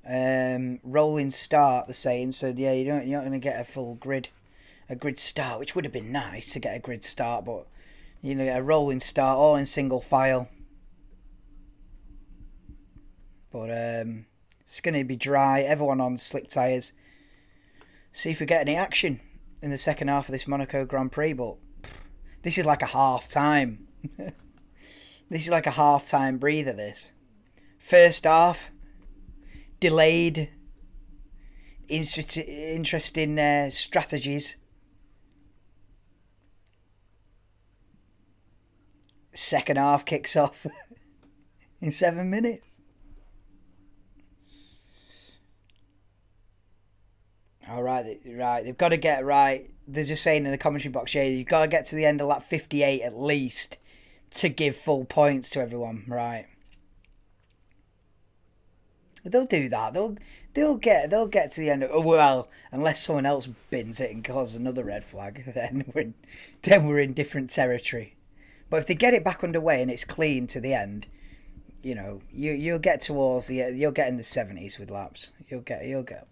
Rolling start, they're saying. So yeah, you're not going to get a full grid start, which would have been nice to get a grid start, but you know, a rolling start all in single file. But it's going to be dry. Everyone on slick tyres. See if we get any action in the second half of this Monaco Grand Prix. But this is like a half time. This is like a half time breather. This first half delayed. Interesting strategies. Second half kicks off in 7 minutes. All right, they've got to get right. They're just saying in the commentary box, yeah, you've got to get to the end of lap 58 at least to give full points to everyone, right? They'll do that. They'll get to the end of, well, unless someone else bins it and causes another red flag, then we're in different territory. But if they get it back underway and it's clean to the end, you know, you'll get towards you'll get in the 70s with laps. You'll get.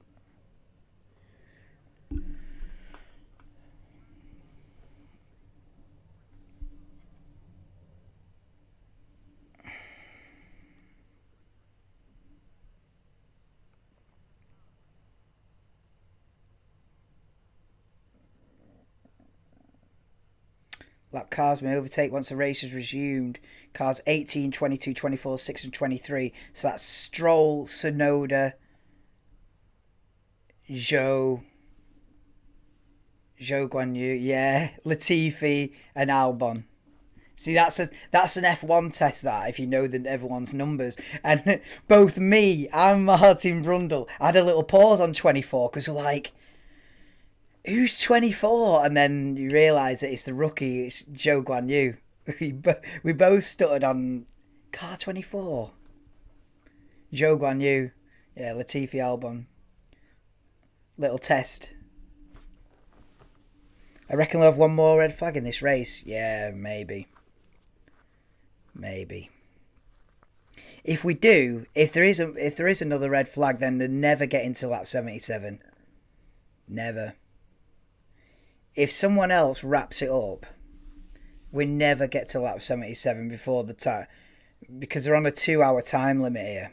Lap cars may overtake once the race is resumed. Cars 18, 22, 24, 6 and 23. So that's Stroll, Tsunoda, Zhou Guan Yu, yeah, Latifi and Albon. See, that's an F1 test, that, if you know everyone's numbers. And both me and Martin Brundle had a little pause on 24 because we're like, who's 24? And then you realise that it's the rookie, it's Zhou Guan Yu. We both stuttered on car 24. Zhou Guan Yu, yeah, Latifi Albon. Little test. I reckon we'll have one more red flag in this race. Yeah, maybe. If we do, if there is another red flag, then they never get into lap 77. Never. If someone else wraps it up, we never get to lap 77 before the time, because they're on a 2-hour time limit here.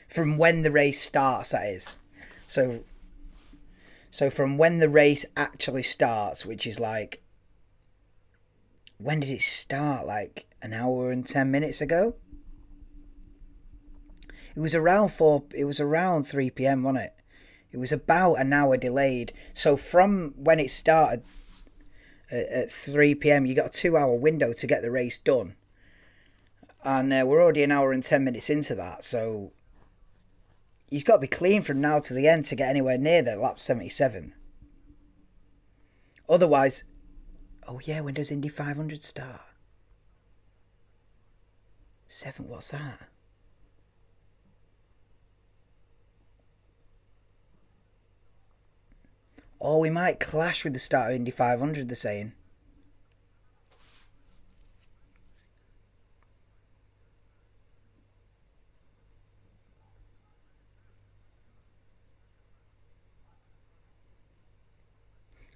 From when the race starts, that is. So from when the race actually starts, which is like, when did it start? Like an hour and 10 minutes ago? It was around 3 p.m, wasn't it? It was about an hour delayed. So from when it started at 3 p.m, you got a 2-hour window to get the race done. And we're already an hour and 10 minutes into that. So you've got to be clean from now to the end to get anywhere near the lap 77. Otherwise, oh yeah, when does Indy 500 start? 7, what's that? Oh, we might clash with the start of Indy 500, they're saying.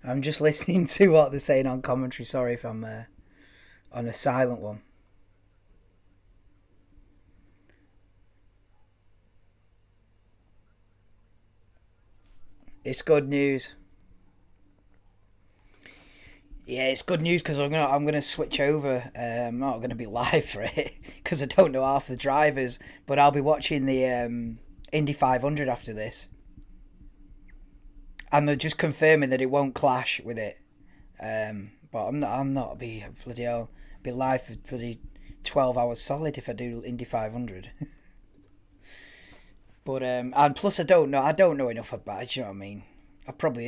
I'm just listening to what they're saying on commentary. Sorry if I'm on a silent one. It's good news. Yeah, it's good news because I'm gonna switch over. I'm not gonna be live for it because I don't know half the drivers, but I'll be watching the Indy 500 after this, and they're just confirming that it won't clash with it. But I'm not be bloody hell be live for bloody 12 hours solid if I do Indy 500. But and plus I don't know enough about it. You know what I mean? I've probably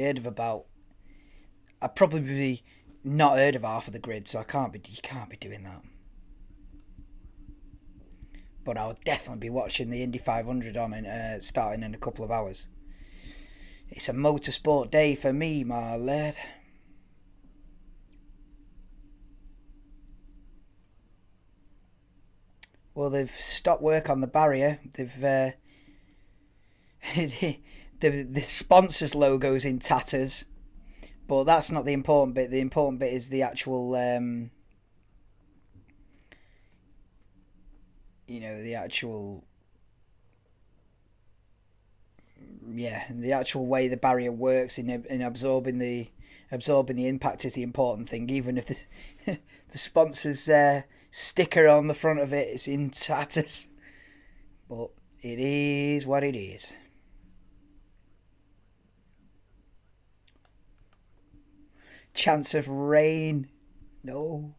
not heard of half of the grid, so you can't be doing that. But I'll definitely be watching the Indy 500 on starting in a couple of hours. It's a motorsport day for me, my lad. Well, they've stopped work on the barrier. They've the sponsor's logo's in tatters, but that's not the important bit. The important bit is the actual, the actual, the actual way the barrier works in absorbing the impact is the important thing. Even if the the sponsor's sticker on the front of it is in tatters, but it is what it is. Chance of rain. No,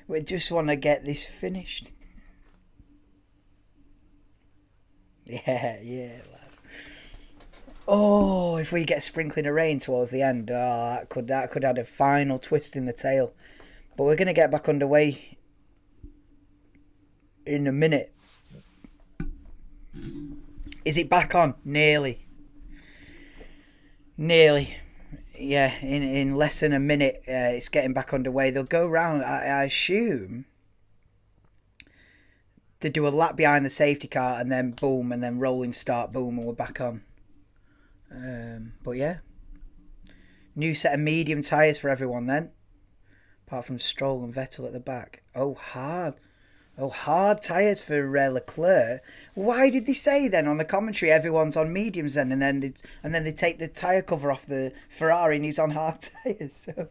we just want to get this finished. Yeah, lads. Oh, if we get sprinkling of rain towards the end, that could add a final twist in the tail. But we're gonna get back underway in a minute. Is it back on? Nearly. Yeah, in less than a minute, it's getting back underway. They'll go round, I assume. They do a lap behind the safety car and then boom, and then rolling start, boom, and we're back on. But yeah. New set of medium tyres for everyone then. Apart from Stroll and Vettel at the back. Oh, hard tyres for Leclerc. Why did they say then on the commentary everyone's on mediums then, and then they take the tyre cover off the Ferrari and he's on hard tyres? So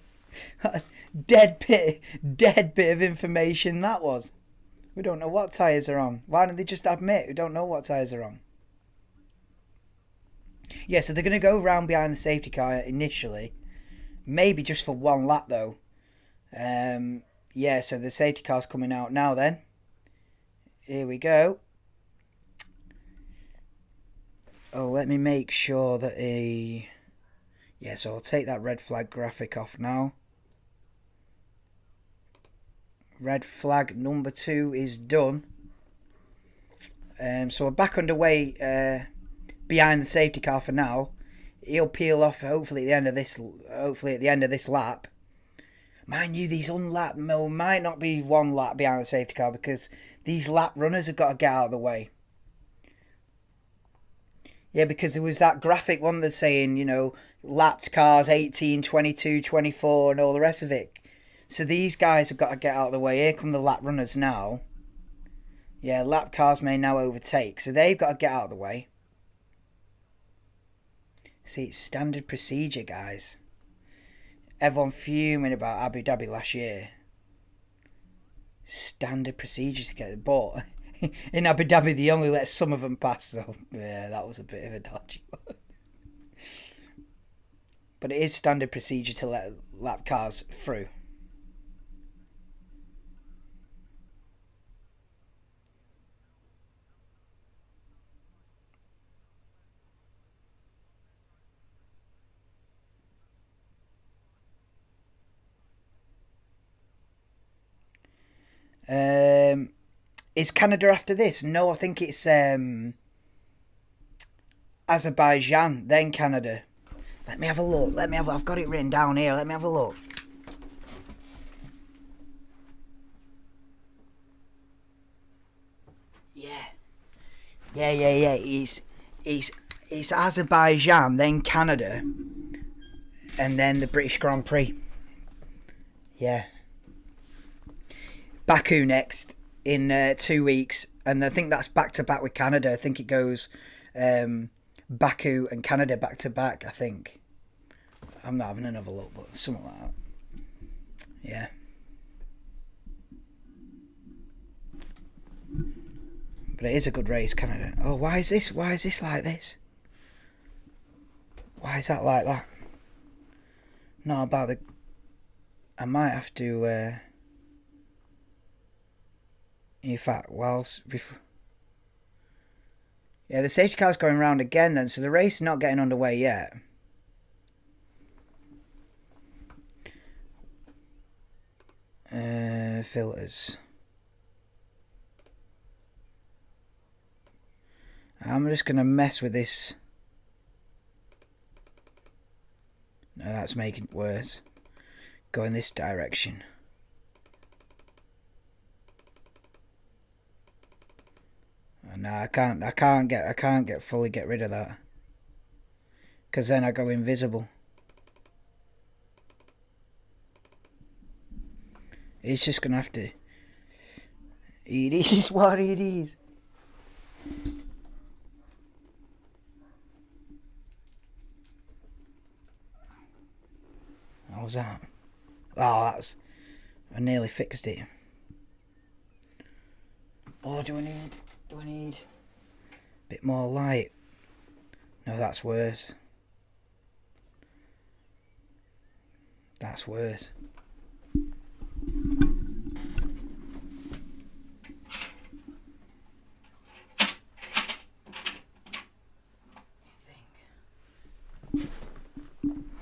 dead bit of information that was. We don't know what tyres are on. Why don't they just admit we don't know what tyres are on? Yeah, so they're going to go round behind the safety car initially. Maybe just for one lap though. So the safety car's coming out now then. Here we go. Oh, let me make sure that so I'll take that red flag graphic off now. Red flag number 2 is done. So we're back underway behind the safety car for now. He'll peel off hopefully at the end of this lap. Mind you, these unlap might not be one lap behind the safety car because these lap runners have got to get out of the way. Yeah, because there was that graphic one that's saying, lapped cars 18, 22, 24 and all the rest of it. So these guys have got to get out of the way. Here come the lap runners now. Yeah, lap cars may now overtake. So they've got to get out of the way. See, it's standard procedure, guys. Everyone fuming about Abu Dhabi last year. Standard procedures to get it. But in Abu Dhabi, they only let some of them pass. So, yeah, that was a bit of a dodgy one. But it is standard procedure to let lap cars through. Is Canada after this? No, I think it's Azerbaijan, then Canada. Let me have a look. I've got it written down here. Let me have a look. Yeah. It's Azerbaijan, then Canada, and then the British Grand Prix. Yeah. Baku next in 2 weeks, and I think that's back to back with Canada. I think it goes Baku and Canada back to back. I think. I'm not having another look, but something like that. Yeah. But it is a good race, Canada. Oh, why is this like this? Why is that like that? Not about the... I might have to... In fact, whilst... Yeah, the safety car's going round again then, so the race is not getting underway yet. Filters. I'm just going to mess with this. No, that's making it worse. Go in this direction. no, I can't fully get rid of that. Because then I go invisible. He's just going to have to... It is what it is. What was that? Oh, that's... I nearly fixed it. Oh, do I need... a bit more light? No, that's worse. That's worse.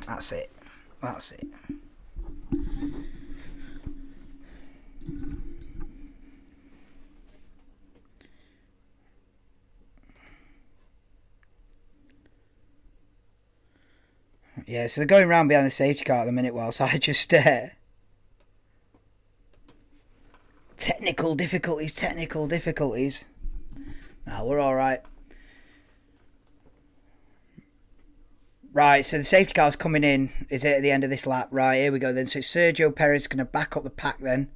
That's it. That's it. Yeah, so they're going around behind the safety car at the minute whilst I just... Technical difficulties. No, we're alright. Right, so the safety car's coming in. Is it at the end of this lap? Right, here we go then. So Sergio Perez is going to back up the pack then.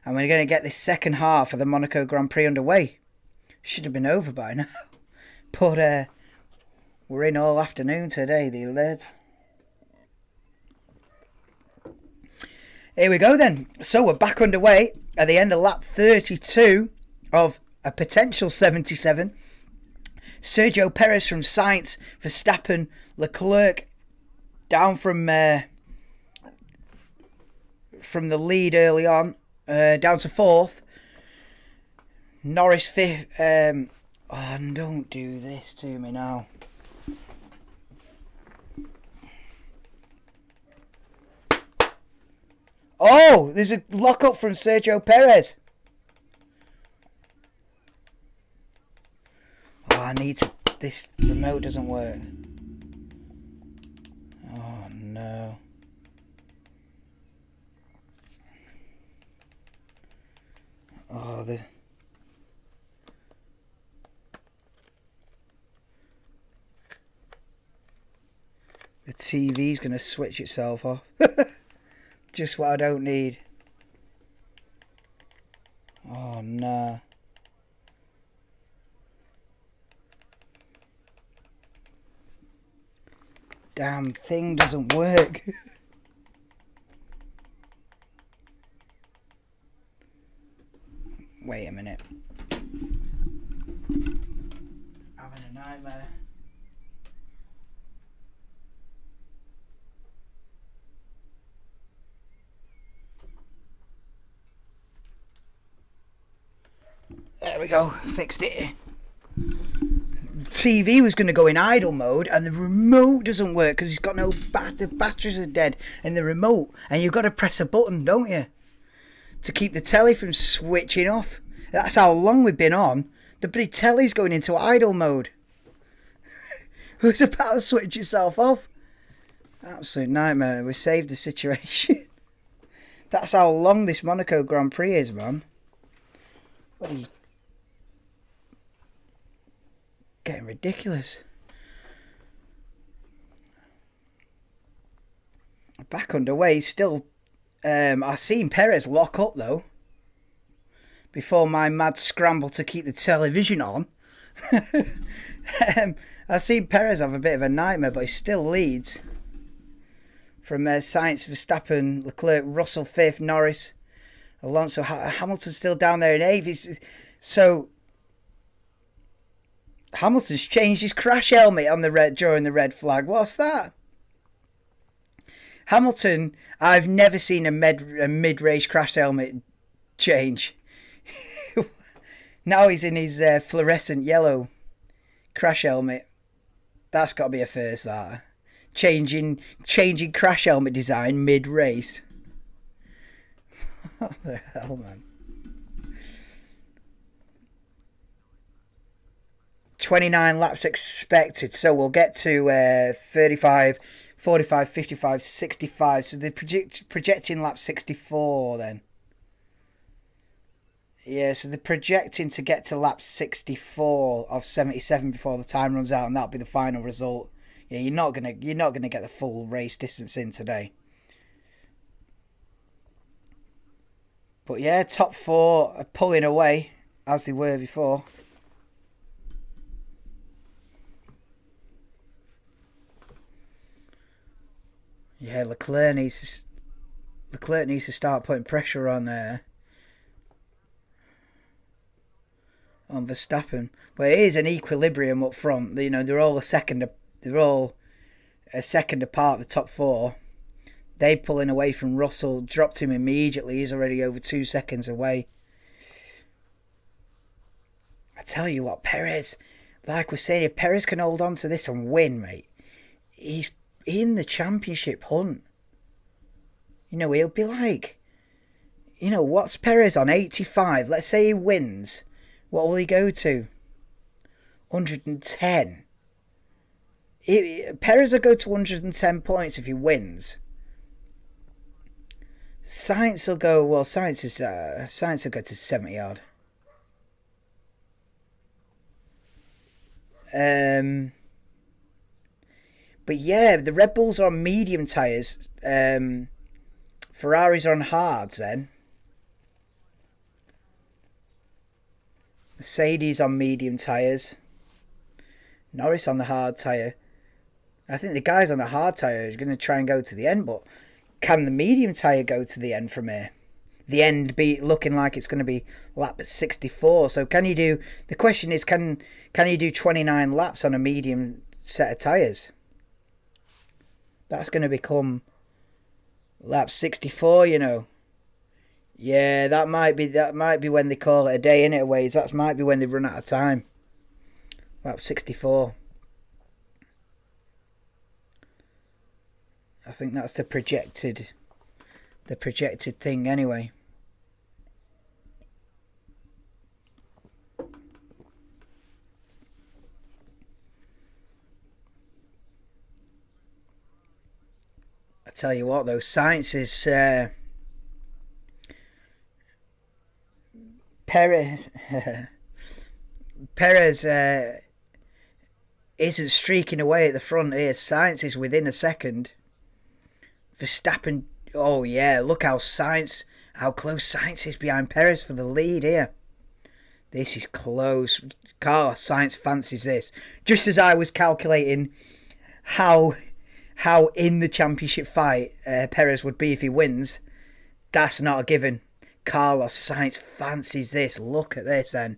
And we're going to get this second half of the Monaco Grand Prix underway. Should have been over by now. But we're in all afternoon today, the lads. Here we go then. So we're back underway at the end of lap 32 of a potential 77. Sergio Perez from Sainz, Verstappen, Leclerc down from the lead early on, down to fourth. Norris fifth. Oh, don't do this to me now. Oh, there's a lock-up from Sergio Perez. Oh, I need to... This remote doesn't work. Oh, no. Oh, the TV's going to switch itself off. Just what I don't need. Oh, no. Damn thing doesn't work. Wait a minute. Having a nightmare. There we go, fixed it. TV was going to go in idle mode and the remote doesn't work because it's got no batteries are dead in the remote, and you've got to press a button, don't you, to keep the telly from switching off. That's how long we've been on. The bloody telly's going into idle mode. It was about to switch itself off. Absolute nightmare. We saved the situation. That's how long this Monaco Grand Prix is, man. What are you... Getting ridiculous. Back underway still. I seen Perez lock up though before my mad scramble to keep the television on. I seen Perez have a bit of a nightmare, but he still leads from Sainz, Verstappen, Leclerc, Russell 5th, Norris, Alonso, Hamilton's still down there in 8th. So Hamilton's changed his crash helmet on the red during the red flag. What's that? Hamilton, I've never seen a mid-race crash helmet change. Now he's in his fluorescent yellow crash helmet. That's got to be a first, that. Changing crash helmet design mid-race. What the hell, man? 29 laps expected, so we'll get to 35, 45, 55, 65. So they're projecting lap 64 then. Yeah, so they're projecting to get to lap 64 of 77 before the time runs out, and that'll be the final result. Yeah, you're not gonna get the full race distance in today. But yeah, top four are pulling away as they were before. Yeah, Leclerc needs to start putting pressure on Verstappen. But it is an equilibrium up front. You know, they're all a second apart. The top four. They pulling away from Russell, dropped him immediately. He's already over 2 seconds away. I tell you what, Perez, like we're saying, if Perez can hold on to this and win, mate, he's in the championship hunt. You know, he'll be like, what's Perez on? 85. Let's say he wins. What will he go to? 110. Perez will go to 110 points if he wins. Sainz will go. Well, Sainz will go to 70 odd. But yeah, the Red Bulls are on medium tyres. Ferraris are on hards then. Mercedes on medium tyres. Norris on the hard tyre. I think the guys on the hard tyre are going to try and go to the end, but can the medium tyre go to the end from here? The end be looking like it's going to be lap 64. So can you do... The question is, can you do 29 laps on a medium set of tyres? That's going to become lap 64, you know. Yeah, that might be when they call it a day, innit, Ways? That might be when they run out of time. Lap 64. I think that's the projected thing anyway. I tell you what, though, Sainz is Perez isn't streaking away at the front here. Sainz is within a second. Verstappen, oh yeah, look how close Sainz is behind Perez for the lead here. This is close. Carlos Sainz fancies this. Just as I was calculating how in the championship fight Perez would be if he wins, that's not a given. Carlos Sainz fancies this. Look at this then.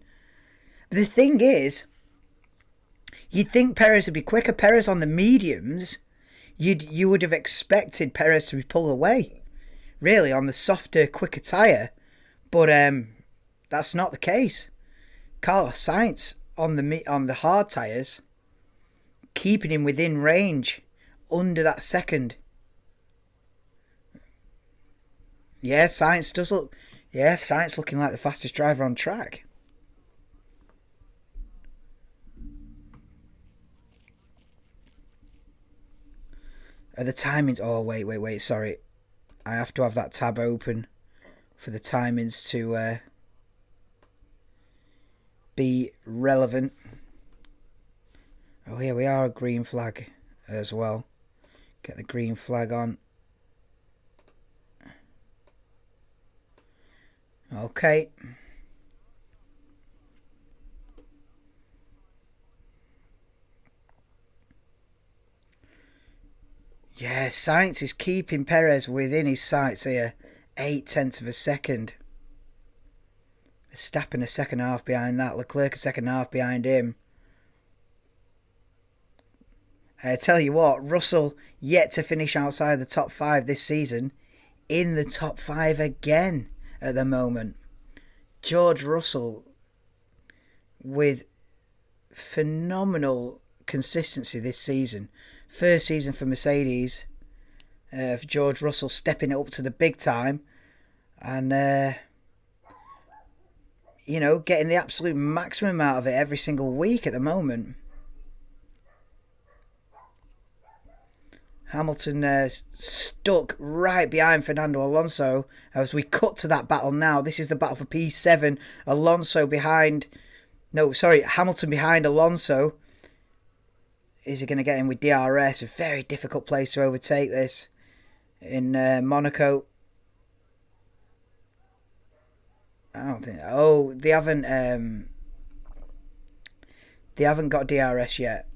But the thing is, you'd think Perez would be quicker. Perez on the mediums, you would have expected Perez to be pulled away, really, on the softer, quicker tyre. But that's not the case. Carlos Sainz on the hard tyres, keeping him within range, under that second. Yeah, Sainz looking like the fastest driver on track. The timings... Oh, wait, sorry. I have to have that tab open for the timings to be relevant. Oh, here we are, a green flag as well. Get the green flag on. Okay. Yeah, Sainz is keeping Perez within his sights here. 0.8 of a second. Verstappen a second half behind that. Leclerc a second half behind him. I tell you what, Russell yet to finish outside the top 5 this season. In the top 5 again at the moment. George Russell with phenomenal consistency this season. First season for Mercedes, for George Russell stepping it up to the big time and, getting the absolute maximum out of it every single week at the moment. Hamilton stuck right behind Fernando Alonso as we cut to that battle now. This is the battle for P7. Hamilton behind Alonso. Is he going to get in with DRS? A very difficult place to overtake this in Monaco. I don't think. Oh, they haven't got DRS yet.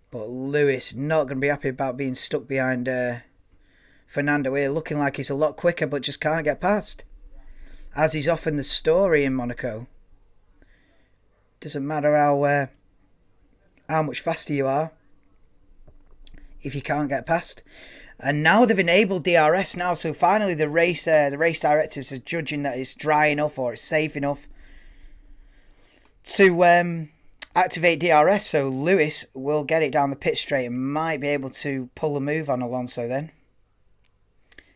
But Lewis not going to be happy about being stuck behind Fernando here, looking like he's a lot quicker, but just can't get past. As he's often the story in Monaco. Doesn't matter how much faster you are if you can't get past. And now they've enabled DRS now, so finally the race directors are judging that it's dry enough or it's safe enough to activate DRS. So Lewis will get it down the pit straight and might be able to pull a move on Alonso then.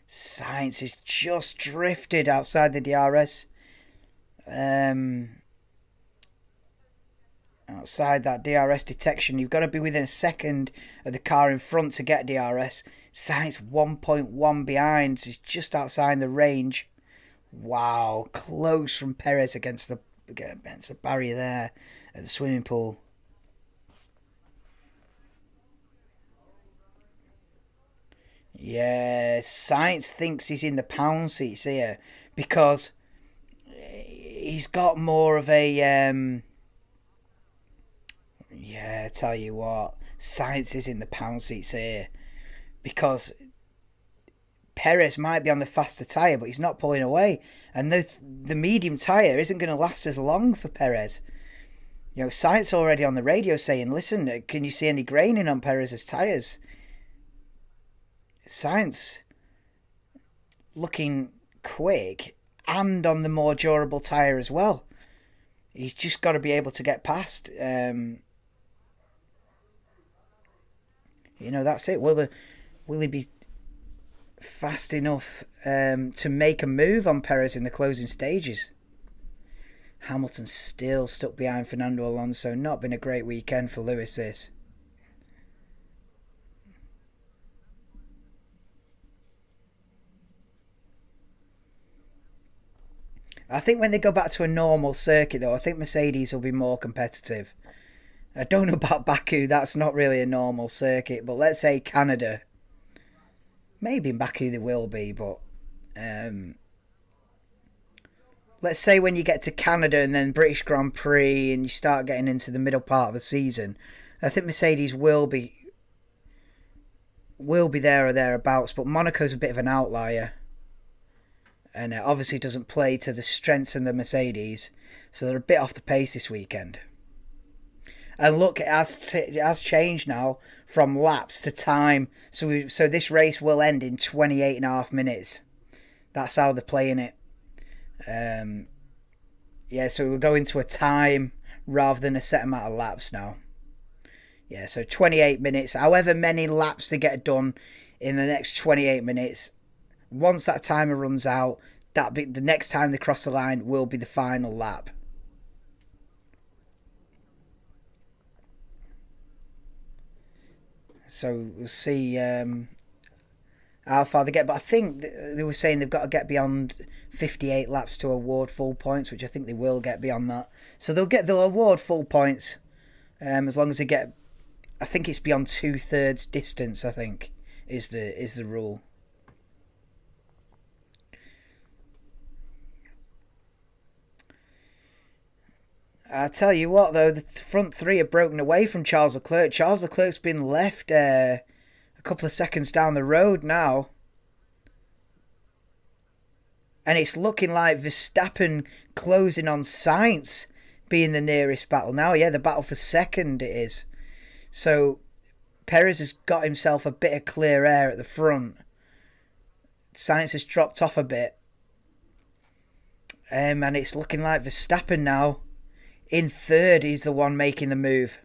Sainz is just drifted outside the DRS. Outside that DRS detection, you've got to be within a second of the car in front to get DRS. Sainz 1.1 behind, so he's just outside the range. Wow, close from Perez against the barrier there at the swimming pool. Yeah, Sainz thinks he's in the pound seats here because he's got more of a I tell you what, Sainz is in the pound seats here because Perez might be on the faster tyre, but he's not pulling away, and the medium tyre isn't going to last as long for Perez. You know, Sainz already on the radio saying, "Listen, can you see any graining on Perez's tyres?" Sainz looking quick and on the more durable tyre as well. He's just got to be able to get past. That's it. Will he be fast enough to make a move on Perez in the closing stages? Hamilton still stuck behind Fernando Alonso. Not been a great weekend for Lewis, this. I think when they go back to a normal circuit, though, I think Mercedes will be more competitive. I don't know about Baku, that's not really a normal circuit, but let's say Canada. Maybe in Baku they will be, but let's say when you get to Canada and then British Grand Prix and you start getting into the middle part of the season, I think Mercedes will be there or thereabouts, but Monaco's a bit of an outlier. And it obviously doesn't play to the strengths of the Mercedes, so they're a bit off the pace this weekend. And look, it has changed now from laps to time. So this race will end in 28.5 minutes. That's how they're playing it. So we're going to a time rather than a set amount of laps now. Yeah, so 28 minutes. However many laps they get done in the next 28 minutes. Once that timer runs out, the next time they cross the line will be the final lap. So we'll see how far they get. But I think they were saying they've got to get beyond 58 laps to award full points, which I think they will get beyond that. So they'll award full points as long as they get. I think it's beyond 2/3 distance. I think is the rule. I tell you what, though, the front three have broken away from Charles Leclerc. Charles Leclerc's been left a couple of seconds down the road now. And it's looking like Verstappen closing on Sainz being the nearest battle now. Yeah, the battle for second it is. So Perez has got himself a bit of clear air at the front. Sainz has dropped off a bit. And it's looking like Verstappen now in third is the one making the move.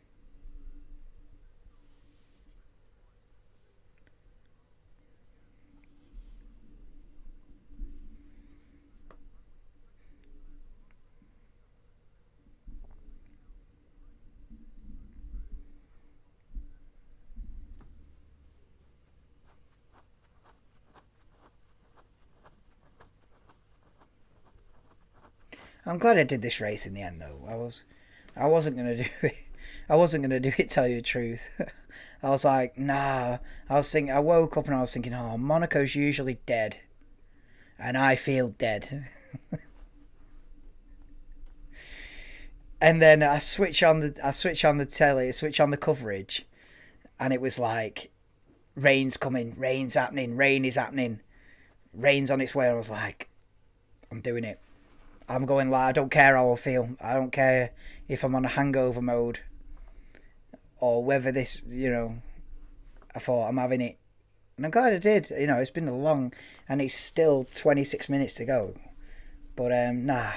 I'm glad I did this race in the end, though. I wasn't gonna do it. I wasn't gonna do it. Tell you the truth. I was like, nah. I was thinking. I woke up and I was thinking, oh, Monaco's usually dead, and I feel dead. And then I switch on the telly, switch on the coverage, and it was like, rain's coming, rain's happening, rain is happening, rain's on its way. I was like, I'm doing it. I'm going live. I don't care how I feel. I don't care if I'm on a hangover mode or whether this, I thought I'm having it. And I'm glad I did. It's been a long, and it's still 26 minutes to go. But, nah.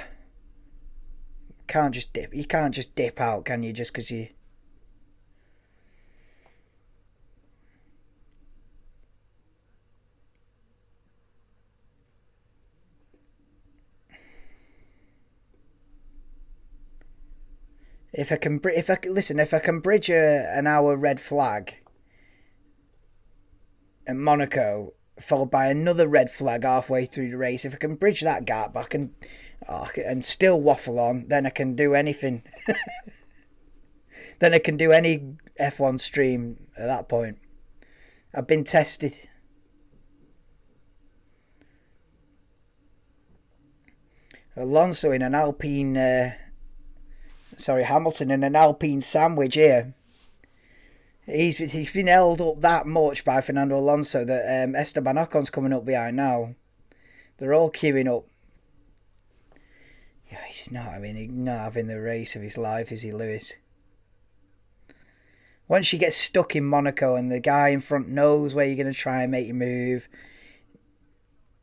Can't just dip. You can't just dip out, can you? Just because you. If I can bridge an hour red flag at Monaco, followed by another red flag halfway through the race, if I can bridge that gap, I can, and still waffle on, then I can do anything. Then I can do any F1 stream at that point. I've been tested. Alonso in an Alpine. Hamilton in an Alpine sandwich here. He's been held up that much by Fernando Alonso that Esteban Ocon's coming up behind now. They're all queuing up. Yeah, he's not having the race of his life, is he, Lewis? Once you get stuck in Monaco and the guy in front knows where you're going to try and make your move,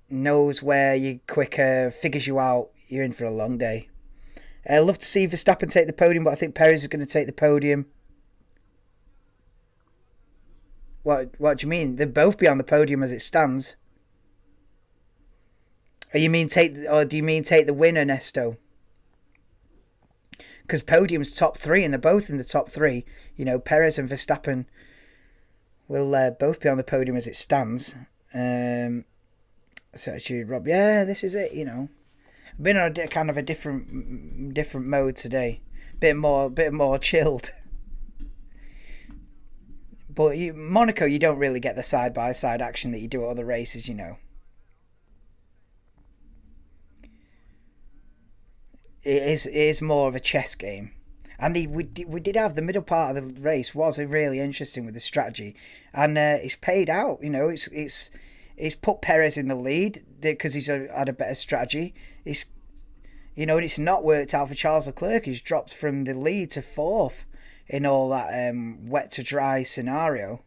knows where you're quicker, figures you out, you're in for a long day. I'd love to see Verstappen take the podium, but I think Perez is going to take the podium. What do you mean? They'll both be on the podium as it stands. Do you mean take the win, Ernesto? Because podium's top three, and they're both in the top three. Perez and Verstappen will both be on the podium as it stands. So actually, Rob, yeah, this is it. I've been on a kind of a different mode today, bit more chilled. But Monaco, you don't really get the side by side action that you do at other races, It is more of a chess game, and we did have the middle part of the race was really interesting with the strategy, and it's paid out. It's put Perez in the lead because he's had a better strategy. And it's not worked out for Charles Leclerc, who's dropped from the lead to fourth in all that wet to dry scenario.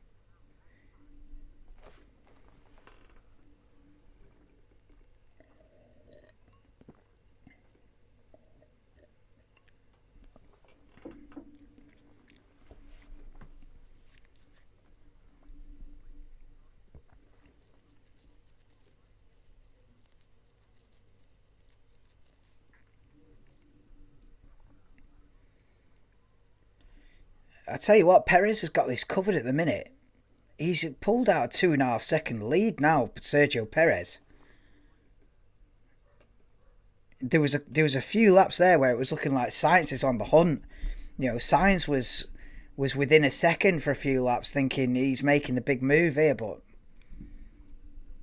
I tell you what, Perez has got this covered at the minute. He's pulled out a 2.5 second lead now, Sergio Perez. There was a few laps there where it was looking like Sainz is on the hunt. Sainz was within a second for a few laps, thinking he's making the big move here, but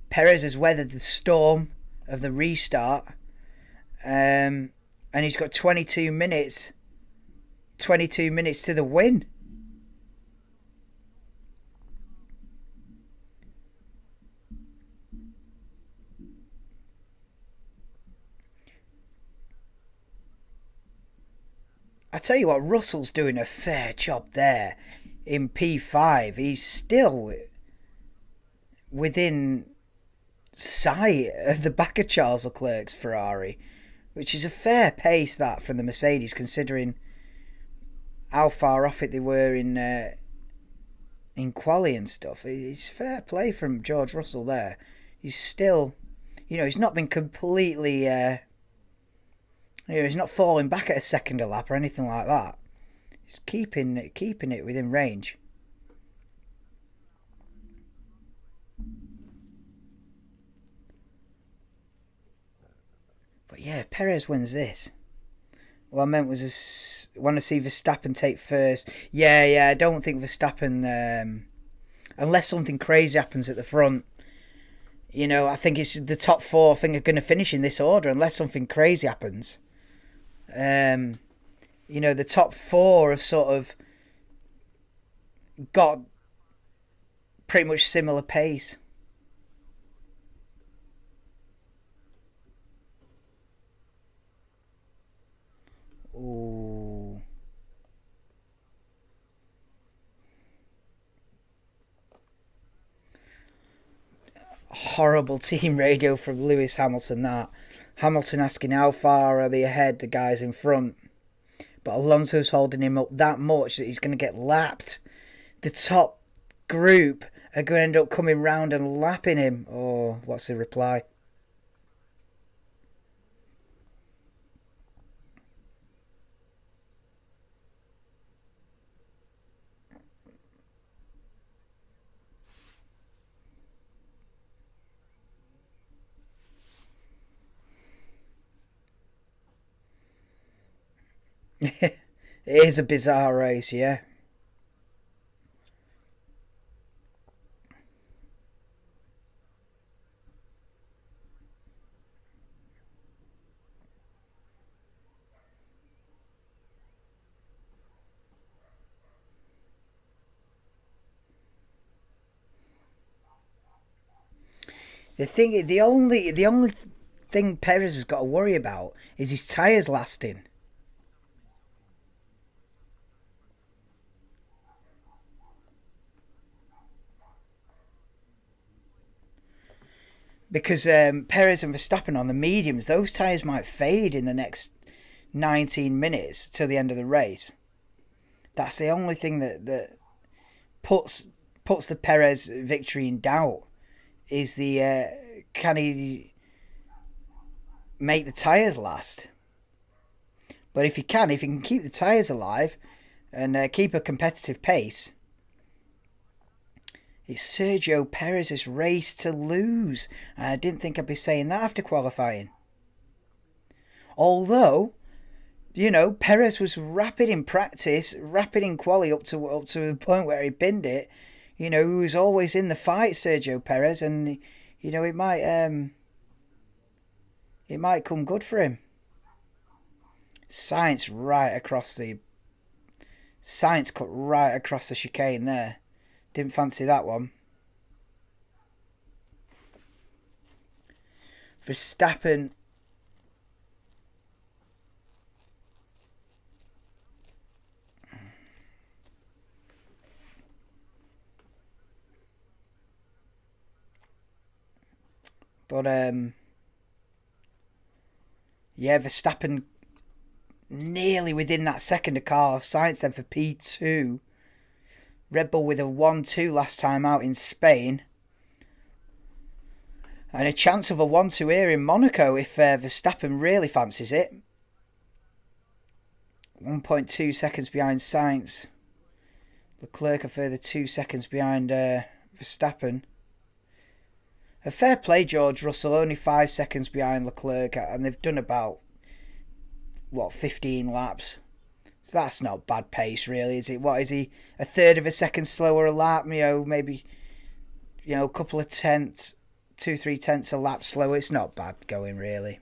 Perez has weathered the storm of the restart, and he's got 22 minutes to the win. I tell you what, Russell's doing a fair job there in P5. He's still within sight of the back of Charles Leclerc's Ferrari, which is a fair pace that from the Mercedes, considering how far off it they were in quali and stuff. It's fair play from George Russell there. He's still, he's not been completely. He's not falling back at a second a lap or anything like that. He's keeping it within range. But yeah, Perez wins this. What I meant was want to see Verstappen take first. Yeah. I don't think Verstappen, unless something crazy happens at the front. I think it's the top four. I think are going to finish in this order unless something crazy happens. The top four have sort of got pretty much similar pace. Ooh. Horrible team radio from Lewis Hamilton. That Hamilton asking how far are they ahead, the guys in front, but Alonso's holding him up that much that he's going to get lapped. The top group are going to end up coming round and lapping him. Oh, what's the reply? It is a bizarre race, yeah. The only thing Perez has got to worry about is his tyres lasting. Because Perez and Verstappen on the mediums, those tyres might fade in the next 19 minutes till the end of the race. That's the only thing that puts the Perez victory in doubt. Is the can he make the tyres last? But if he can keep the tyres alive and keep a competitive pace, it's Sergio Perez's race to lose. I didn't think I'd be saying that after qualifying. Although, Perez was rapid in practice, rapid in quali up to the point where he binned it. He was always in the fight, Sergio Perez, and it might come good for him. Sainz cut right across the chicane there. Didn't fancy that one. Verstappen. But Verstappen nearly within that second of car. Sainz then for P2. Red Bull with a 1-2 last time out in Spain. And a chance of a 1-2 here in Monaco if Verstappen really fancies it. 1.2 seconds behind Sainz. Leclerc a further 2 seconds behind Verstappen. A fair play, George Russell, only 5 seconds behind Leclerc, and they've done about, 15 laps. So that's not bad pace, really, is it? What is he? A third of a second slower a lap, maybe, a couple of tenths, 2-3 tenths a lap slower. It's not bad going, really.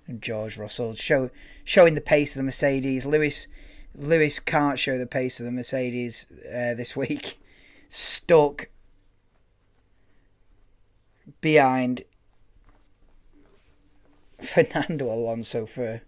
And George Russell showing the pace of the Mercedes. Lewis can't show the pace of the Mercedes this week. Stuck behind Fernando Alonso for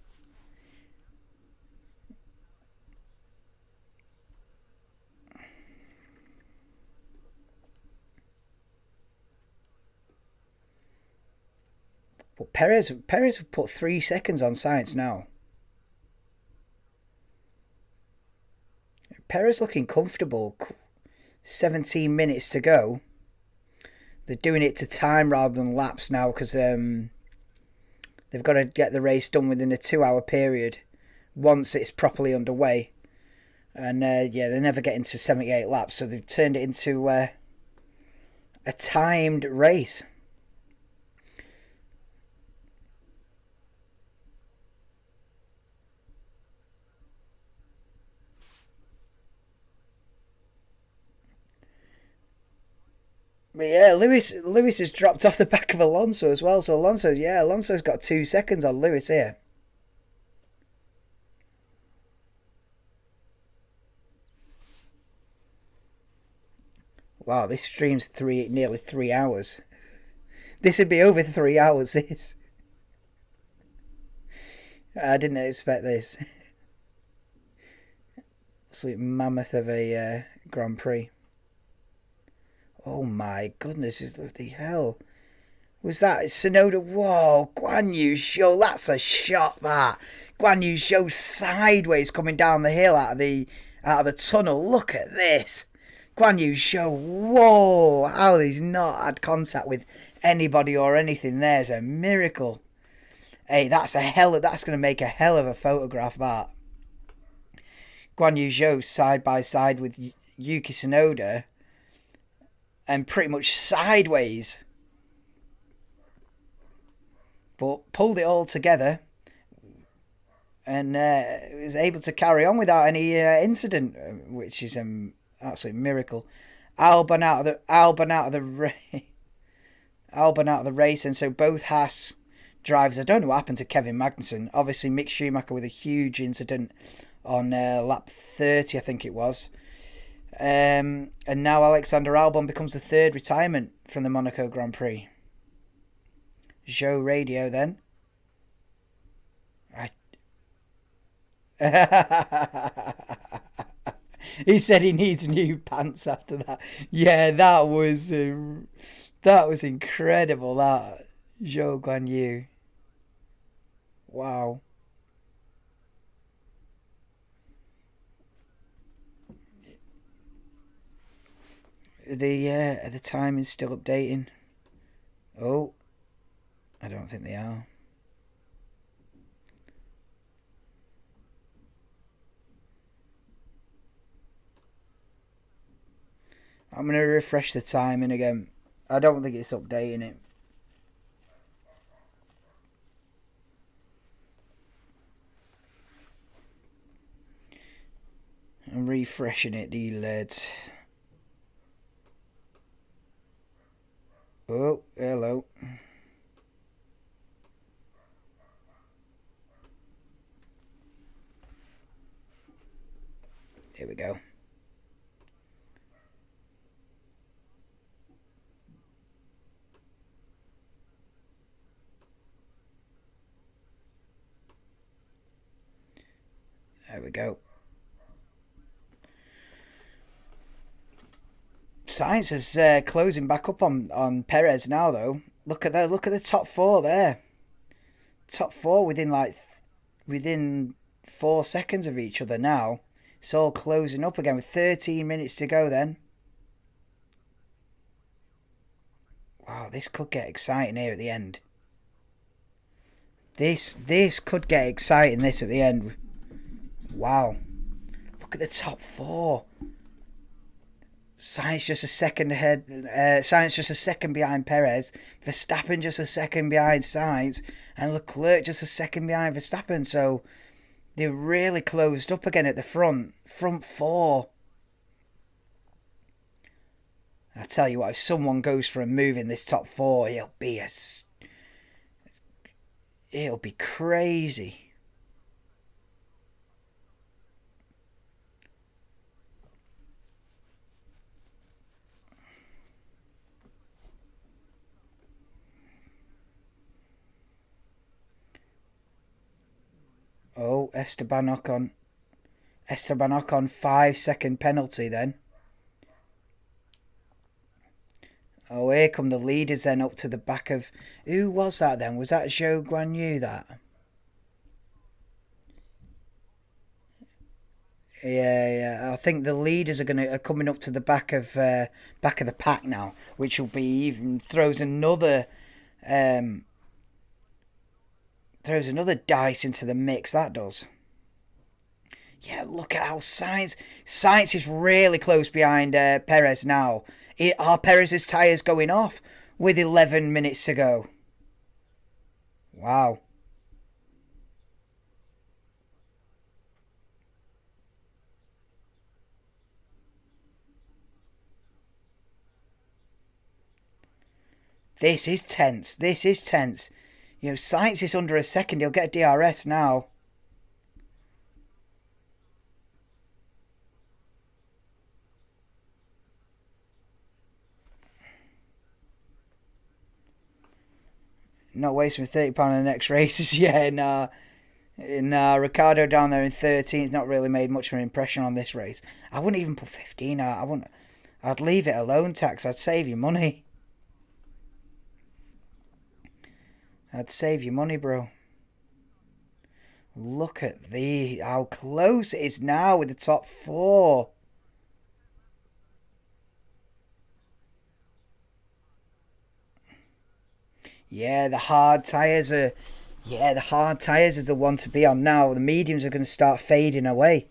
but Perez would put 3 seconds on Sainz now. Perez looking comfortable. 17 minutes to go. They're doing it to time rather than laps now because they've got to get the race done within a 2-hour period once it's properly underway. And they're never getting to 78 laps, so they've turned it into a timed race. But yeah, Lewis has dropped off the back of Alonso as well. So Alonso's got 2 seconds on Lewis here. Wow, this stream's nearly 3 hours. This would be over 3 hours. This. I didn't expect this. Absolute mammoth of a Grand Prix. Oh my goodness, is the hell? Was that Sonoda? Whoa, Guan Yu Zhou, that's a shot. That Guan Yu Zhou sideways coming down the hill out of the tunnel. Look at this, Guan Yu Zhou. Whoa, how he's not had contact with anybody or anything. There's a miracle. Hey, that's going to make a hell of a photograph. That Guan Yu Zhou side by side with Yuki Tsunoda, and pretty much sideways, but pulled it all together and was able to carry on without any incident, which is an absolute miracle. Albon out of the race, and so both Haas drivers. I don't know what happened to Kevin Magnussen. Obviously, Mick Schumacher with a huge incident on lap 30, I think it was. And now Alexander Albon becomes the third retirement from the Monaco Grand Prix. Zhou radio then. He said he needs new pants after that. Yeah, that was incredible. That Zhou Guan Yu. Wow. The time is still updating. Oh, I don't think they are. I'm going to refresh the timing again. I don't think it's updating it. I'm refreshing it, the lads. Oh, hello. Here we go. There we go. Sainz is closing back up on Perez now, though. Look at the top four there. Top four within 4 seconds of each other now. It's all closing up again with 13 minutes to go then. Wow, this could get exciting here at the end. This could get exciting, this at the end. Wow. Look at the top four. Sainz just a second ahead. Sainz just a second behind Perez. Verstappen just a second behind Sainz. And Leclerc just a second behind Verstappen. So they're really closed up again at the front. Front four. I tell you what, if someone goes for a move in this top four, it'll be crazy. Oh, Esteban Ocon. 5-second penalty then. Oh, here come the leaders then up to the back of... Who was that then? Was that Zhou Guan Yu, that? Yeah. I think the leaders are coming up to the back of the pack now, which will be even throws another dice into the mix. That does. Yeah, look at how Sainz is really close behind Perez now. Are Perez's tyres going off with 11 minutes to go? Wow. This is tense. This is tense. You know, Sainz is under a second. He'll get a DRS now. Not wasting £30 on the next races. Yeah, nah. Ricardo down there in 13th not really made much of an impression on this race. I wouldn't even put 15 out. I wouldn't. I'd leave it alone, Tax. I'd save you money. I'd save you money, bro. Look at how close it is now with the top 4. Yeah, the hard tyres are... Yeah, the hard tyres is the one to be on now. The mediums are going to start fading away.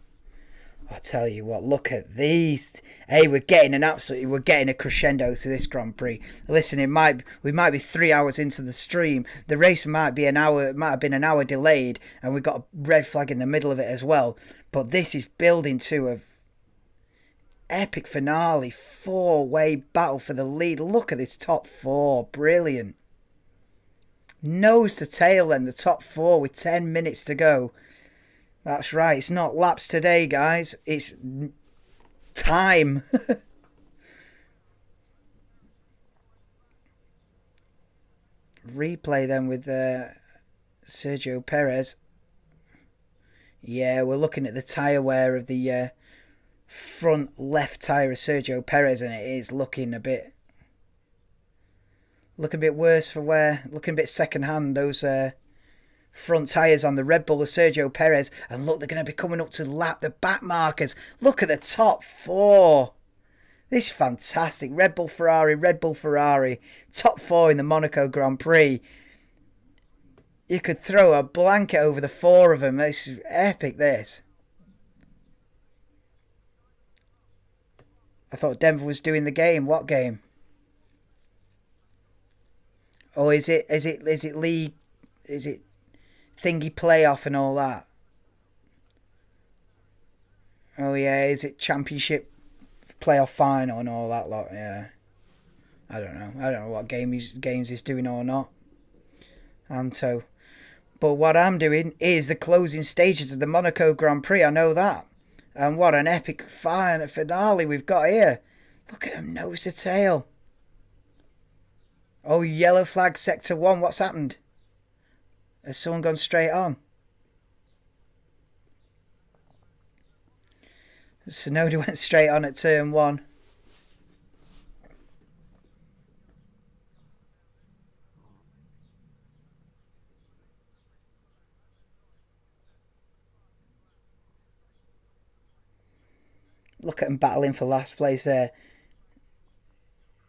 I'll tell you what, look at these. Hey, we're getting a crescendo to this Grand Prix. Listen, we might be 3 hours into the stream. The race might have been an hour delayed, and we've got a red flag in the middle of it as well. But this is building to a epic finale, 4-way battle for the lead. Look at this top 4, brilliant. Nose to tail then, the top 4 with 10 minutes to go. That's right, it's not laps today, guys. It's time. Replay then with Sergio Perez. Yeah, we're looking at the tyre wear of the front left tyre of Sergio Perez, and it is looking a bit worse for wear. Looking a bit second hand, those front tyres on the Red Bull of Sergio Perez. And look, they're going to be coming up to lap the back markers. Look at the top 4. This is fantastic. Red Bull Ferrari. Top 4 in the Monaco Grand Prix. You could throw a blanket over the 4 of them. This is epic, this. I thought Denver was doing the game. What game? Oh, is it league? Is it thingy playoff and all that? Oh yeah, is it championship playoff final and all that lot? Yeah, I don't know what games he's doing or not. And so, but what I'm doing is the closing stages of the Monaco Grand Prix. I know that, and what an epic finale we've got here. Look at him, nose to tail. Oh, yellow flag, sector 1. What's happened? Has someone gone straight on? Sonoda went straight on at turn 1. Look at him battling for last place there.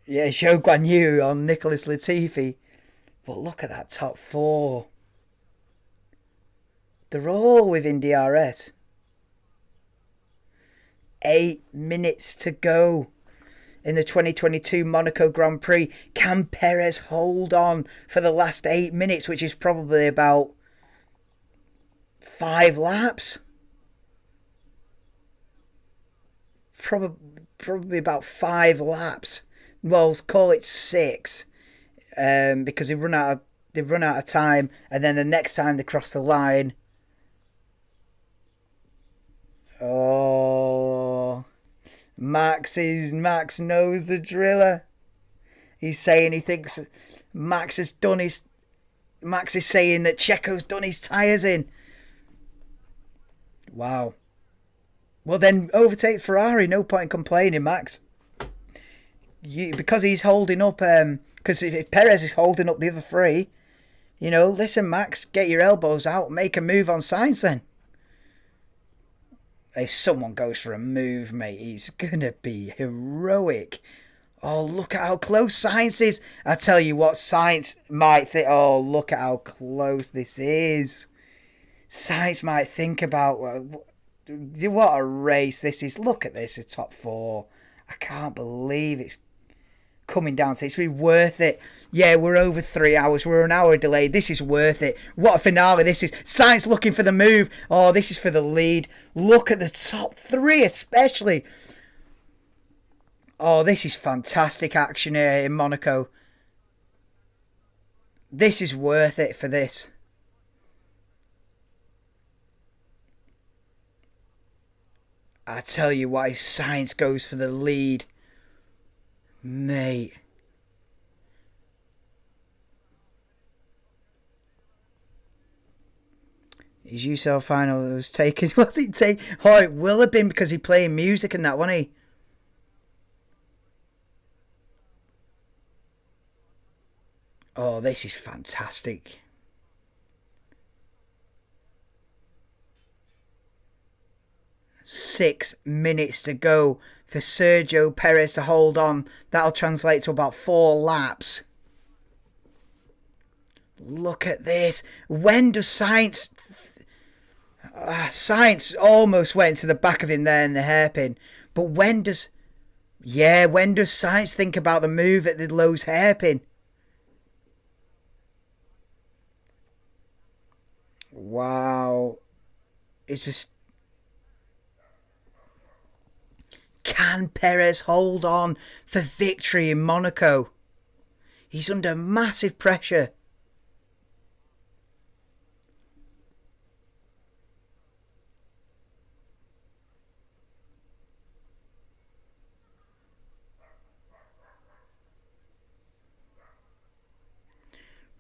Yeah, Zhou Guan Yu on Nicholas Latifi. But look at that top 4. They're all within DRS. 8 minutes to go in the 2022 Monaco Grand Prix. Can Perez hold on for the last 8 minutes, which is probably about 5 laps? Probably about 5 laps. Well, let's call it 6, because they've run out of time, and then the next time they cross the line. Oh, Max knows the driller. He's saying he thinks Max is saying that Checo's done his tyres in. Wow. Well then, overtake Ferrari. No point in complaining, Max. Because he's holding up, because if Perez is holding up the other 3, listen, Max, get your elbows out, make a move on Sainz then. If someone goes for a move, mate, he's going to be heroic. Oh, look at how close Sainz is. I tell you what, Sainz might think, oh, look at how close this is. Sainz might think about, what a race this is. Look at this, the top 4. I can't believe it's coming down to it. It's been worth it. Yeah, we're over 3 hours. We're an hour delayed. This is worth it. What a finale this is. Sainz looking for the move. Oh, this is for the lead. Look at the top 3 especially. Oh, this is fantastic action here in Monaco. This is worth it for this. I tell you what, if Science goes for the lead, mate. His UCL final was taken. Was it taken? Oh, it will have been because he playing music and that, wasn't he? Oh, this is fantastic. Six minutes to go for Sergio Perez to hold on. That'll translate to about 4 laps. Look at this. When does Science... Science almost went to the back of him there in the hairpin. But when does... Yeah, when does Science think about the move at the Lowe's hairpin? Wow. It's just... Can Perez hold on for victory in Monaco? He's under massive pressure.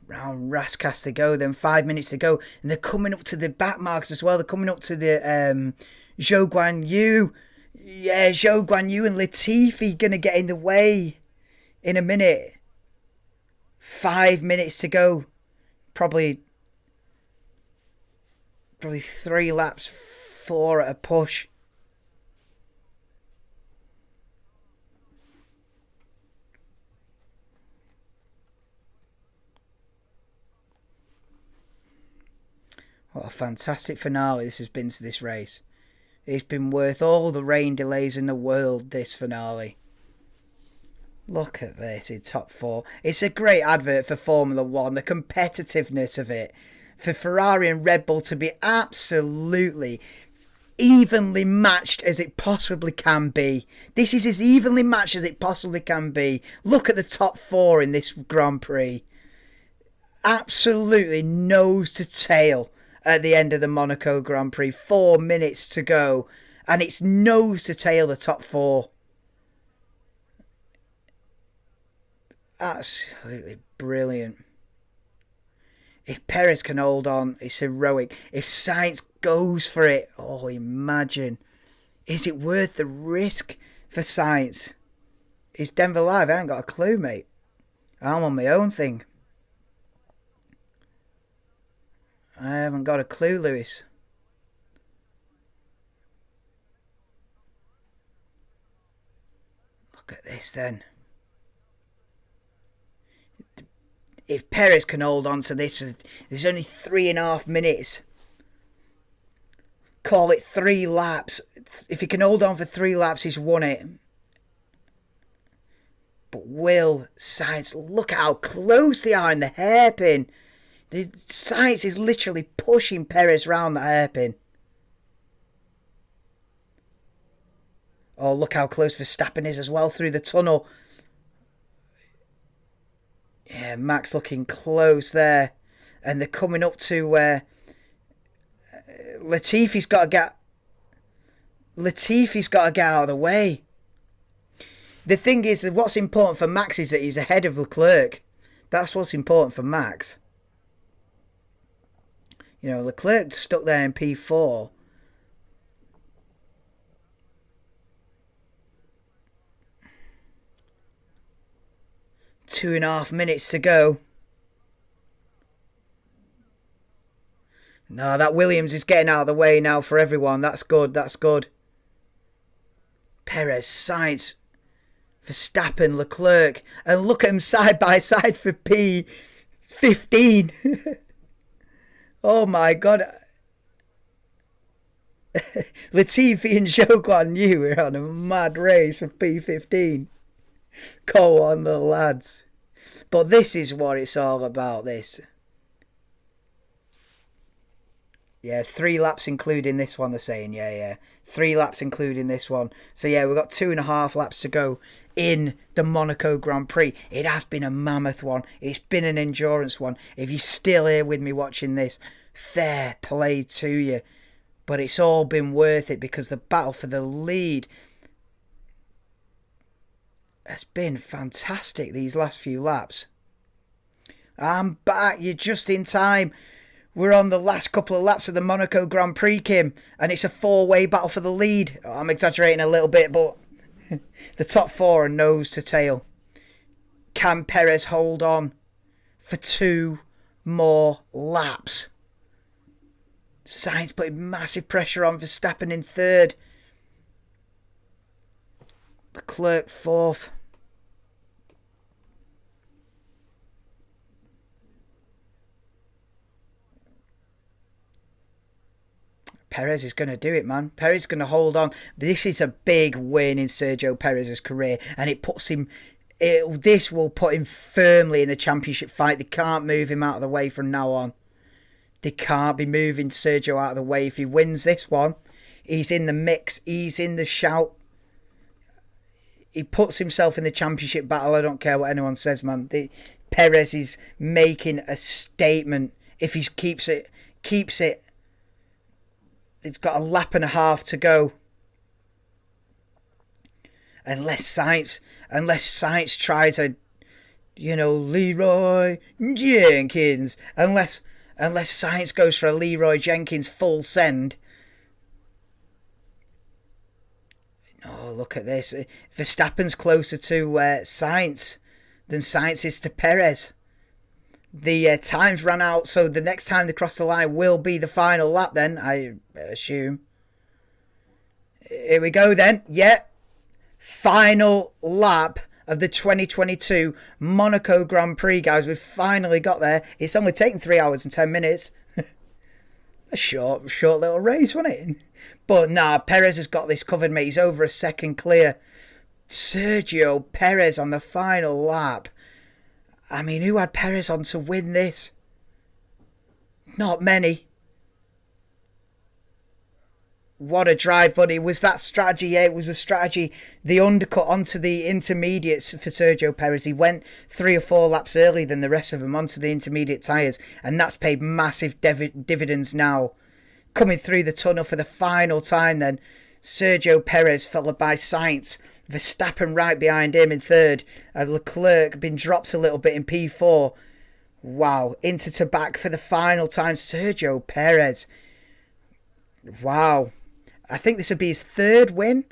Round Rascas to go, then 5 minutes to go, and they're coming up to the back marks as well. They're coming up to the Zhou Guan Yu. Yeah, Zhou Guan Yu and Latifi gonna get in the way in a minute. 5 minutes to go. Probably 3 laps, 4 at a push. What a fantastic finale this has been to this race. It's been worth all the rain delays in the world, this finale. Look at this in top 4. It's a great advert for Formula 1, the competitiveness of it. For Ferrari and Red Bull to be absolutely evenly matched as it possibly can be. This is as evenly matched as it possibly can be. Look at the top 4 in this Grand Prix. Absolutely nose to tail at the end of the Monaco Grand Prix. 4 minutes to go. And it's nose to tail the top 4. Absolutely brilliant. If Perez can hold on, it's heroic. If Sainz goes for it, oh, imagine. Is it worth the risk for Sainz? Is Denver live? I ain't got a clue, mate. I'm on my own thing. I haven't got a clue, Lewis. Look at this then. If Perez can hold on to this, there's only 3.5 minutes. Call it 3 laps. If he can hold on for 3 laps, he's won it. But will Sainz, look how close they are in the hairpin. The Sainz is literally pushing Perez round the hairpin. Oh, look how close Verstappen is as well through the tunnel. Yeah, Max looking close there. And they're coming up to where Latifi's got to get out of the way. The thing is, what's important for Max is that he's ahead of Leclerc. That's what's important for Max. You know, Leclerc stuck there in P4. Two and a half minutes to go. No, that Williams is getting out of the way now for everyone. That's good, that's good. Perez, Sainz, Verstappen, Leclerc. And look at them side by side for P15. Oh my God. Latifi and Zhou Guan Yu are on a mad race for P15. Go on, the lads. But this is what it's all about, this. Yeah, 3 laps including this one, they're saying. Yeah. 3 laps including this one. So yeah, we've got 2.5 laps to go in the Monaco Grand Prix. It has been a mammoth one. It's been an endurance one. If you're still here with me watching this, fair play to you. But it's all been worth it because the battle for the lead has been fantastic these last few laps. I'm back. You're just in time. We're on the last couple of laps of the Monaco Grand Prix, Kim, and it's a 4-way battle for the lead. I'm exaggerating a little bit, but the top 4 are nose to tail. Can Perez hold on for 2 more laps? Sainz putting massive pressure on Verstappen in 3rd. Leclerc 4th. Perez is going to do it, man. Perez is going to hold on. This is a big win in Sergio Perez's career, and it puts him. This will put him firmly in the championship fight. They can't move him out of the way from now on. They can't be moving Sergio out of the way. If he wins this one, he's in the mix. He's in the shout. He puts himself in the championship battle. I don't care what anyone says, man. Perez is making a statement. If he keeps it. It's got a lap and a half to go. Unless Sainz tries a, Leroy Jenkins. Unless Sainz goes for a Leroy Jenkins full send. Oh, look at this. Verstappen's closer to Sainz than Sainz is to Perez. The times ran out, so the next time they cross the line will be the final lap then, I assume. Here we go then. Yeah. Final lap of the 2022 Monaco Grand Prix, guys. We've finally got there. It's only taken 3 hours and 10 minutes. A short little race, wasn't it? But nah, Perez has got this covered, mate. He's over a second clear. Sergio Perez on the final lap. I mean, who had Perez on to win this? Not many. What a drive, buddy. Was that strategy? Yeah, it was a strategy. The undercut onto the intermediates for Sergio Perez. He went 3 or 4 laps earlier than the rest of them onto the intermediate tyres. And that's paid massive dividends now. Coming through the tunnel for the final time then. Sergio Perez followed by Sainz. Verstappen right behind him in 3rd. Leclerc been dropped a little bit in P4. Wow. Into to back for the final time. Sergio Perez. Wow. I think this would be his 3rd win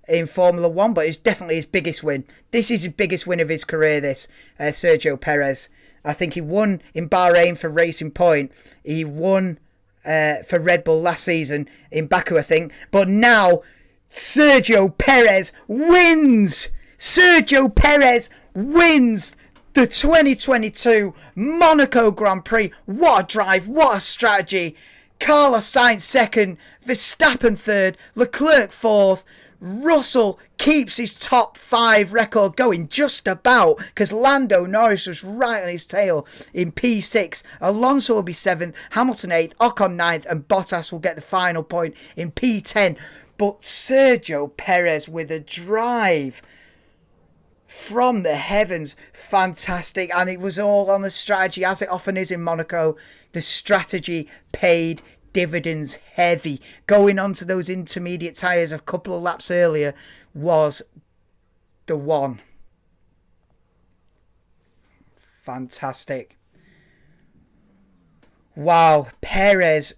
in Formula 1, but it's definitely his biggest win. This is his biggest win of his career, this. Sergio Perez. I think he won in Bahrain for Racing Point. He won for Red Bull last season in Baku, I think. But now Sergio Perez wins! Sergio Perez wins the 2022 Monaco Grand Prix. What a drive, what a strategy. Carlos Sainz 2nd, Verstappen 3rd, Leclerc 4th. Russell keeps his top 5 record going just about because Lando Norris was right on his tail in P6. Alonso will be 7th, Hamilton 8th, Ocon 9th, and Bottas will get the final point in P10. But Sergio Perez with a drive from the heavens, fantastic. And it was all on the strategy, as it often is in Monaco. The strategy paid dividends heavy. Going onto those intermediate tyres a couple of laps earlier was the one. Fantastic. Wow, Perez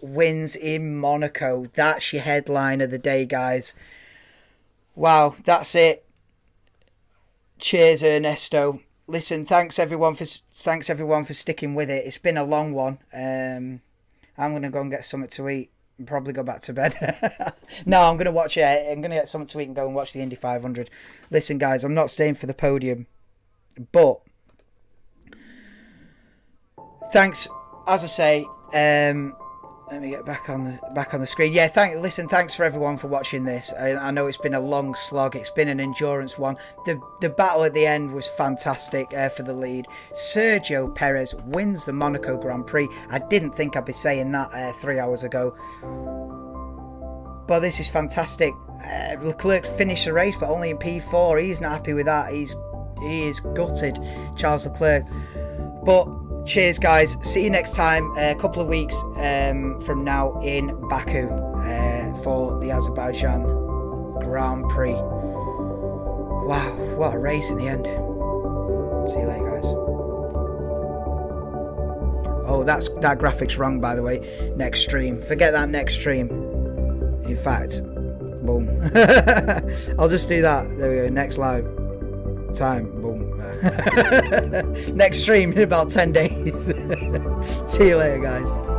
wins in Monaco. That's your headline of the day, guys. Wow, that's it. Cheers, Ernesto. Listen, thanks everyone for sticking with it. It's been a long one. I'm gonna go and get something to eat and probably go back to bed. No, I'm gonna watch it. I'm gonna get something to eat and go and watch the Indy 500. Listen, guys, I'm not staying for the podium, but thanks. As I say, Let me get back on the screen. Yeah, thanks for everyone for watching this. I know it's been a long slog. It's been an endurance one. The battle at the end was fantastic for the lead. Sergio Perez wins the Monaco Grand Prix. I didn't think I'd be saying that 3 hours ago. But this is fantastic. Leclerc finished the race, but only in P4. He's not happy with that. He is gutted, Charles Leclerc. But cheers, guys. See you next time. A couple of weeks from now in Baku for the Azerbaijan Grand Prix. Wow, what a race in the end. See you later, guys. Oh, that graphic's wrong, by the way. Next stream. Forget that next stream. In fact, boom. I'll just do that. There we go. Next live time. Boom. Next stream in about 10 days. See you later, guys.